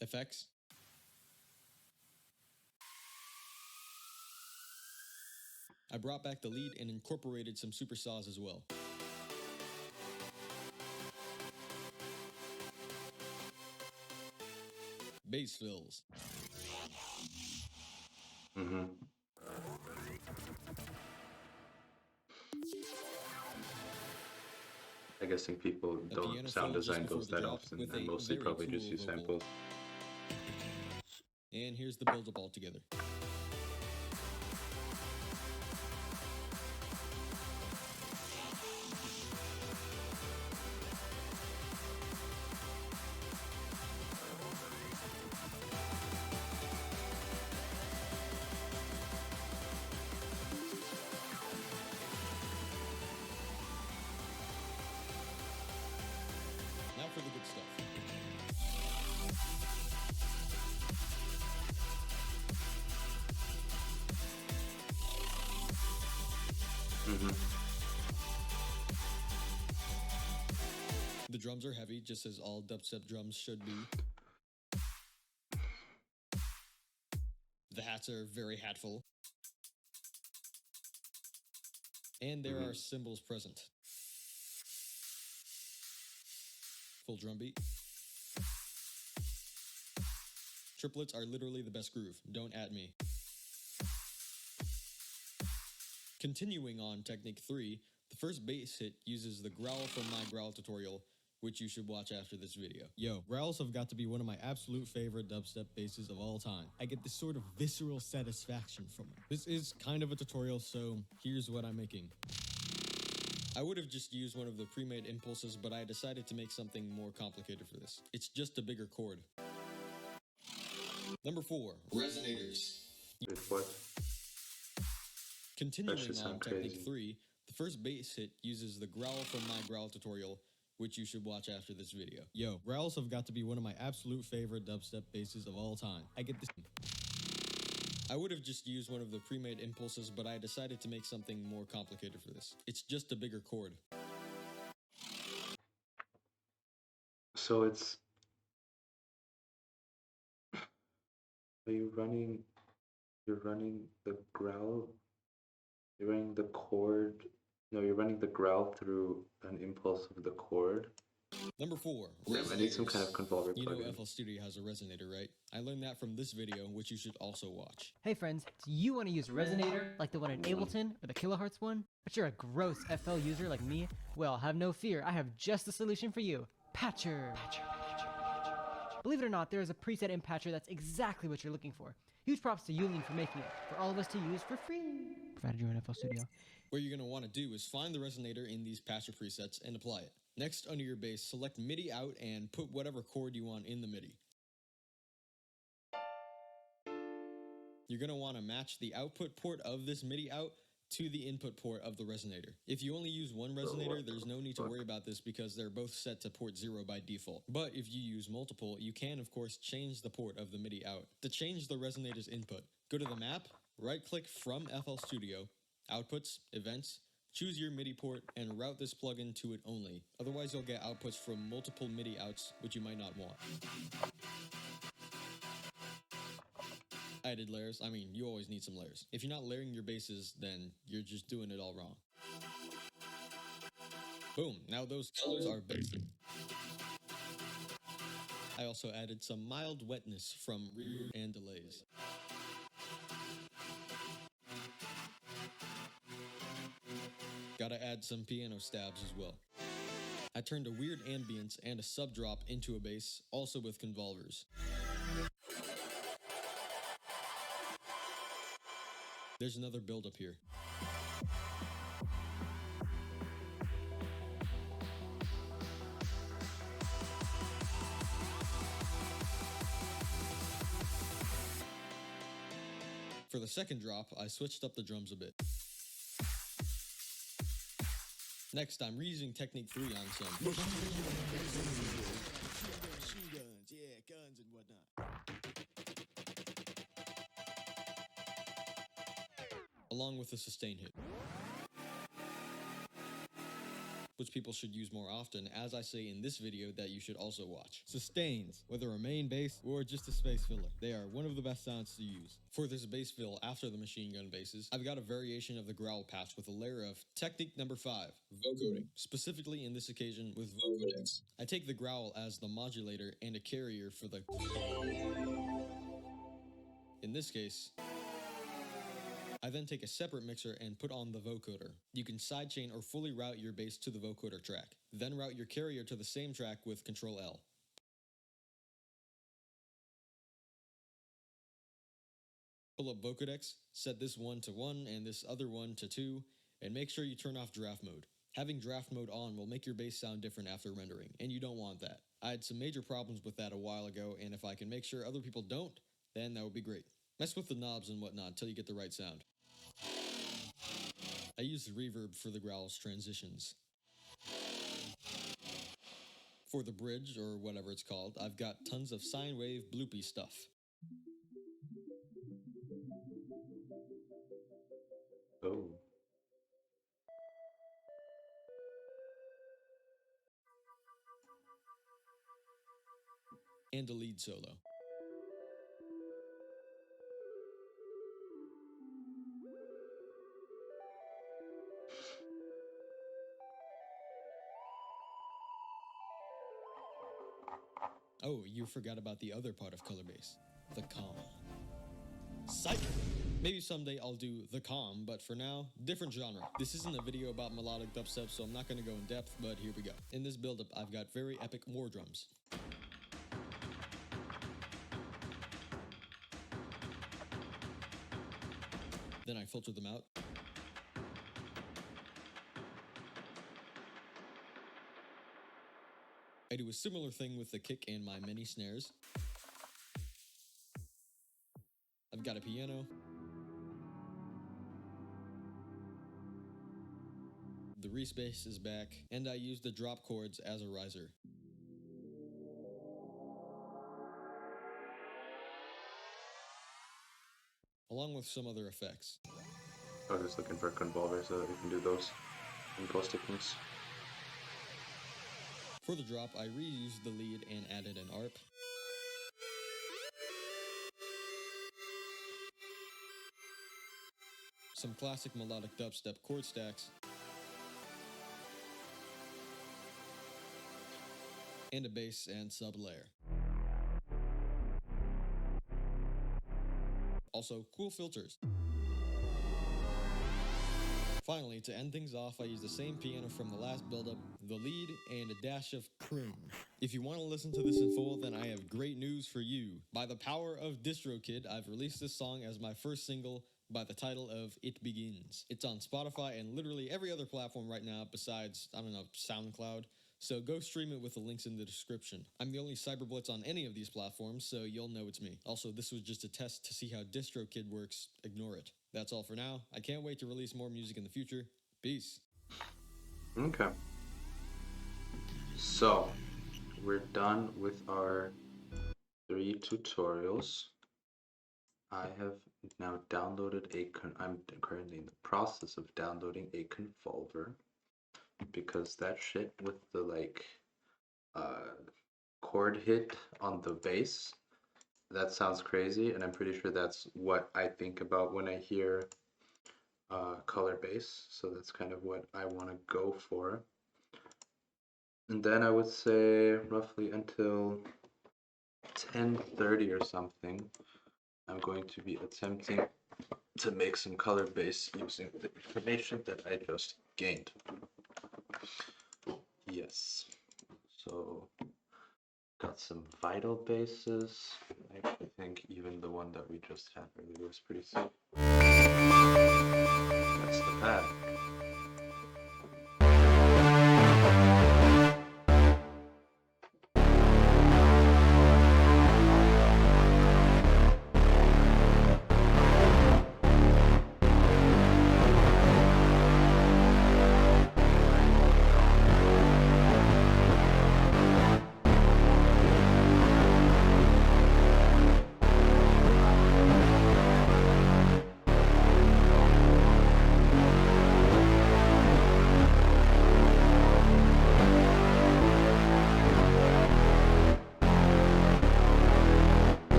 Effects. I brought back the lead and incorporated some supersaws as well. Bass fills. I guess some people don't sound design those that often and mostly probably just use samples. And here's the build-up all together. The drums are heavy, just as all dubstep drums should be. The hats are very hatful. And there are cymbals present. Full drum beat. Triplets are literally the best groove. Don't at me. Continuing on technique 3, the first bass hit uses the growl from my growl tutorial, which you should watch after this video. Yo, growls have got to be one of my absolute favorite dubstep basses of all time. I get this sort of visceral satisfaction from it. This is kind of a tutorial, so here's what I'm making. I would have just used one of the pre-made impulses, but I decided to make something more complicated for this. It's just a bigger chord. Number 4, resonators. Wait, what? Continuing should on sound technique crazy. 3, the first bass hit uses the growl from my growl tutorial, which you should watch after this video. Yo, growls have got to be one of my absolute favorite dubstep basses of all time. I get this. I would have just used one of the pre-made impulses, but I decided to make something more complicated for this. It's just a bigger chord. So it's... Are you running... You're running the growl... You're running the chord... No, you're running the growl through an impulse of the chord. Number 4, Damn, I need some kind of convolver You know plugin. FL Studio has a resonator, right? I learned that from this video, which you should also watch. Hey friends, do you want to use a resonator like the one in Ableton or the Kilohertz one? But you're a gross FL user like me? Well, have no fear, I have just the solution for you. Patcher. Believe it or not, there is a preset in Patcher that's exactly what you're looking for. Huge props to Yulian for making it, for all of us to use for free. Provided you're in FL Studio. What you're going to want to do is find the resonator in these patcher presets and apply it. Next, under your bass, select MIDI out and put whatever chord you want in the MIDI. You're going to want to match the output port of this MIDI out to the input port of the resonator. If you only use one resonator, there's no need to worry about this because they're both set to port 0 by default. But if you use multiple, you can of course change the port of the MIDI out. To change the resonator's input, go to the map, right-click from FL Studio, Outputs, Events, choose your MIDI port, and route this plugin to it only. Otherwise, you'll get outputs from multiple MIDI outs, which you might not want. Added layers. I mean, you always need some layers. If you're not layering your basses, then you're just doing it all wrong. Boom, now those colors are basic. I also added some mild wetness from reverb and delays. Gotta add some piano stabs as well. I turned a weird ambience and a sub drop into a bass, also with convolvers. There's another build up here. For the second drop, I switched up the drums a bit. Next, I'm reusing technique 3 on some machine guns, yeah, guns and whatnot. Along with a sustain hit, which people should use more often, as I say in this video that you should also watch. Sustains, whether a main bass or just a space filler, they are one of the best sounds to use. For this bass fill after the machine gun basses, I've got a variation of the growl patch with a layer of technique number 5, vocoding, specifically in this occasion with vocodex. I take the growl as the modulator and a carrier for the... In this case, I then take a separate mixer and put on the vocoder. You can sidechain or fully route your bass to the vocoder track. Then route your carrier to the same track with Ctrl L. Pull up vocodex, set this one to 1 and this other one to 2, and make sure you turn off draft mode. Having draft mode on will make your bass sound different after rendering, and you don't want that. I had some major problems with that a while ago, and if I can make sure other people don't, then that would be great. Mess with the knobs and whatnot until you get the right sound. I use the reverb for the growl's transitions. For the bridge, or whatever it's called, I've got tons of sine wave bloopy stuff. Oh. and a lead solo. Oh, you forgot about the other part of color bass, the calm. Psych! Maybe someday I'll do the calm, but for now, different genre. This isn't a video about melodic dubstep, so I'm not gonna go in depth, but here we go. In this build-up, I've got very epic war drums. Then I filter them out. I do a similar thing with the kick and my mini snares. I've got a piano. The Reese bass is back, and I use the drop chords as a riser. Along with some other effects. I was just looking for convolvers so that we can do those in post techniques. For the drop, I reused the lead and added an ARP. Some classic melodic dubstep chord stacks. And a bass and sub layer. Also, cool filters. Finally, to end things off, I use the same piano from the last build-up, the lead, and a dash of croon. If you want to listen to this in full, then I have great news for you. By the power of DistroKid, I've released this song as my first single by the title of It Begins. It's on Spotify and literally every other platform right now besides, I don't know, SoundCloud. So go stream it with the links in the description. I'm the only Cyberblitz on any of these platforms, so you'll know it's me. Also, this was just a test to see how DistroKid works. Ignore it. That's all for now. I can't wait to release more music in the future. Peace. Okay. So, we're done with our 3 tutorials. I have now downloaded I'm currently in the process of downloading a convolver. Because that shit with the chord hit on the bass, that sounds crazy, and I'm pretty sure that's what I think about when I hear color bass, so that's kind of what I want to go for. And then I would say roughly until 10:30 or something, I'm going to be attempting to make some color bass using the information that I just gained. Yes, so got some vital basses. I actually think even the one that we just had earlier was pretty sick. That's the pad.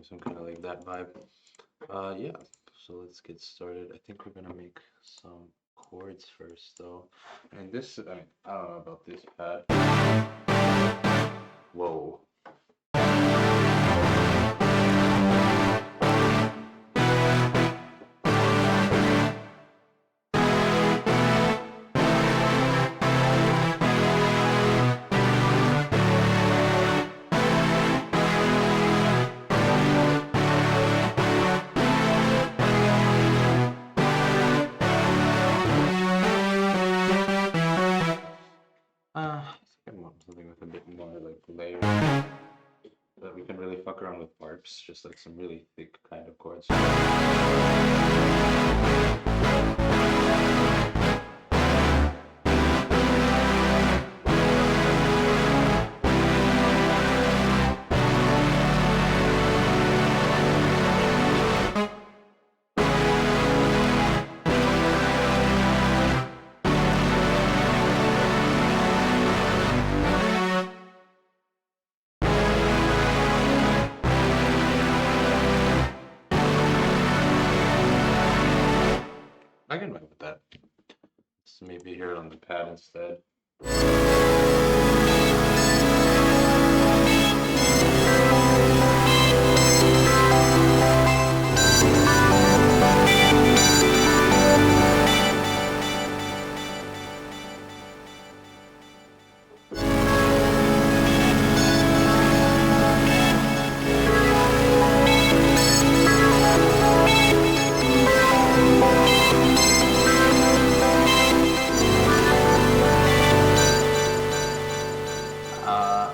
Some kind of like that vibe. Yeah, so let's get started. I think we're gonna make some chords first though. And this, I don't know about this pad. Whoa. I think I want something with a bit more like layer, so that we can really fuck around with ARPs, just like some really thick kind of chords. can run with that. Let's maybe hear it on the pad instead.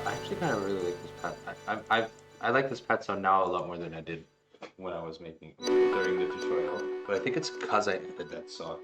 I actually kind of really like this pad. I like this pad sound now a lot more than I did when I was making during the tutorial. But I think it's because I added that song.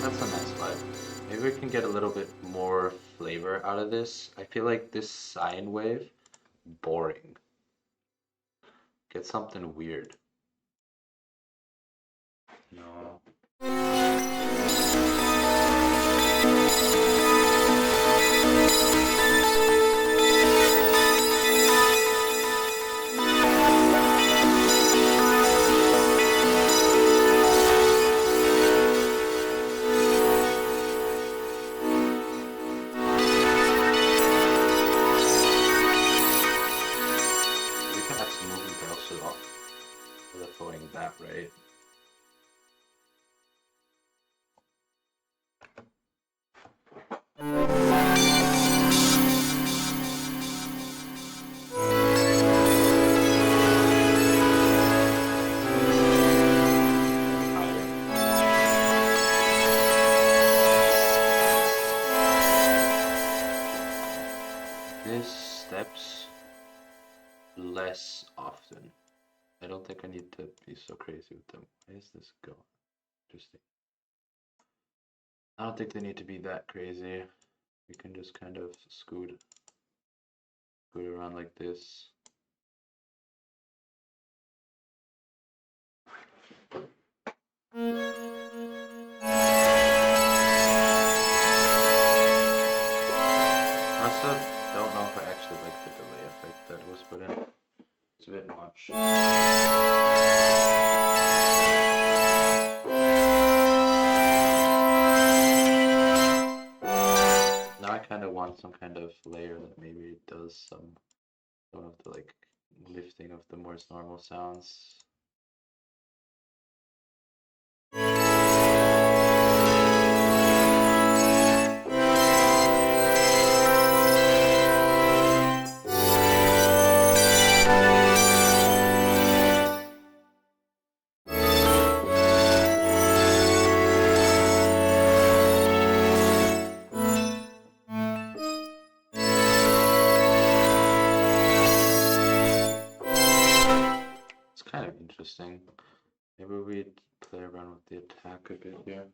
That's a nice vibe. Maybe we can get a little bit more flavor out of this. I feel like this sine wave, boring. Get something weird. No. We can add some movement to also electroing that, right? This steps less often. I don't think I need to be so crazy with them. Where is this going? Interesting. I don't think they need to be that crazy. We can just kind of scoot around like this. I also don't know if I actually like the delay effect that was put in. It's a bit much. Now I kind of want some kind of layer that maybe does some of the like lifting of the more normal sounds. It's kind of interesting. Maybe we'd play around with the attack a bit here.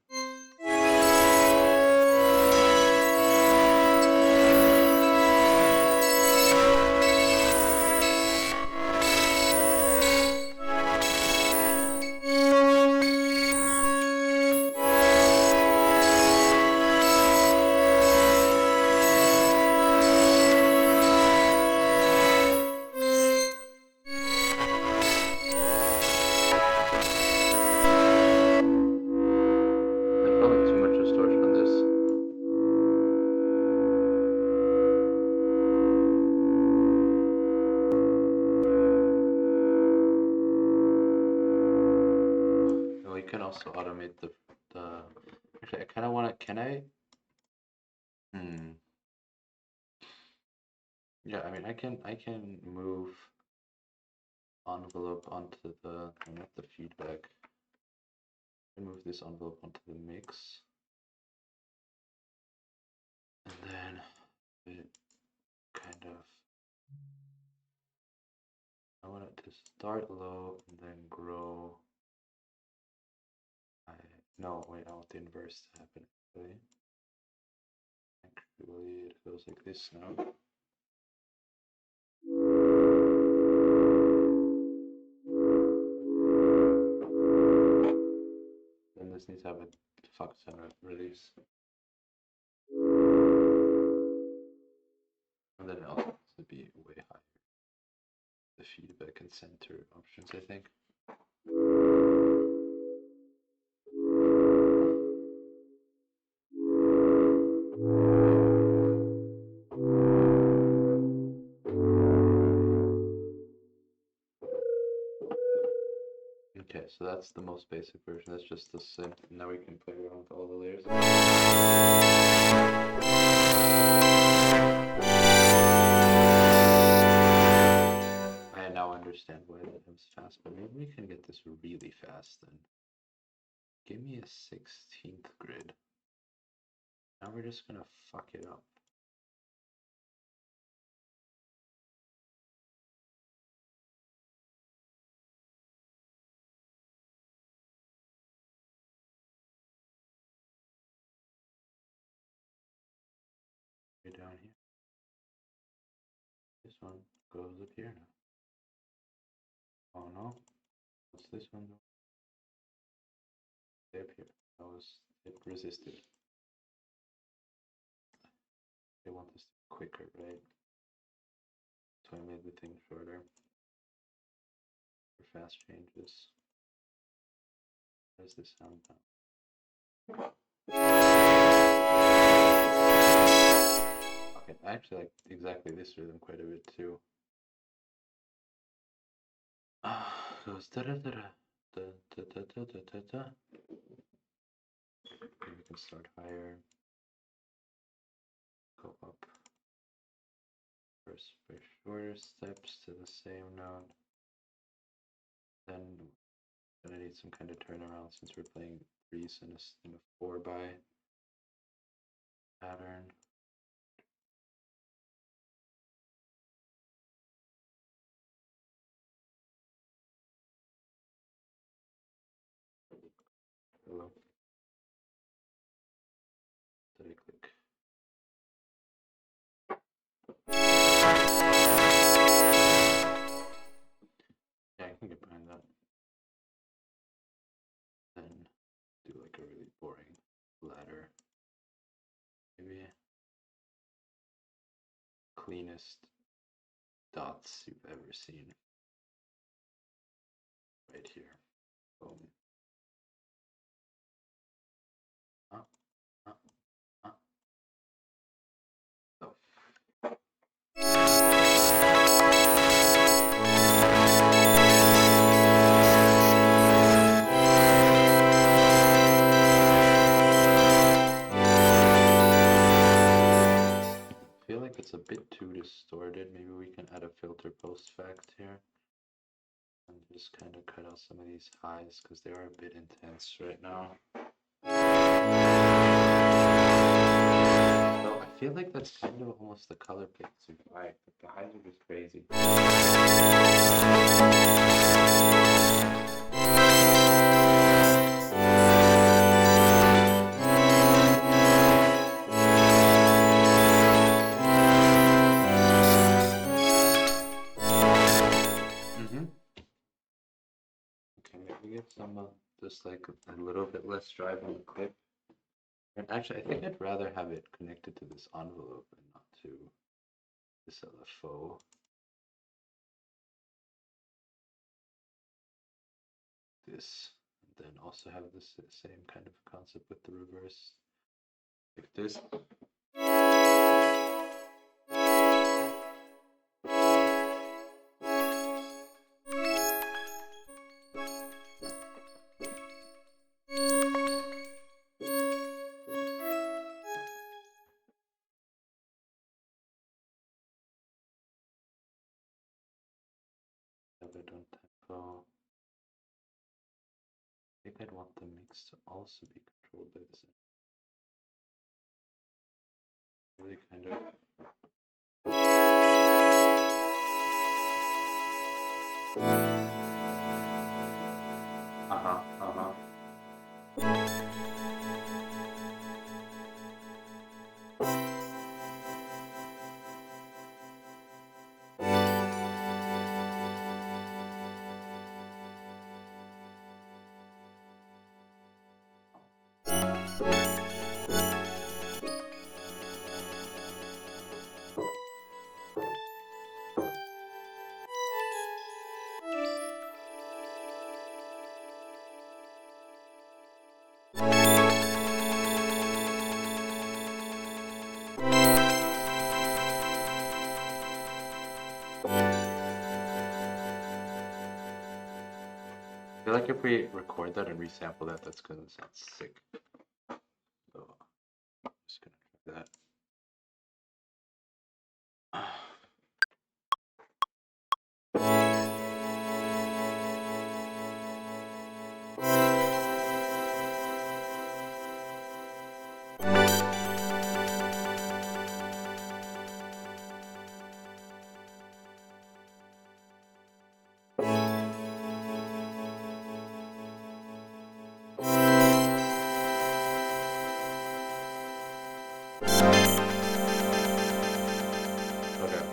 I felt like too much distortion on this. And we can also automate the actually I kind of want to, can I? Yeah, I mean I can move envelope onto the, not the feedback. I can move this envelope onto the mix. And then it kind of, I want it to start low and then grow. No, wait, I want the inverse to happen actually. Actually, it goes like this now. Then this needs to have a fuck ton of release. And then it also needs to be way higher. The feedback and center options, I think. Okay, so that's the most basic version. That's just the synth. Now we can play around with all the layers. I now understand why that comes fast, but maybe we can get this really fast then. Give me a 16th grid. Now we're just gonna fuck it up. Way down here. This one goes up here now. Oh no. What's this one do? Stay up here. That was, it resisted. They want this to be quicker, right? So I made the thing shorter. For fast changes. How does this sound now? Okay, I actually like exactly this rhythm quite a bit too. Goes da da da da da da da da da da. Maybe we can start higher. Go up. First by shorter steps to the same note. Then gonna need some kind of turnaround since we're playing threes in a 4/by pattern. Hello. Did I click? Yeah, I can get behind that. Then do like a really boring ladder. Maybe cleanest dots you've ever seen. Right here. Boom. Up, up, up. So. I feel like it's a bit too distorted. Maybe we can add a filter post fact here and just kind of cut out some of these highs because they are a bit intense right now. So I feel like that's kind of almost the color pick too high. The highs are just crazy. Okay, maybe get some just like a little bit less drive on the clip. And actually, I think I'd rather have it connected to this envelope and not to this LFO. This, and then also have this same kind of concept with the reverse, like this. Have it on tempo. I think I'd want the mix to also be controlled by the same. Really kind of. like if we record that and resample that, that's gonna sound sick. So, just gonna try that. Okay,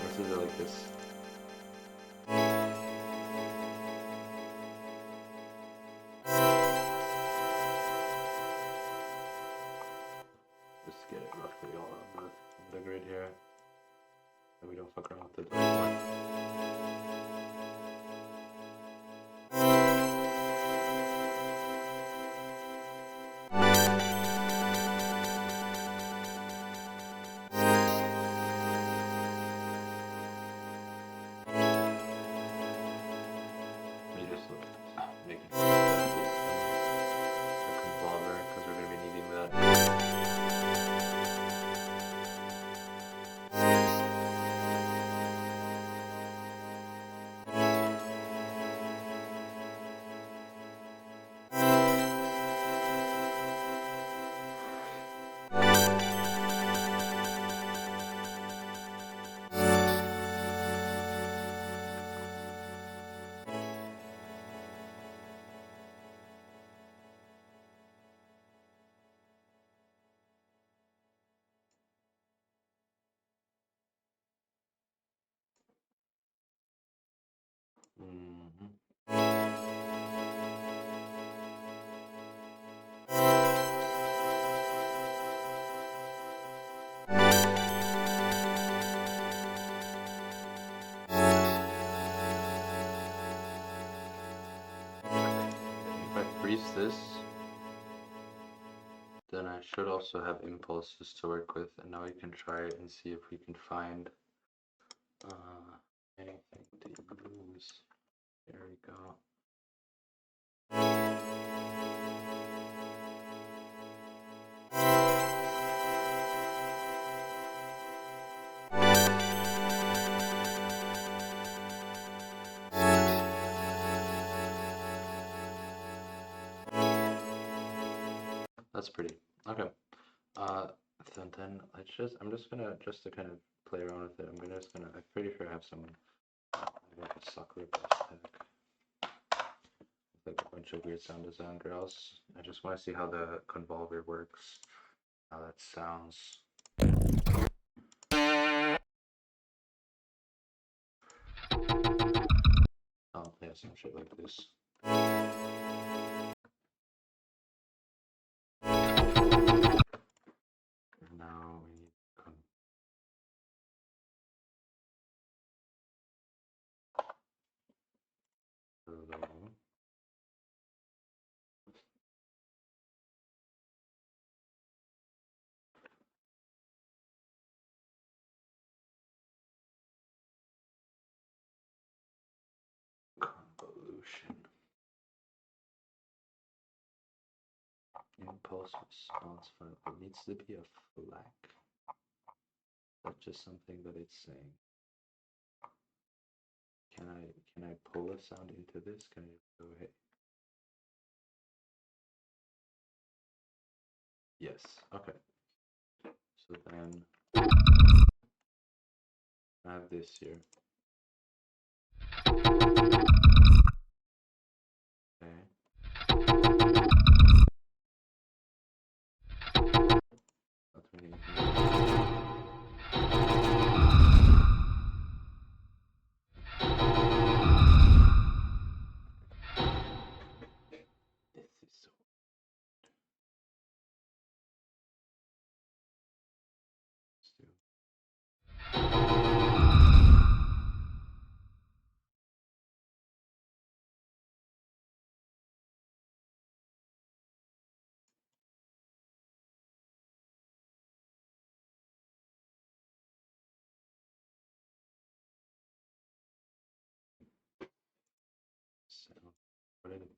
let's do it like this. Just get it roughly all on the grid here. So we don't fuck around with the one. We just make it a convolver because we're going to be needing that. If I freeze this, then I should also have impulses to work with, and now we can try it and see if we can find anything to use. There we go. That's pretty. Okay. Then I'm just gonna to kind of play around with it. I'm pretty sure I have some like a sucker pack. Like a bunch of weird sound design girls. I just want to see how the convolver works, how that sounds. I'll play some shit like this. Now we need hello. Convolution. Impulse response file. It needs to be a flag. That's just something that it's saying. Can I pull a sound into this? Can I go ahead? Yes. Okay. So then I have this here. Okay. That's what we need. This is so.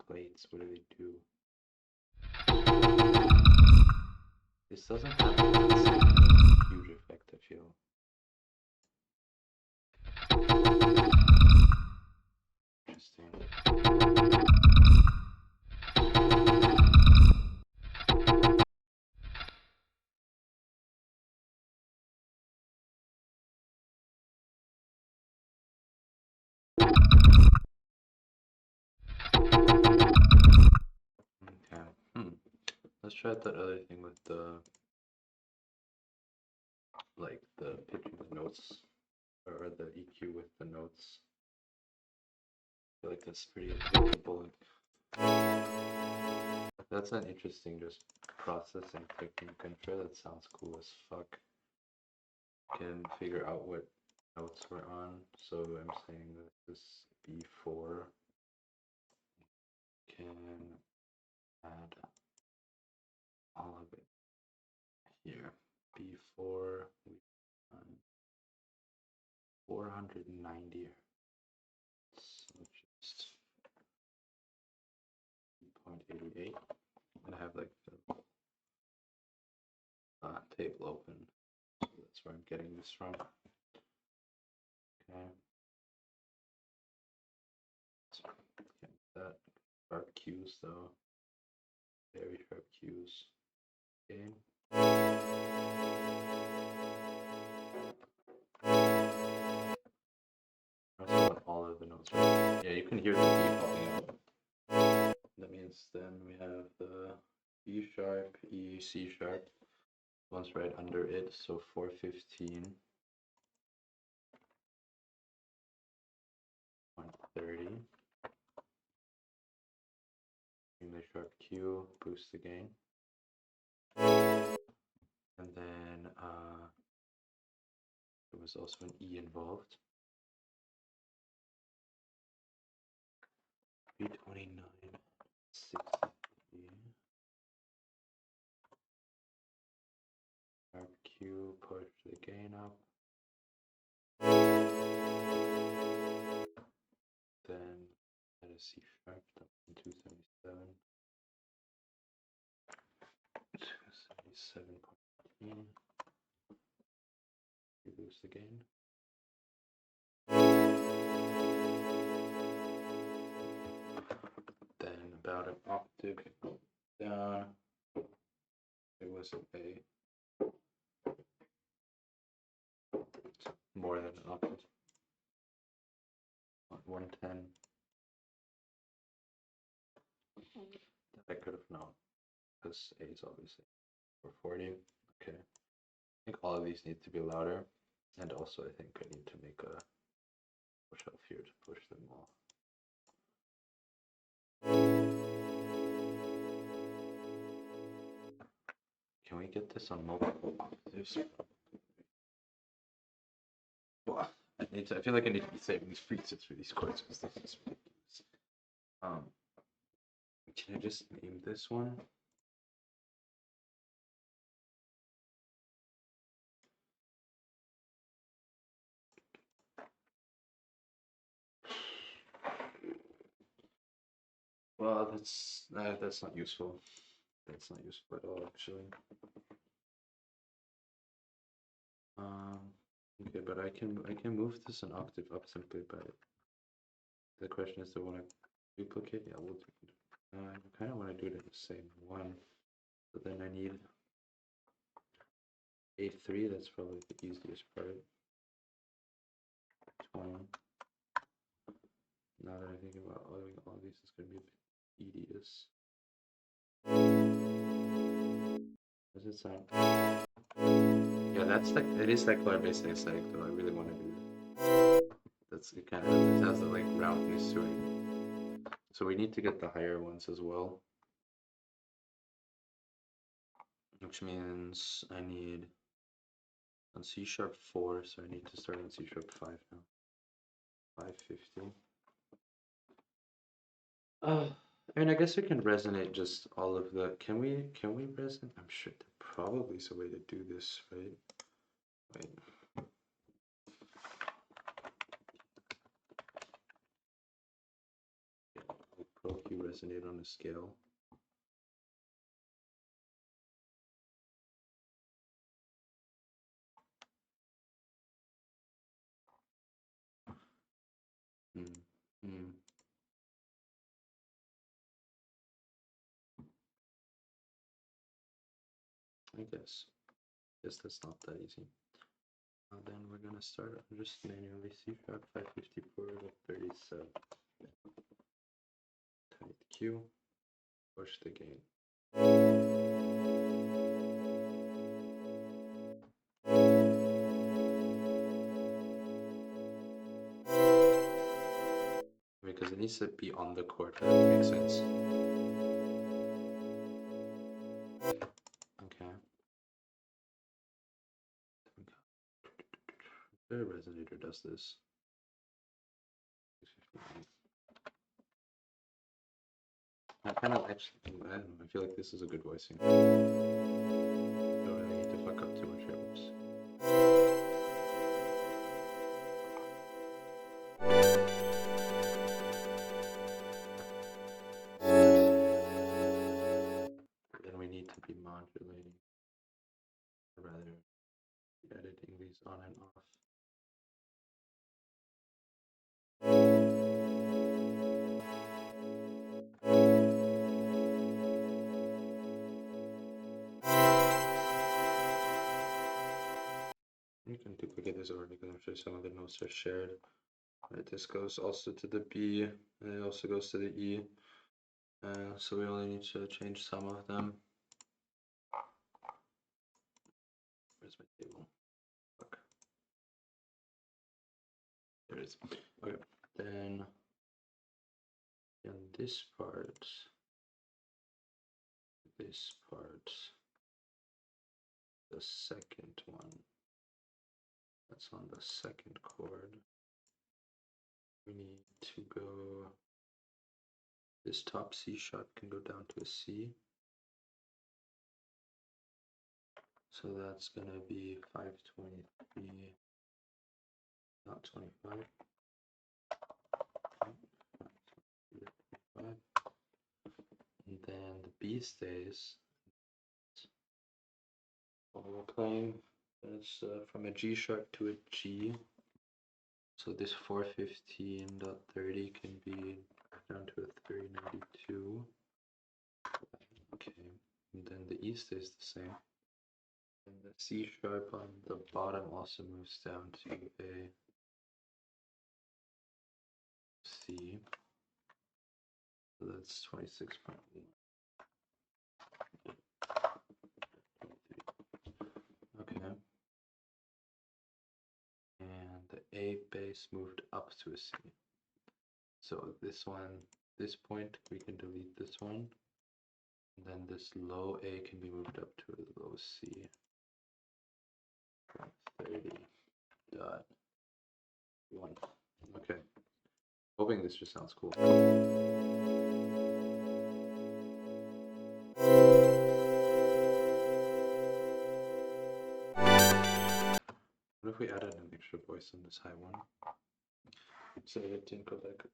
plates, what do they do? This doesn't have the same huge effect, I feel. Interesting. Okay. Let's try that other thing with the pitching the notes or the EQ with the notes. I feel like that's pretty applicable. That's an interesting just processing technique. I'm sure that sounds cool as fuck. Can figure out what notes we're on. So I'm saying that this B4 can add all of it here. B4 on 490. So just 0.88. And I have like the table open. So that's where I'm getting this from. Okay. So that sharp cues though. Very sharp cues. Okay. I also want all of the notes right. Yeah, you can hear the D popping out. That means then we have the E sharp, E, C sharp. One's right under it, so 415. 130. Extremely sharp Q, boost the gain. And then there was also an E involved. 329, 60. Sharp Q, push the gain up. Then that is C sharp, 277. 277.15. You boost the gain. Then about an octave down, it was a more than an octave. 110. That I could have known, because A is obviously 440. Okay. I think all of these need to be louder, and also I think I need to make a push off here to push them all. Can we get this on multiple octaves? Well, I feel like I need to be saving these presets for these chords because this is ridiculous. Can I just name this one? Well, that's not useful. That's not useful at all, actually. Okay, but I can move this an octave up simply by it. The question is, do I want to duplicate? Yeah, we'll do it. I kind of want to do it in the same one. So then I need A3. That's probably the easiest part. 20. Now that I think about all of these, it's going to be a bit tedious. Does it sound? Yeah, that's like it is that color-based aesthetic though. I really want to do that. That's it. Kind of it has the like roundness to it. So we need to get the higher ones as well, which means I need on C sharp 4, so I need to start on C sharp 5 now. 550. I mean, I guess we can resonate just all of the. Can we resonate? I'm sure there probably is a way to do this, right? Wait. Pro if you resonate on a scale. I guess that's not that easy. Then we're gonna start just manually C sharp 554 to 37. Tight Q, push the gain. Because it needs to be on the chord, that makes sense. Okay. The resonator does this. I kind of actually, I don't know, I feel like this is a good voicing. Don't really need to fuck up too much here. Oops. Then we need to be modulating, rather editing these on and off. You can duplicate this already because I'm sure some of the notes are shared. Right, this goes also to the B, and it also goes to the E. So we only need to change some of them. Where's my table? Fuck. There it is. Okay, then in this part, the second one, that's on the second chord. We need to go, this top C sharp can go down to a C. So that's gonna be 523, not 25. And then the B stays. We're playing, it's from a G sharp to a G. So this 415.30 can be down to a 392. Okay, and then the E stays the same. And the C sharp on the bottom also moves down to a C. So that's 26.1. Okay. And the A bass moved up to a C. So this one, this point, we can delete this one. And then this low A can be moved up to a low C. 30.1. Okay. Hoping this just sounds cool. What if we added an extra voice on this high one? So it didn't go back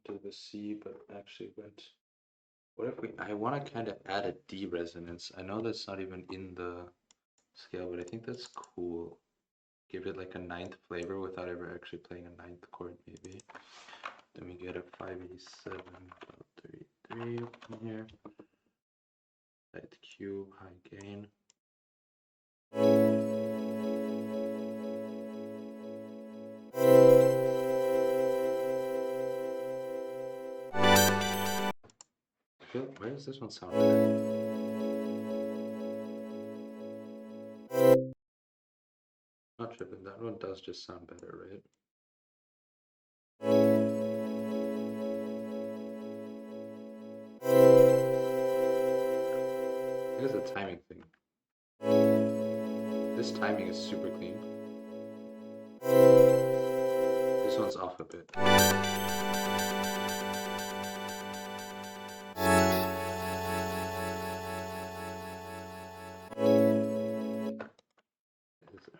to the C, but actually went. What if I want to kind of add a D resonance. I know that's not even in the scale, but I think that's cool. Give it like a ninth flavor without ever actually playing a ninth chord, maybe. Then we get a 587.33 from here. Tight Q, high gain. Where does this one sound better? Not tripping, that one does just sound better, right? I guess it's a timing thing. This timing is super clean. This one's off a bit.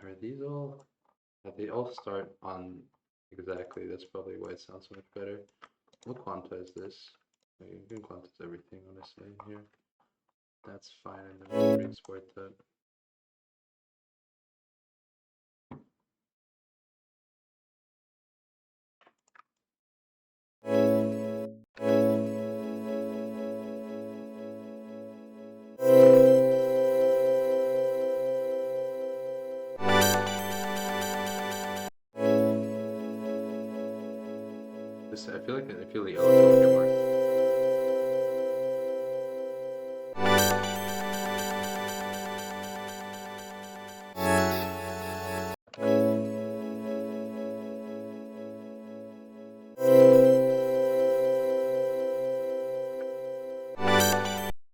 Are these all? They all start on exactly. That's probably why it sounds so much better. We'll quantize this. You can quantize everything honestly in here. That's fine, and then we export that. This, I feel the yellow tone here more.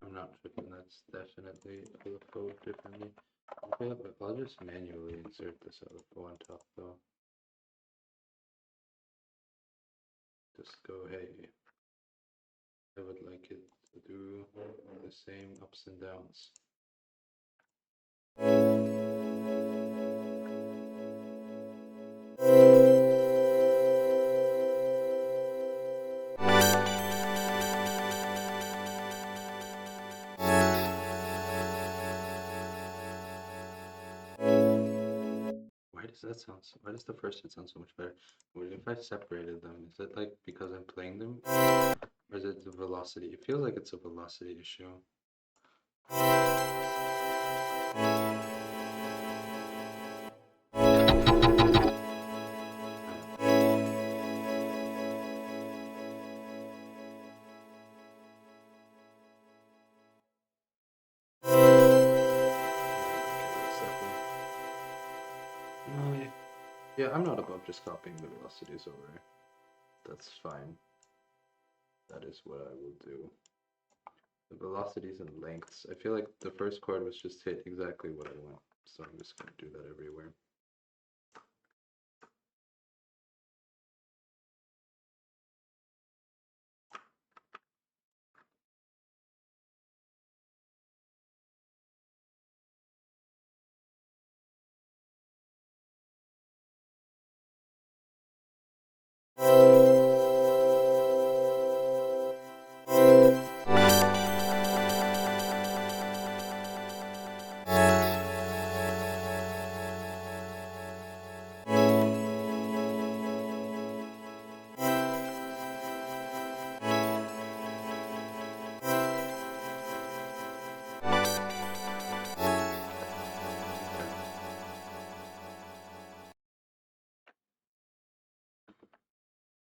I'm not tripping, that's definitely LFO differently. Okay, but I'll just manually insert this LFO on top though. Just go, hey, I would like it to do the same ups and downs. Why does the first hit sound so much better? What if I separated them? Is it like because I'm playing them? Or is it the velocity? It feels like it's a velocity issue. Yeah, I'm not above just copying the velocities over. That's fine. That is what I will do. The velocities and lengths. I feel like the first chord was just hit exactly what I want. So I'm just going to do that everywhere.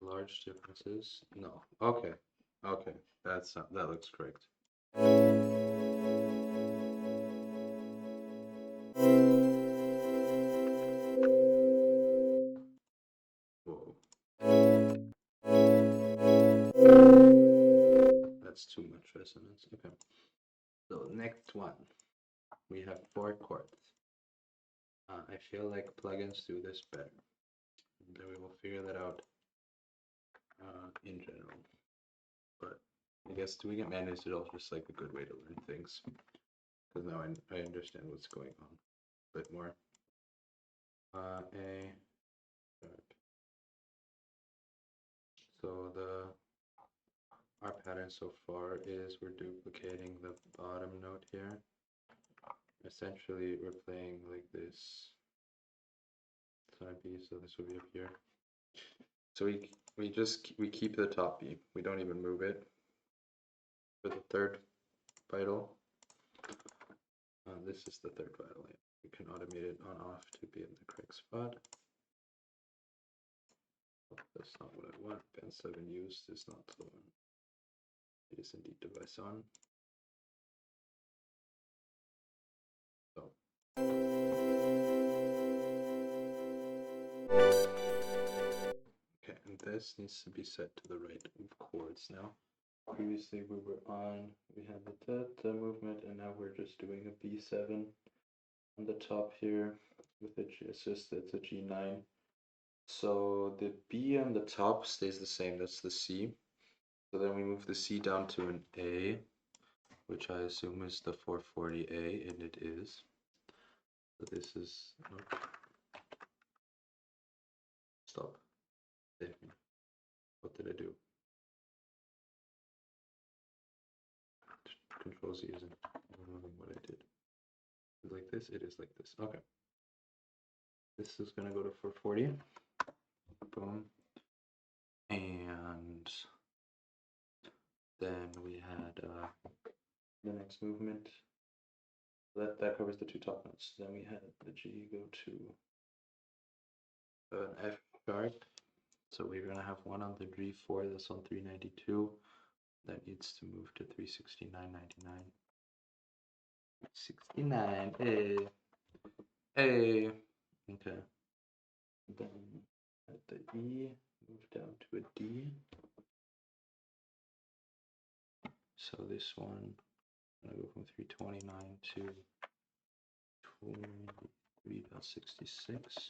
Large differences? No. Okay. Okay. That looks correct. Whoa. That's too much resonance. Okay. So next one. We have 4 chords. I feel like plugins do this better. And then we will figure that out in general. But I guess doing it manually is also just like a good way to learn things. Because now I understand what's going on a bit more. So our pattern so far is we're duplicating the bottom note here. Essentially, we're playing like this. Side B, so this will be up here. So we keep the top B. We don't even move it. For the third vital, this is the third vital. We can automate it on off to be in the correct spot. Oh, that's not what I want. Band 7 used is not the one. It is indeed device on. So. Okay, and this needs to be set to the right of chords now. Previously we had the da movement, and now we're just doing a B7 on the top here with a G, it's a G9. So the B on the top stays the same, that's the C. So then we move the C down to an A, which I assume is the 440A, and it is. So this is, oh, stop. What did I do? Control Z isn't remembering what I did. Is like this? It is like this. Okay. This is gonna go to 440. Boom. And then we had the next movement. That covers the two top notes. Then we had the G go to an F sharp. So we're gonna have one on the G4 that's on 392. That needs to move to 369.99. 69. Hey. Hey. Okay. Then at the E, move down to a D. So this one, I'm gonna go from 329 to 23.66.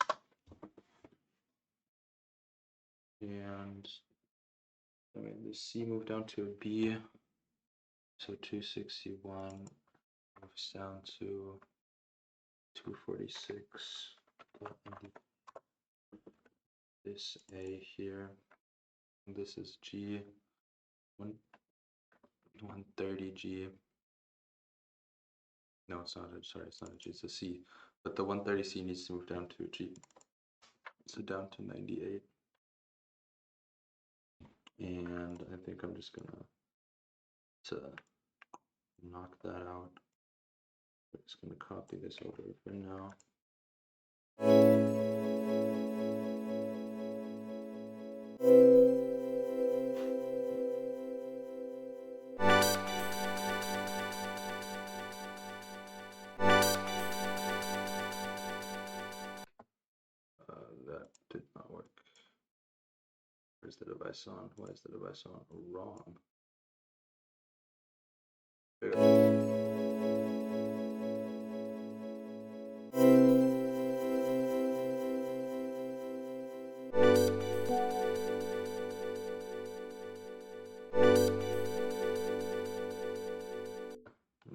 And I mean the C moved down to a B. So 261 moves down to 246. This A here. This is G. 130 G. No, it's not a, sorry, it's not a G, it's a C. But the 130 C needs to move down to a G. So down to 98. And I think I'm just gonna knock that out. I'm just gonna copy this over for now. That did not work. Where's the device on? Why is the device on wrong?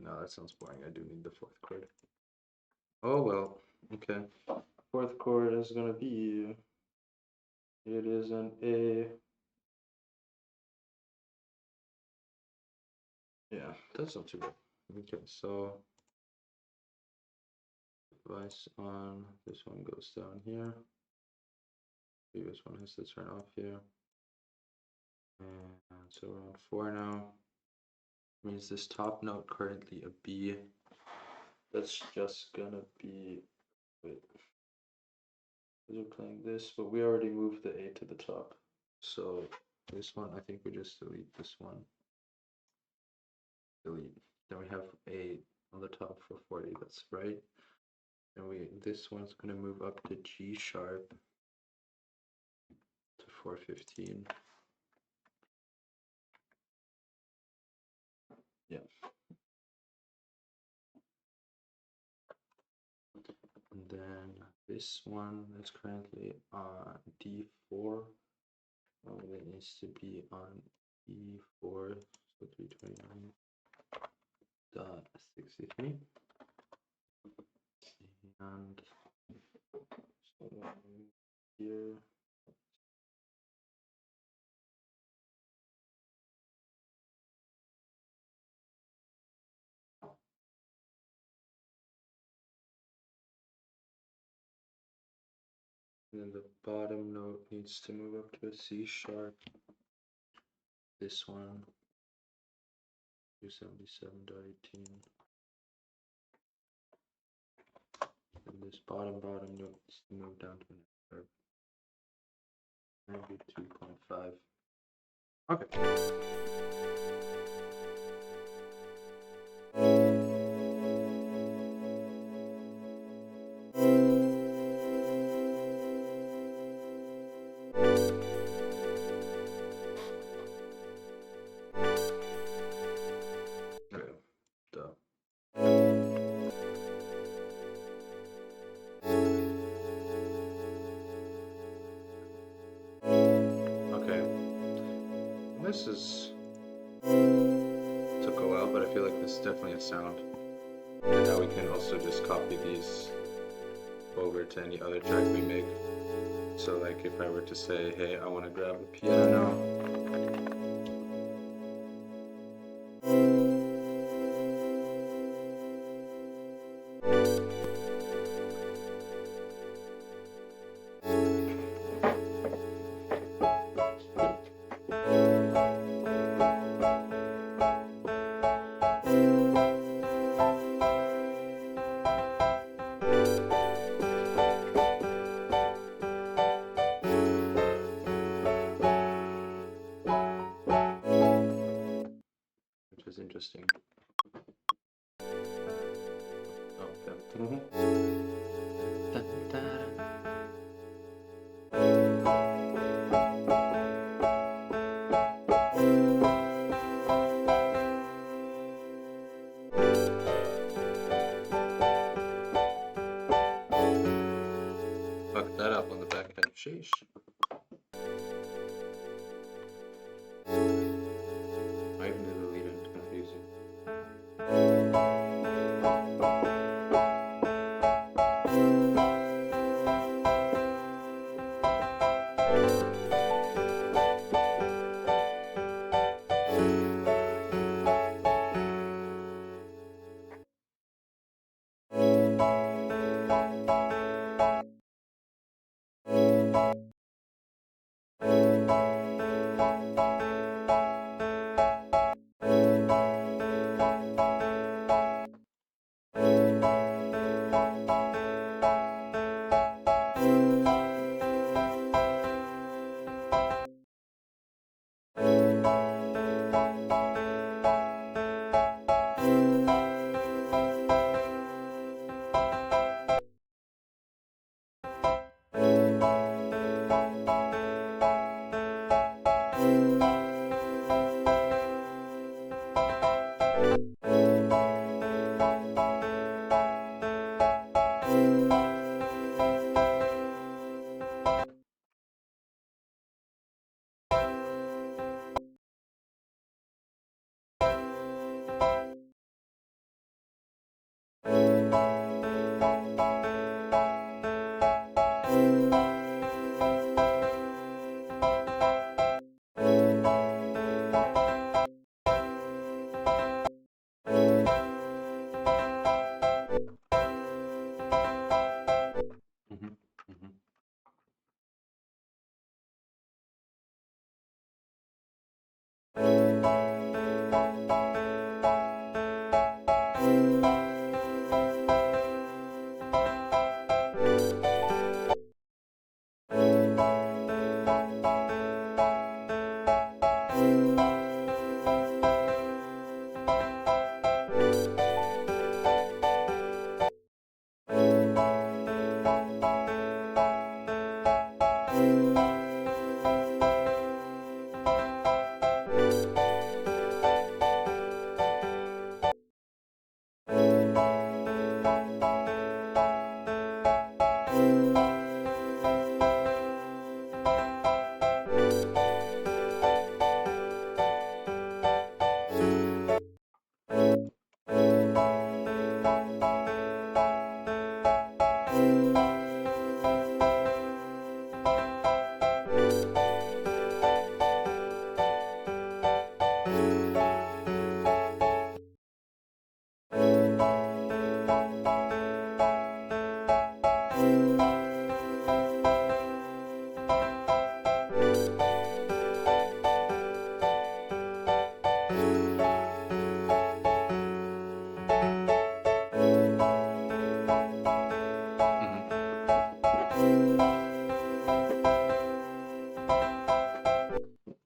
No, that sounds boring. I do need the fourth chord. Oh well, okay. Fourth chord is gonna be, it is an A. Yeah, that's not too bad. Okay, so device on, this one goes down here. Previous one has to turn off here. And so we're on 4 now. Means this top note currently a B. That's just gonna be, wait, we're playing this, but we already moved the A to the top. So this one, I think we just delete this one. Delete. Then we have A on the top for 40, that's right. And this one's gonna move up to G sharp to 415. Yeah. And then this one that's currently on D4. It needs to be on E4, so 329.63. And so here. And then the bottom note needs to move up to a C sharp. This one, 277.18. And this bottom note needs to move down to an F sharp. Maybe 2.5. Okay. Okay. Duh. Okay. This took a while, but I feel like this is definitely a sound. And now we can also just copy these over to any other track we make. So like if I were to say, hey, I want to grab a piano now. Fuck that up on the back end. Sheesh. Might need to delete it. It's confusing.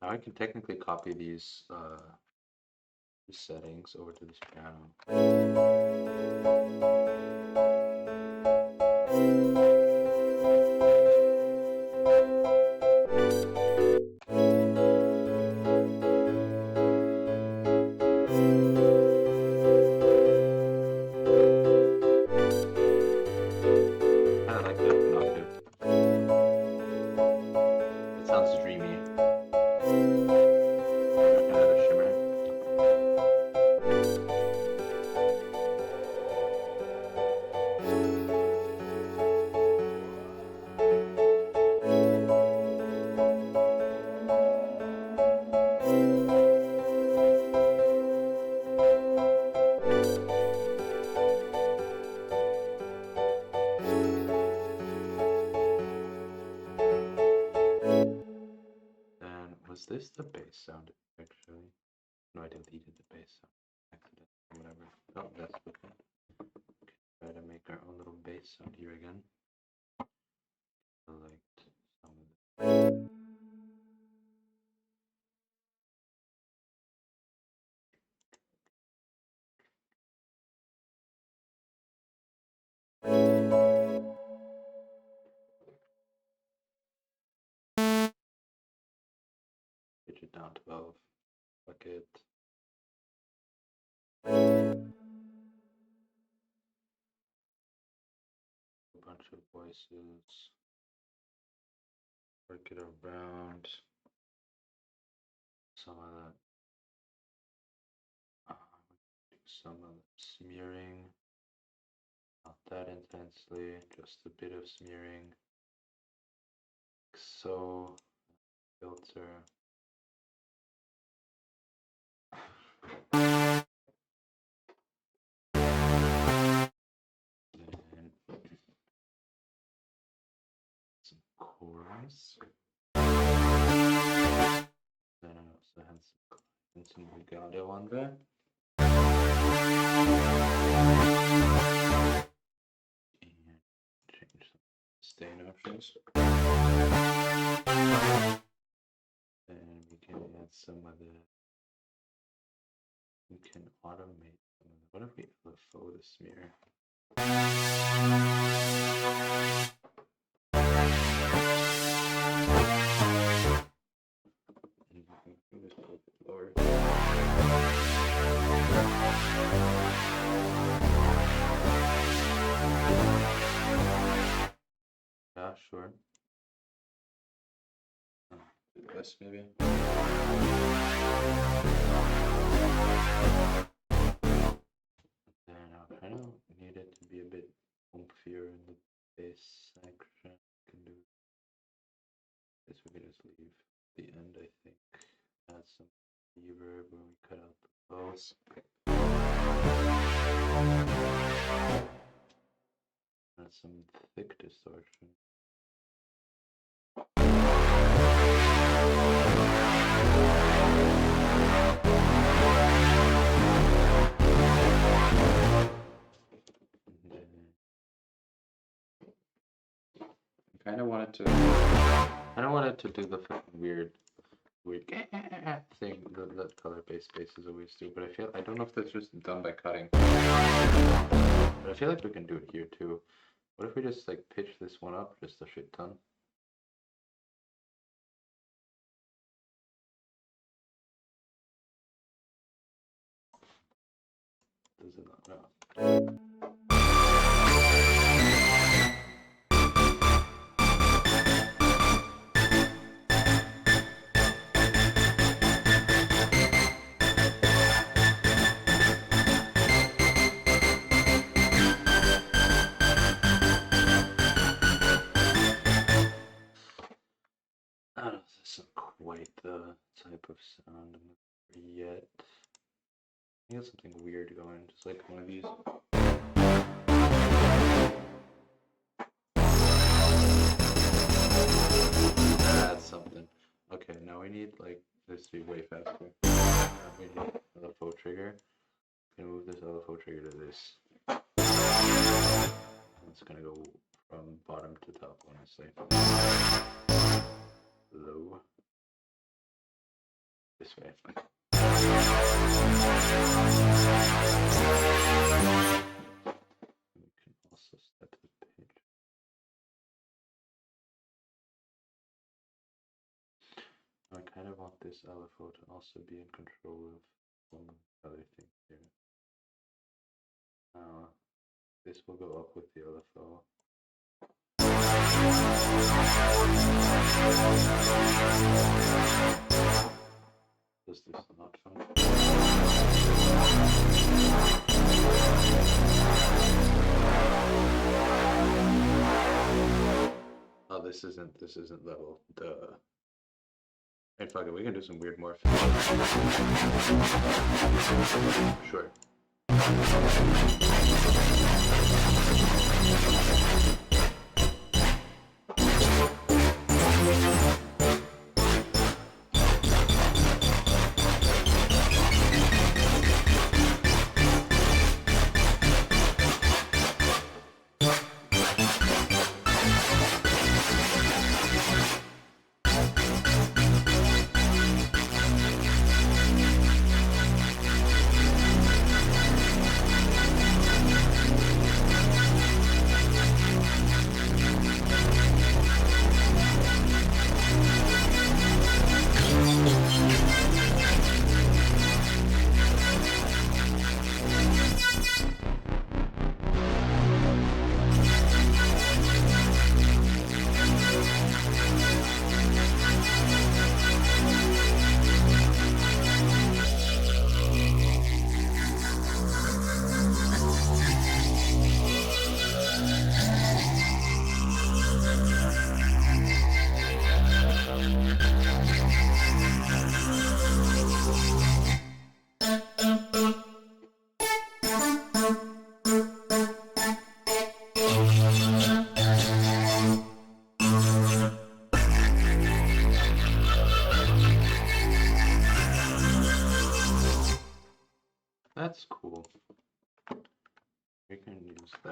Now I can technically copy these settings over to this piano. I like that an octave. It sounds dreamy. Kind of a shimmer. Then was this the bass sound actually? No, I deleted the bass sound. Accident or whatever. Oh, that's okay. Try to make our own little bass sound here again. Select some of the down 12. Fuck it. A bunch of voices. Work it around. Some of that. Some of the smearing. Not that intensely, just a bit of smearing. So, filter. Then some chorus. Then I also had some legato on there. And change some stain options. And we can add some of the. We can automate some of the. What if we LFO the smear? Yeah, sure. Do this maybe. Then I kind of need it to be a bit oomphier in the bass section. Can do this. We can just leave the end, I think. Add some reverb when we cut out the lows. Add some thick distortion. I kind of wanted to do the fucking weird thing that color-based basses always do, but I don't know if that's just done by cutting. But I feel like we can do it here too. What if we just like pitch this one up just a shit ton? Does it not? No. I don't know, this isn't quite the type of sound yet. I got something weird going, just like one of these. That's something. Okay, now we need like this to be way faster. We need LFO trigger. I'm gonna move this LFO trigger to this. It's gonna go from bottom to top, honestly. Low. This way. We can also set the pitch. I kind of want this LFO to also be in control of one other thing here. This will go up with the LFO. Does this not function? Oh, this isn't level. Duh. Hey, fuck it, we can do some weird morphs. Sure.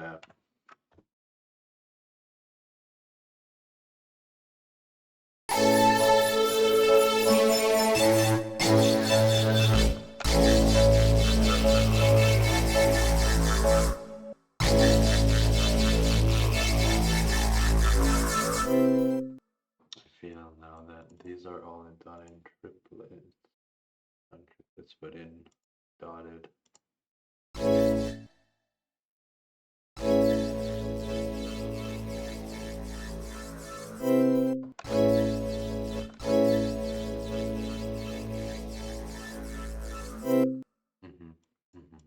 that. I feel now that these are all done in triplets, not triplets, but in dotted. Mm-hmm. Mm-hmm.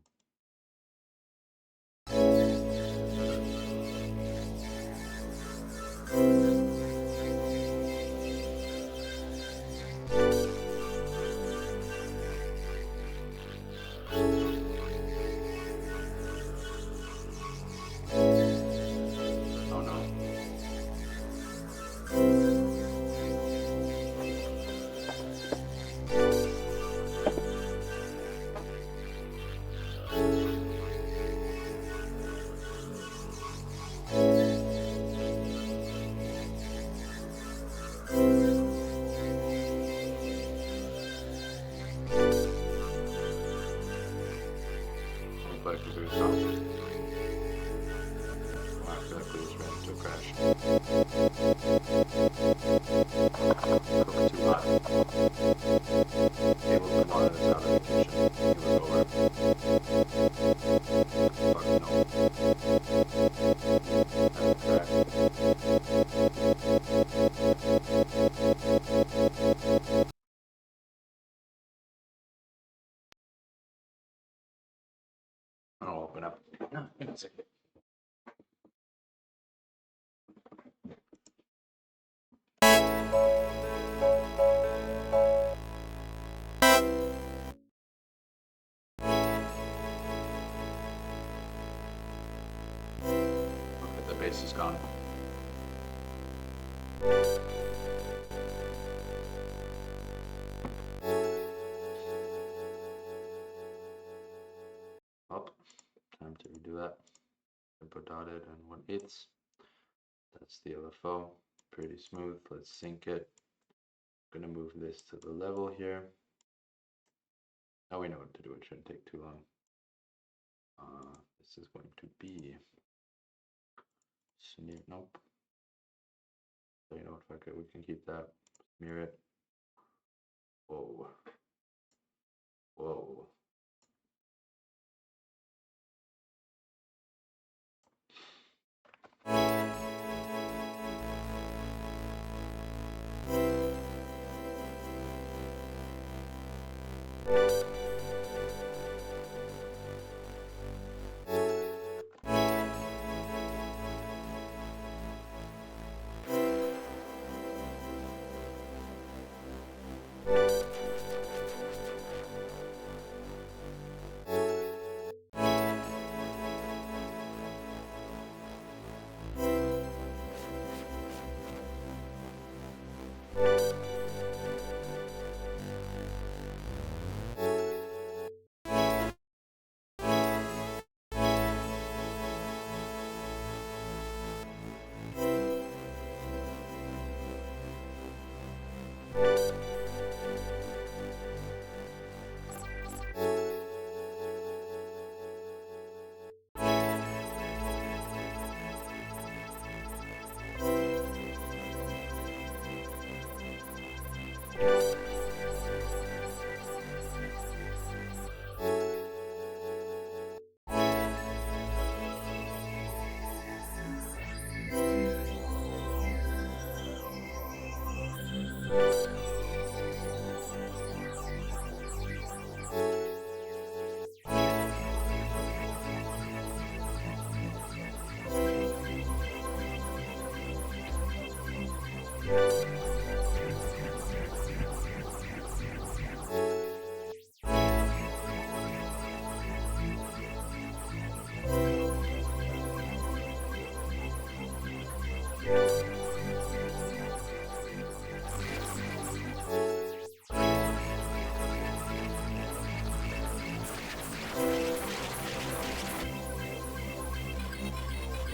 Oh no. Look like a good song. Oh, I feel like we just ran into a crash. Cooked too hot. Able to monitor this out of the kitchen. It was over. Fuck no. I'll open up. No, give me a second. Okay, the base is gone. Up. Time to redo that. Input dotted and 1/8. That's the LFO. Pretty smooth. Let's sync it. Gonna move this to the level here. Now we know what to do. It shouldn't take too long. This is going to be smear. Nope. So you know what? Fuck it. We can keep that. Smear it. Whoa. Whoa.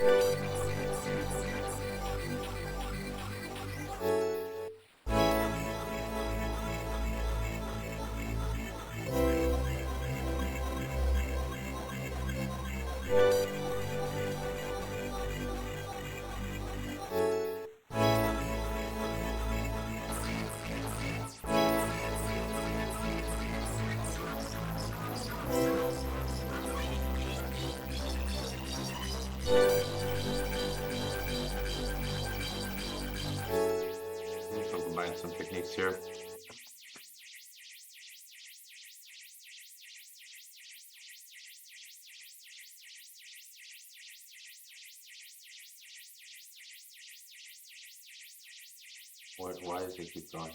So combine some techniques here. Why does it keep going?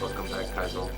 Welcome back, Kaizo.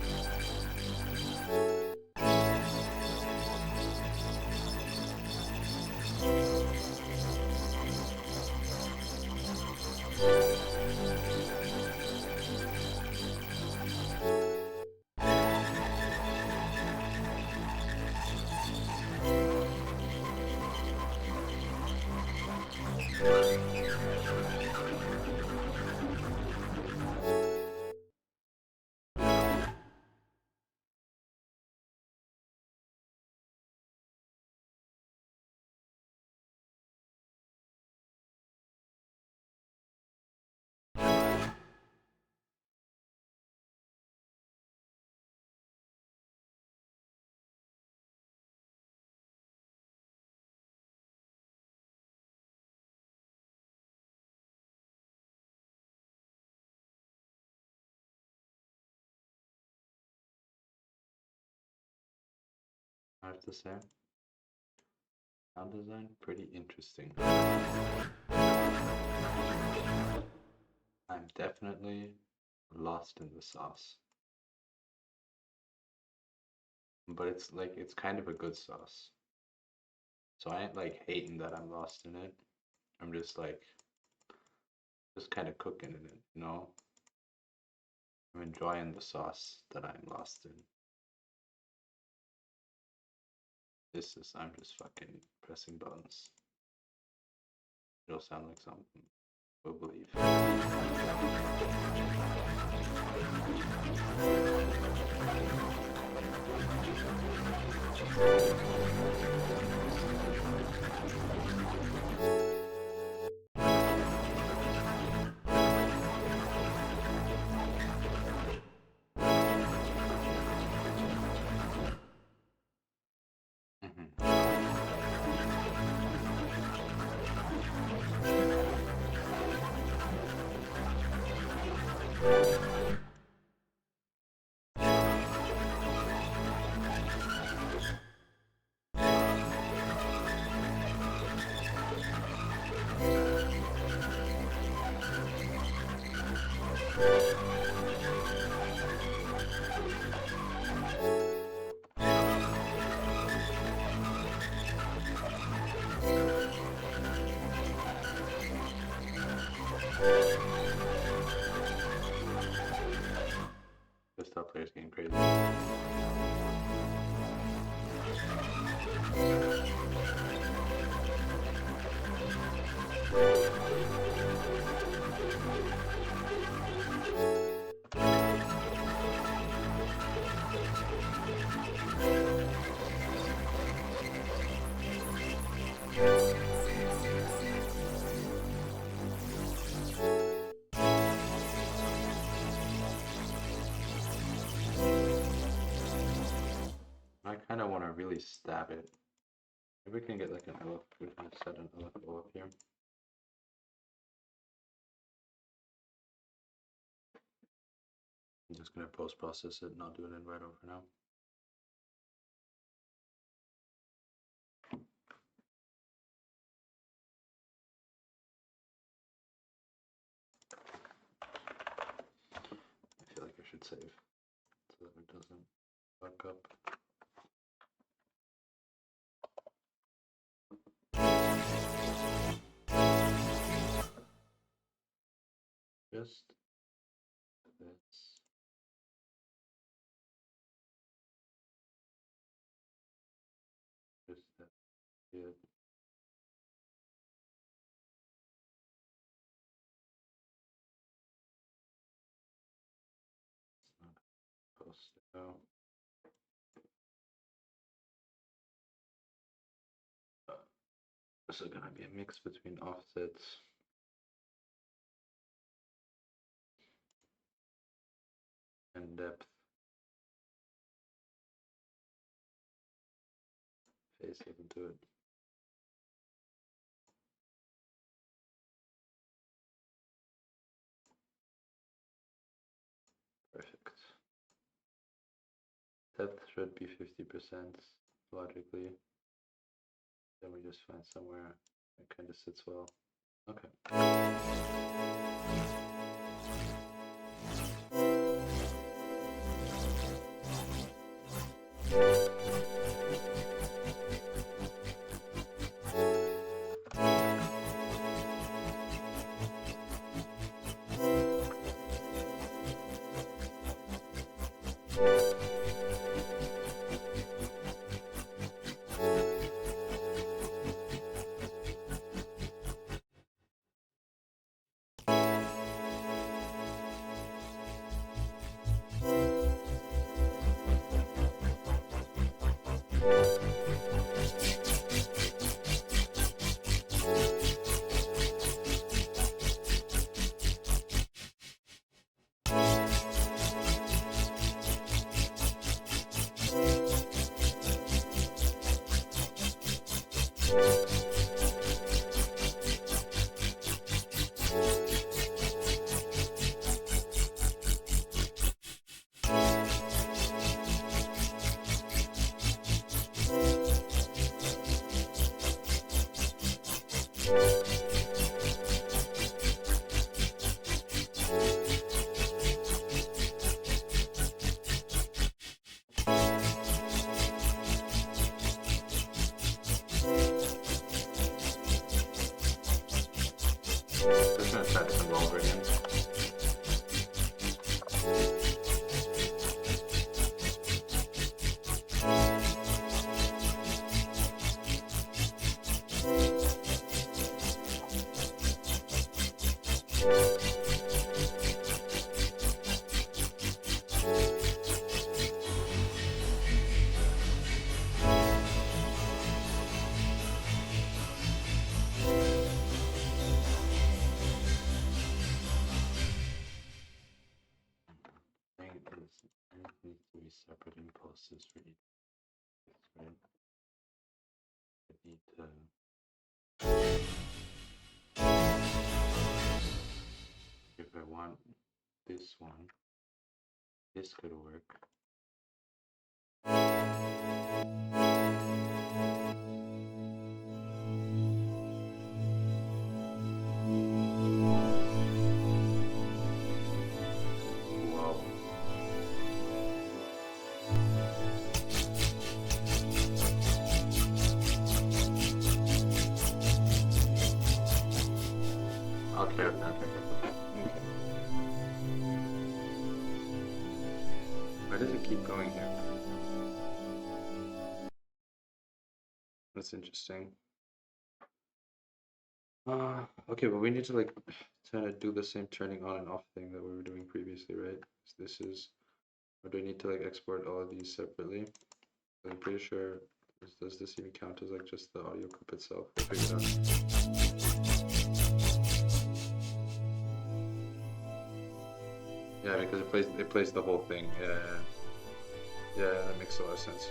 I have to say, sound design pretty interesting. I'm definitely lost in the sauce. But it's like, it's kind of a good sauce. So I ain't like hating that I'm lost in it. I'm just like, just kind of cooking in it, you know? I'm enjoying the sauce that I'm lost in. I'm just fucking pressing buttons. It'll sound like something we'll believe. This top player's getting crazy. I kind of want to really stab it. Maybe we can get like an LF, we can set an LFO up here. I'm just gonna post-process it, not do an invite over now. I feel like I should save so that it doesn't fuck up. Just this. Just that. Yeah. It's not post now. This is gonna be a mix between offsets and depth. Phase into it. Perfect. Depth should be 50% logically. Then we just find somewhere it kind of sits well. Okay. Just gonna try this one over again. It needs to be separate impulses for each, right? I need to. If I want this one, this could work. Wow. Okay. Why does it keep going here? That's interesting. Okay, but we need to like try to do the same turning on and off thing that we were doing previously, right? So this is, or do I need to like export all of these separately? I'm pretty sure, does this even count as like just the audio clip itself? We'll figure it out. Yeah, because it plays the whole thing. Yeah, that makes a lot of sense.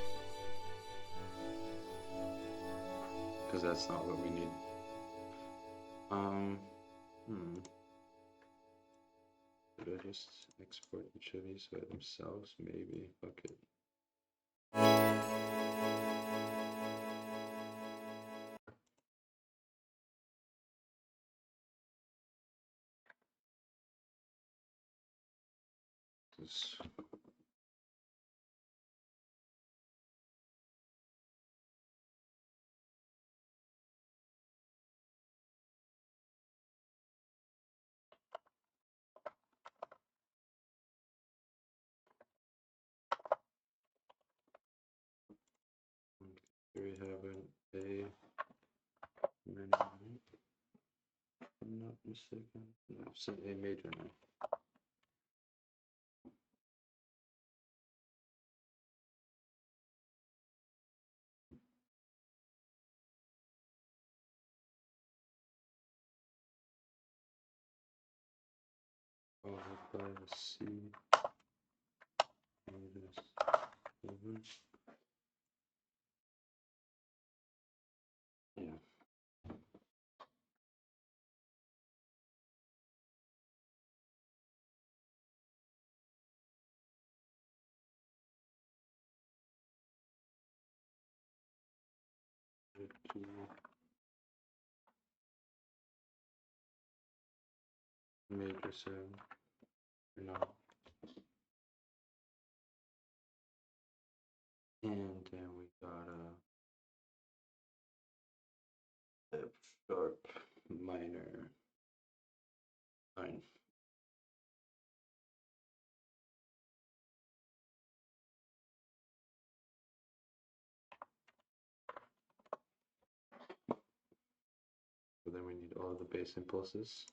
Because that's not what we need. Should I just export each of these by themselves? Maybe. Okay. This. Here we have an A minor. If I'm not mistaken. No, it's an A major now. Followed by a C minus 7. Yeah. Two major 7. No. And then we got a F sharp minor 9. So then we need all of the bass impulses.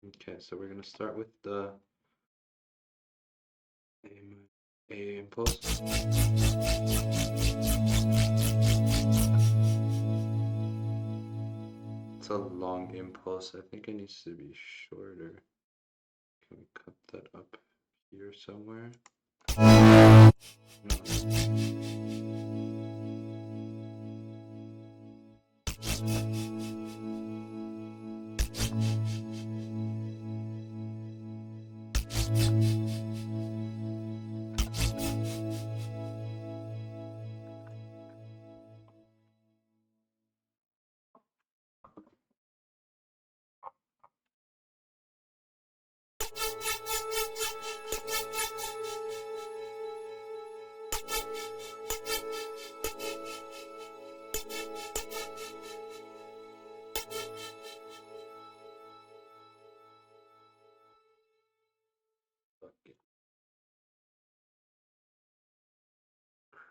Okay, so we're going to start with the A impulse. It's a long impulse. I think it needs to be shorter. Can we cut that up here somewhere?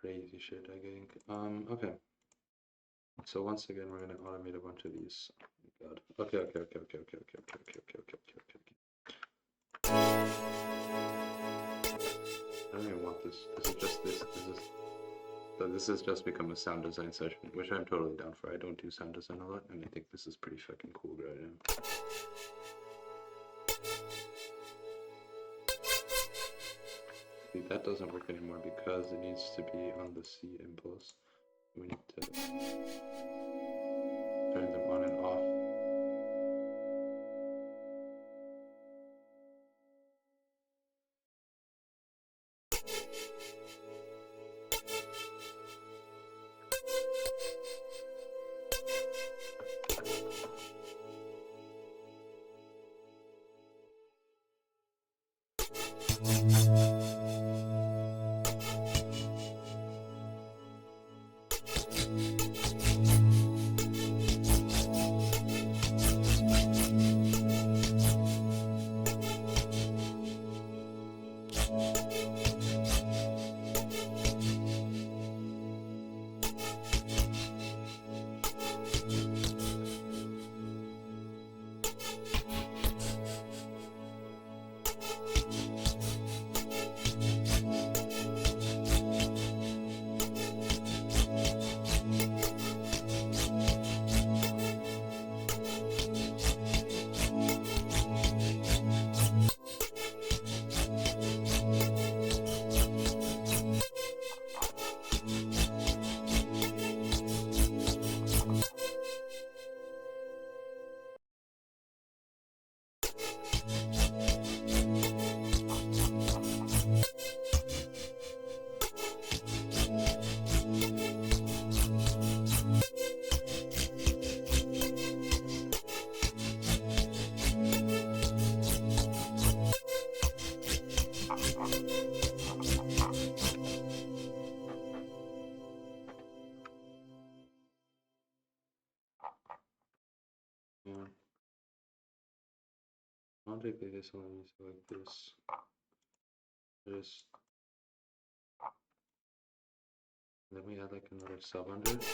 Crazy shit, I think. Okay. So once again, we're gonna automate a bunch of these. Oh my god. Okay. I don't even want this. This is just this. This has just become a sound design session, which I'm totally down for. I don't do sound design a lot, and I think this is pretty fucking cool right now. See, that doesn't work anymore because it needs to be on the C impulse. We need to turn them on and off. theoretically this one is like this. Just then we add like another sub under it.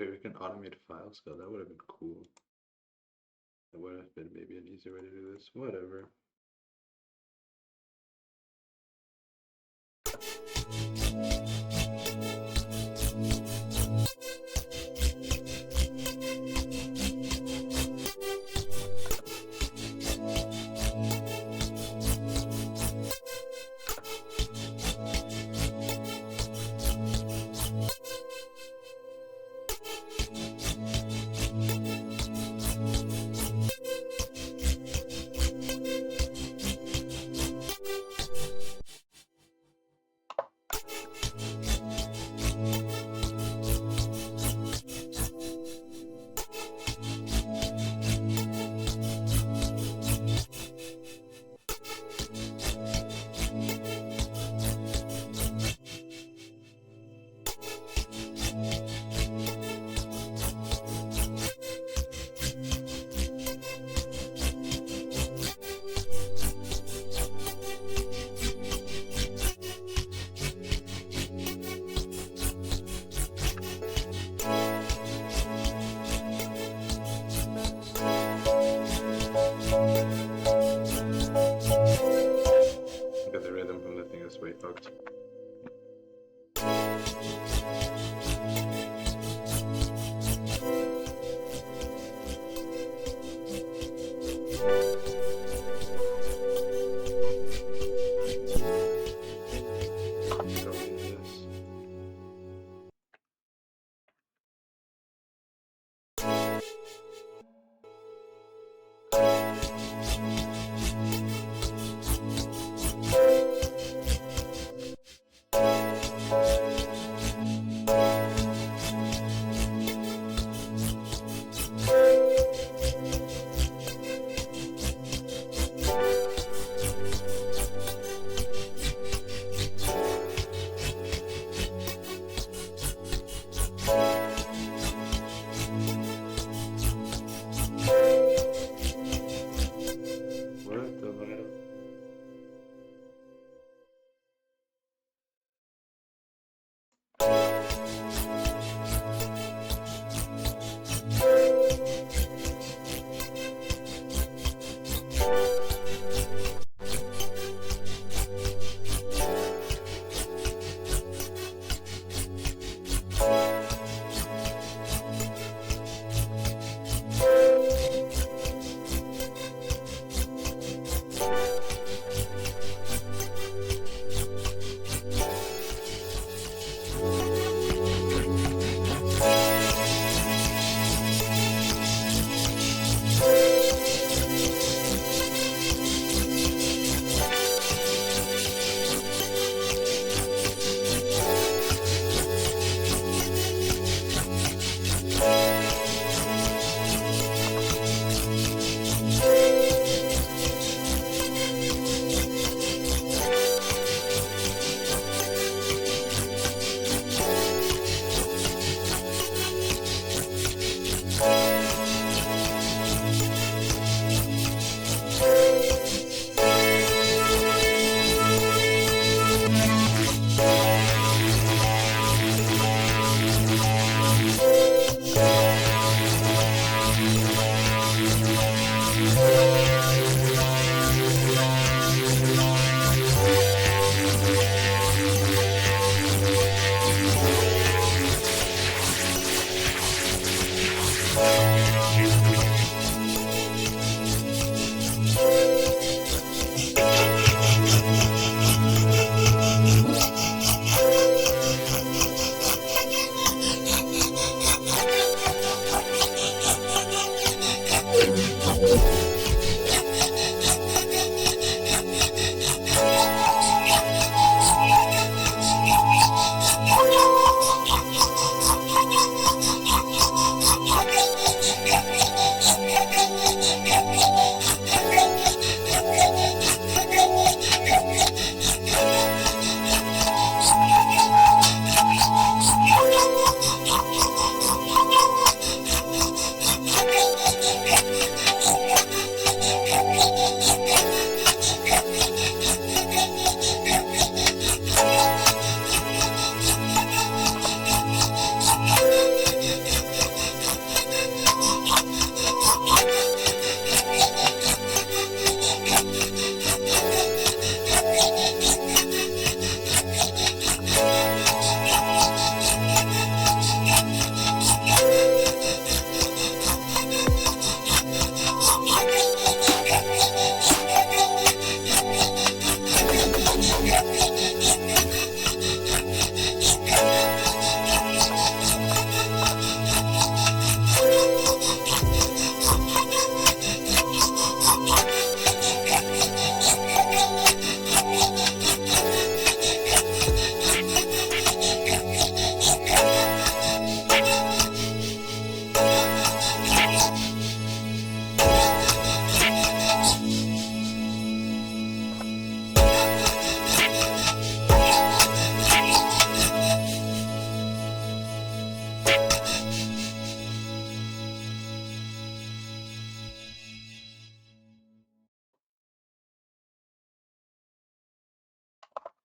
Wait, we can automate file scale. That would have been cool. That would have been maybe an easier way to do this. Whatever. Got the rhythm from the thing that's way fucked.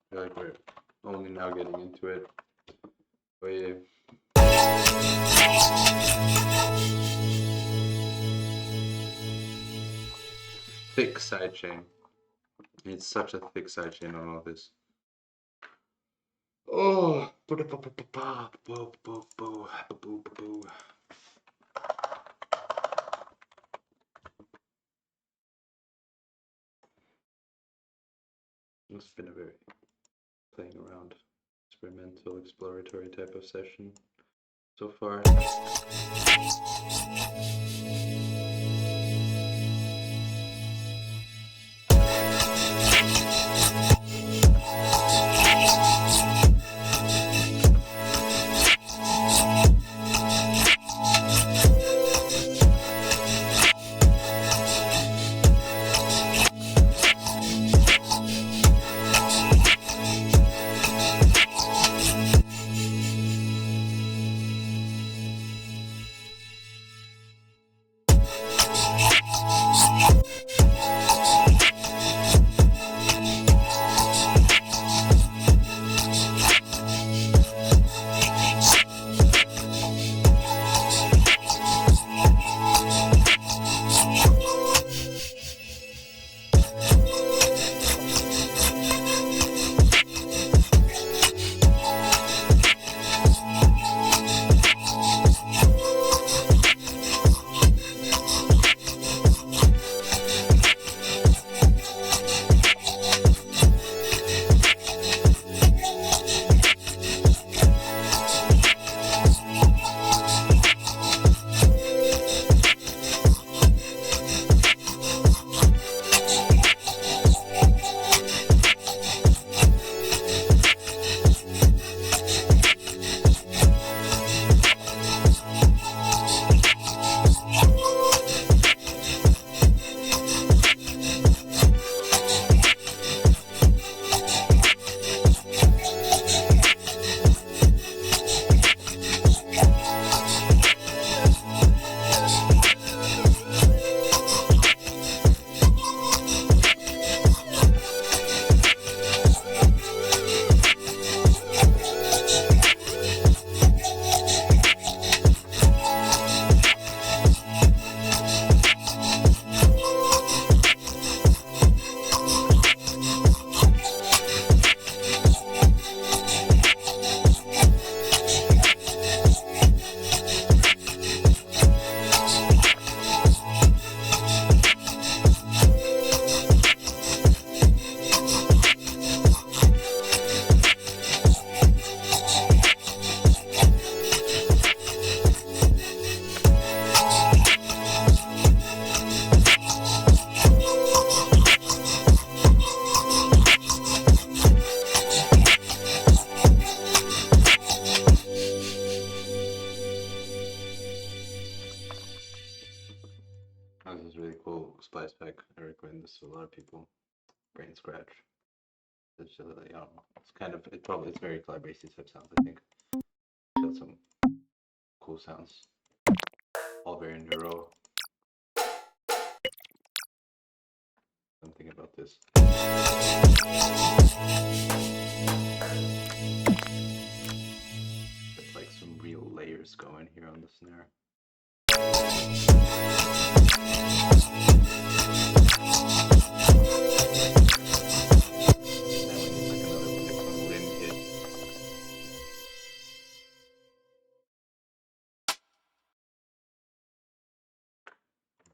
I feel like we're only now getting into it. But yeah. Thick sidechain. It's such a thick sidechain on all this. Oh, it's been a very playing around, experimental, exploratory type of session so far. This is really cool. Splice pack. I recommend this to a lot of people. Brain scratch. It's just, I don't know. It's kind of, it's very Calabrese type sounds, I think. Got some cool sounds. All very neuro. I'm thinking about this. It's like some real layers going here on the snare.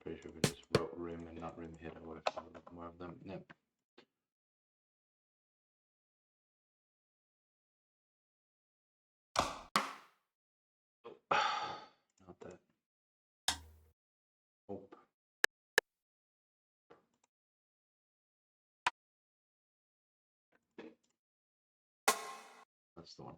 Pretty sure we just wrote rim and not rim hit. I would have found more of them. Yep. Not that. Nope. That's the one.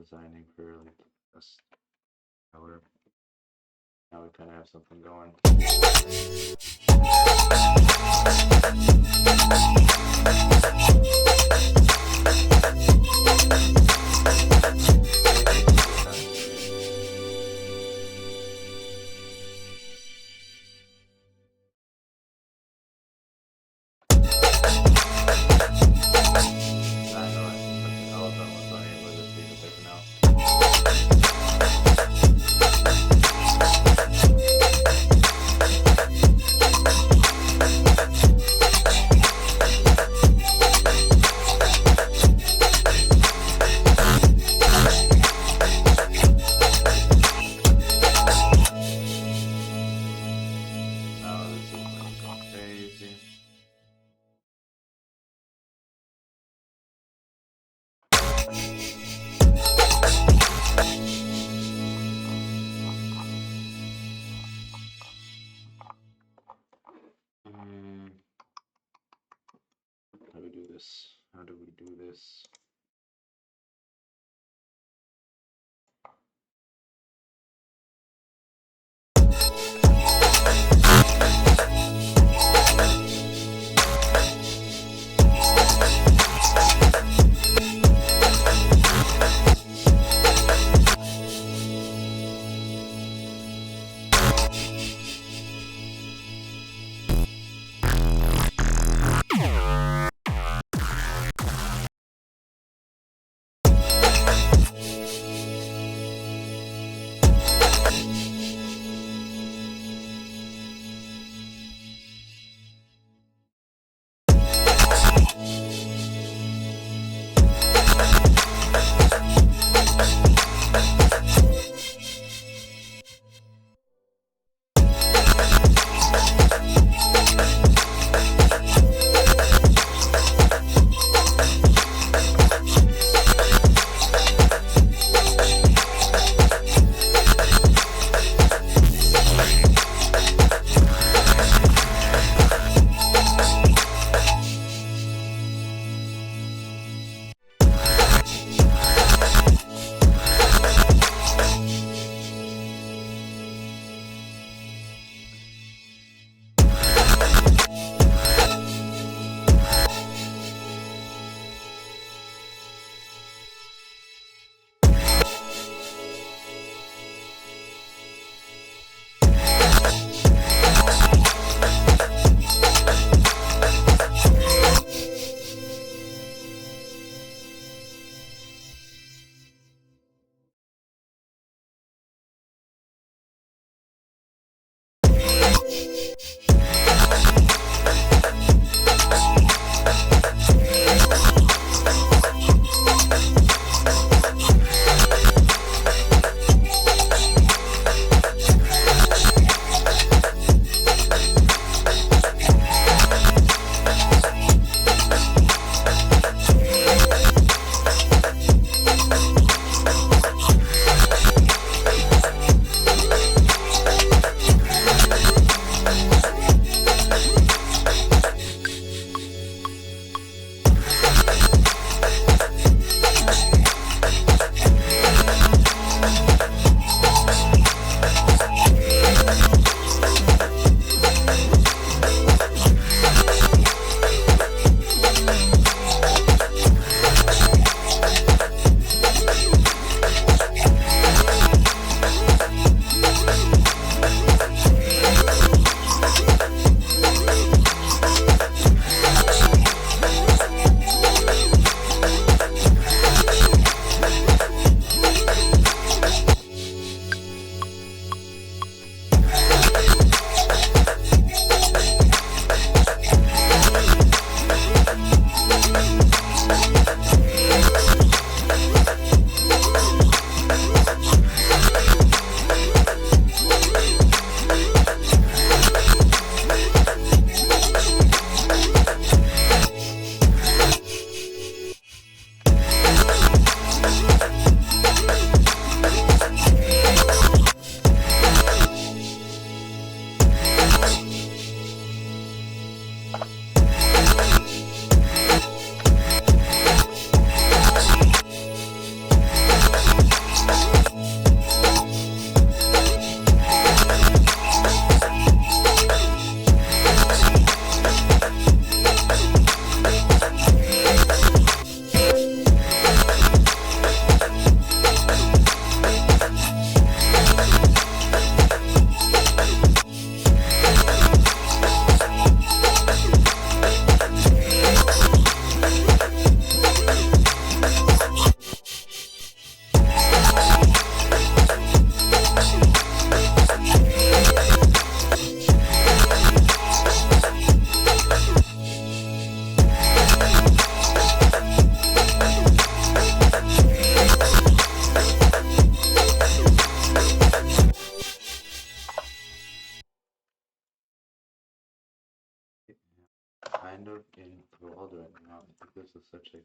designing for like this color. Now we kind of have something going. How do we do this? How do we do this?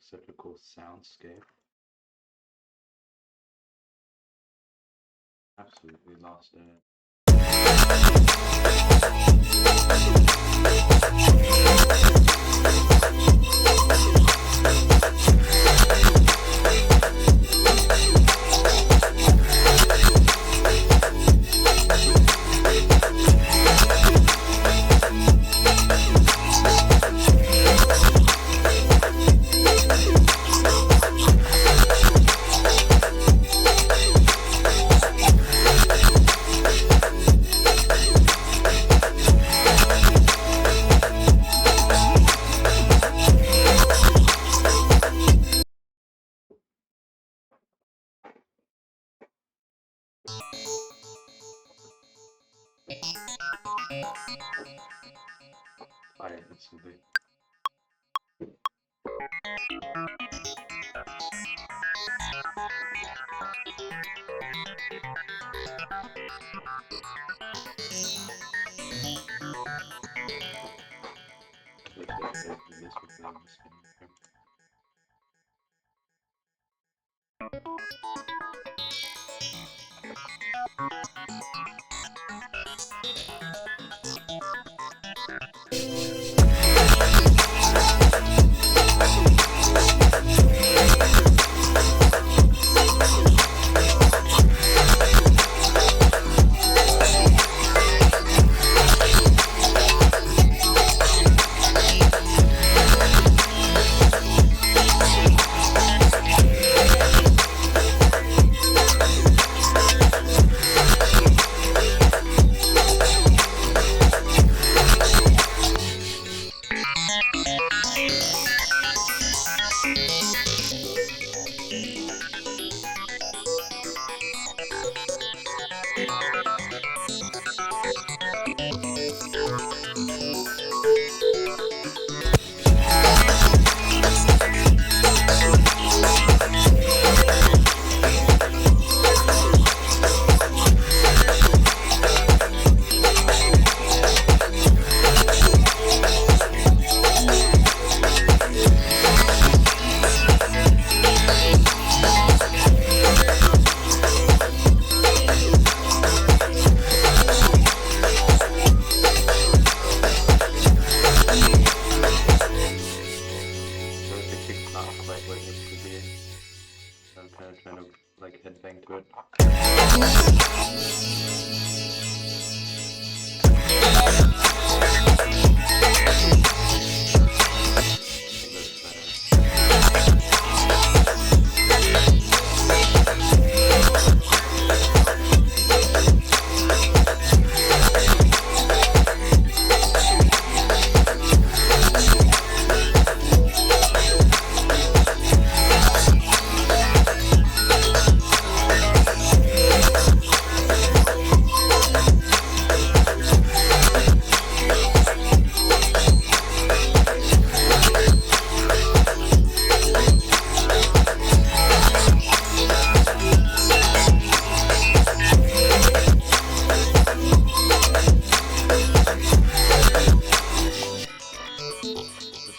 such a cool soundscape. Absolutely lost it. Fire instantly. I'm kind of trying to like headbang to it.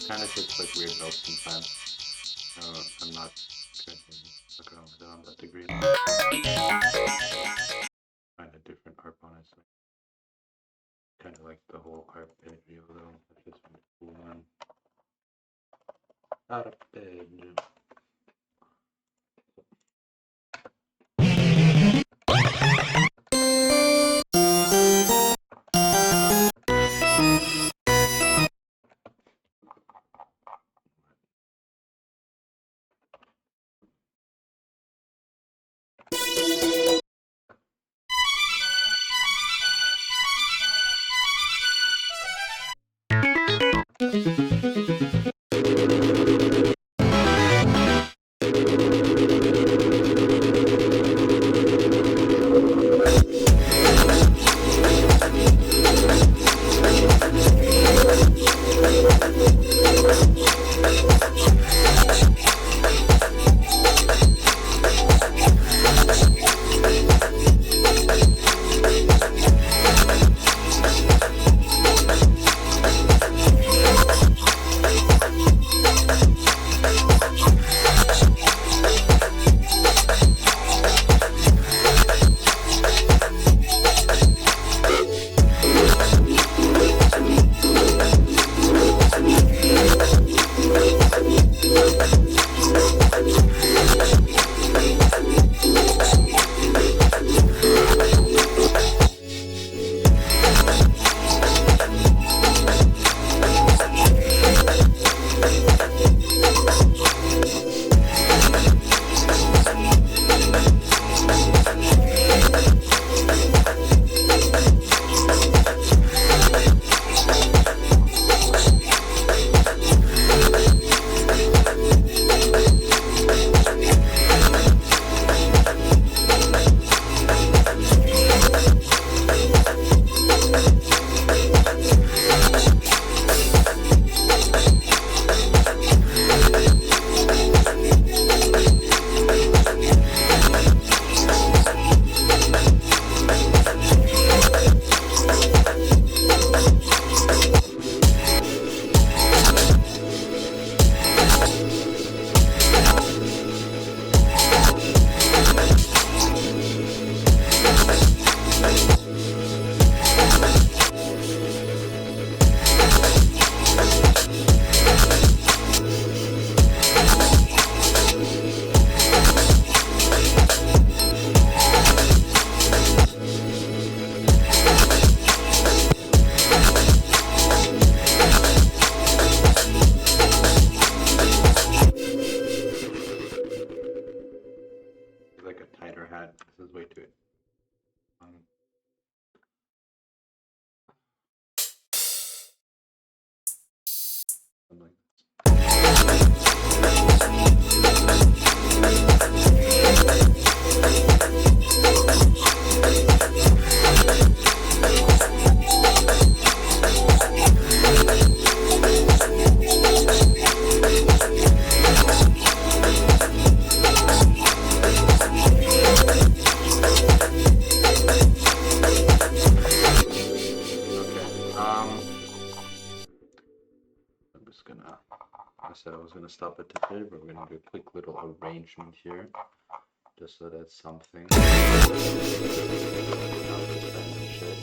Kind of hits like weird notes sometimes. I'm not going to look around with it on that degree. Find a different harp, honestly. Kind of like the whole harp video though. That's just a cool one. Arpeggio. I said I was gonna stop it there, but we're gonna do a quick little arrangement here, just so that's something. Not just random shit.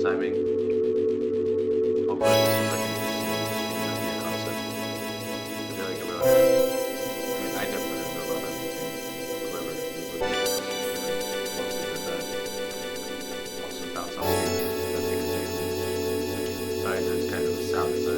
timing. Hopefully this is like a concept. I feel like everyone has, I mean, I definitely know about anything clever. Mostly did that. Also found something that they could do. Alright, there's kind of a sound design.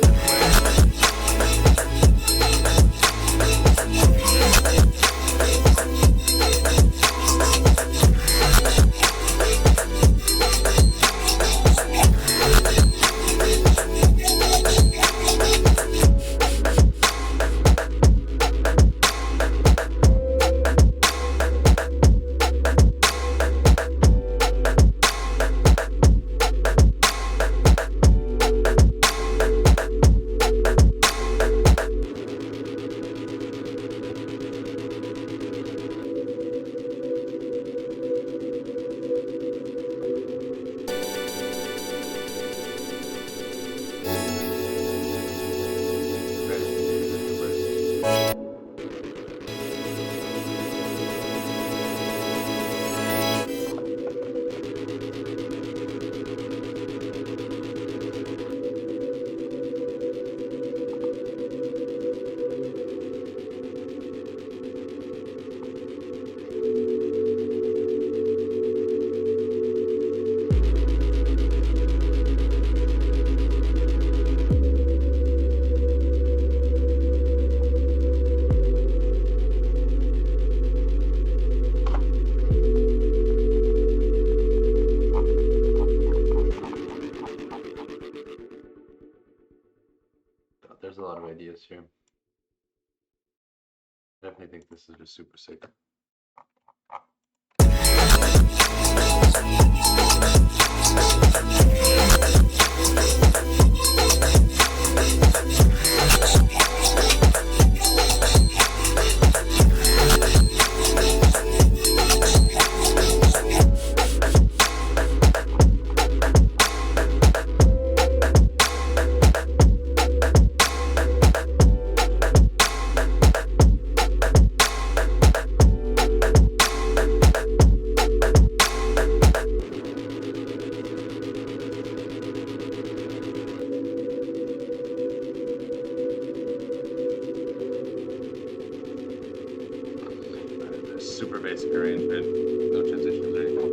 There's a lot of ideas here. I definitely think this is just super sick. Super basic arrangement, no transitions or anything.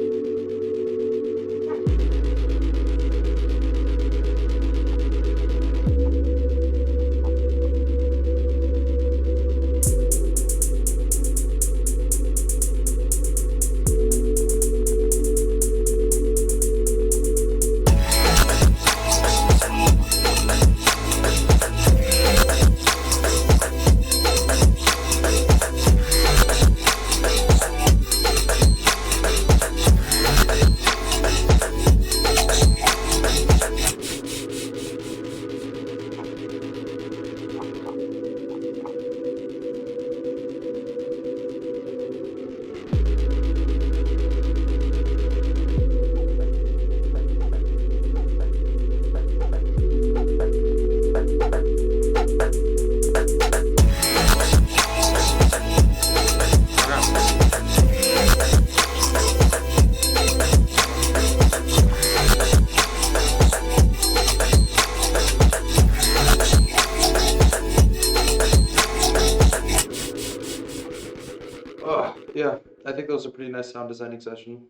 Yeah, I think that was a pretty nice sound designing session.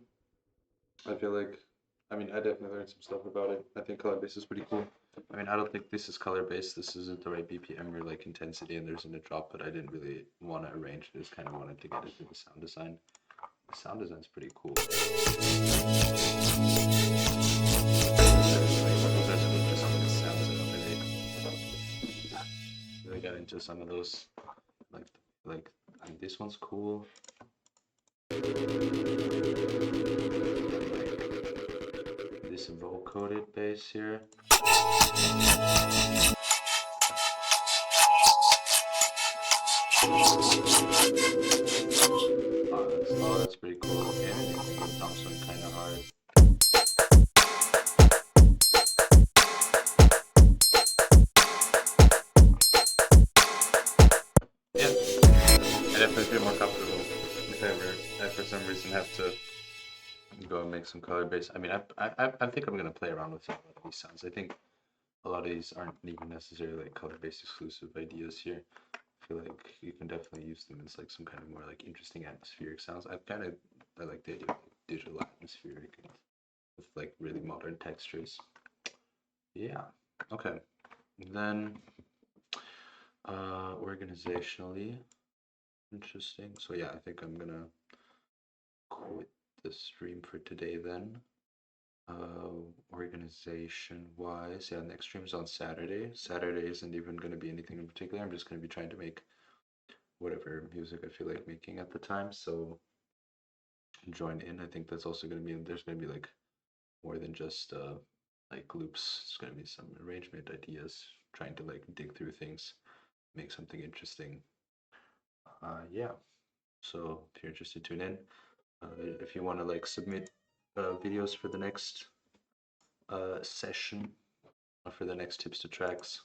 I feel like, I mean, I definitely learned some stuff about it. I think color base is pretty cool. I mean, I don't think this is color based. This isn't the right BPM or like intensity, and there isn't a drop, but I didn't really want to arrange. I just kind of wanted to get into the sound design. The sound design's pretty cool. Really got into some of those, like I mean, this one's cool. This vocoder bass here. Oh, that's pretty cool. Yeah, it dumps on kind of hard. Yeah, I definitely feel more comfortable if I for some reason have to go and make some color based. I mean, I think I'm gonna play around with a lot of these sounds. I think a lot of these aren't even necessarily like color based exclusive ideas here. I feel like you can definitely use them as like some kind of more like interesting atmospheric sounds. I like the idea of like, digital atmospheric with like really modern textures. Yeah. Okay. Then organizationally interesting. So yeah, I think I'm gonna quit the stream for today then. Organization wise, yeah, next stream's on Saturday. Saturday isn't even gonna be anything in particular. I'm just gonna be trying to make whatever music I feel like making at the time. So join in. I think that's also gonna be there's gonna be like more than just like loops. It's gonna be some arrangement ideas, trying to like dig through things, make something interesting. Yeah. So if you're interested, tune in. If you want to like submit videos for the next session, for the next tips to tracks,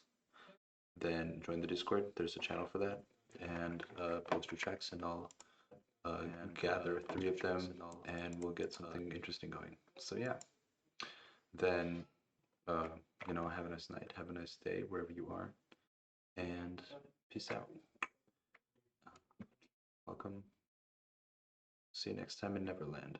then join the Discord. There's a channel for that, and post your tracks, and I'll gather 3 of them, and we'll get something interesting going. So yeah. Then you know, have a nice night, have a nice day wherever you are, and peace out. Welcome. See you next time in Neverland.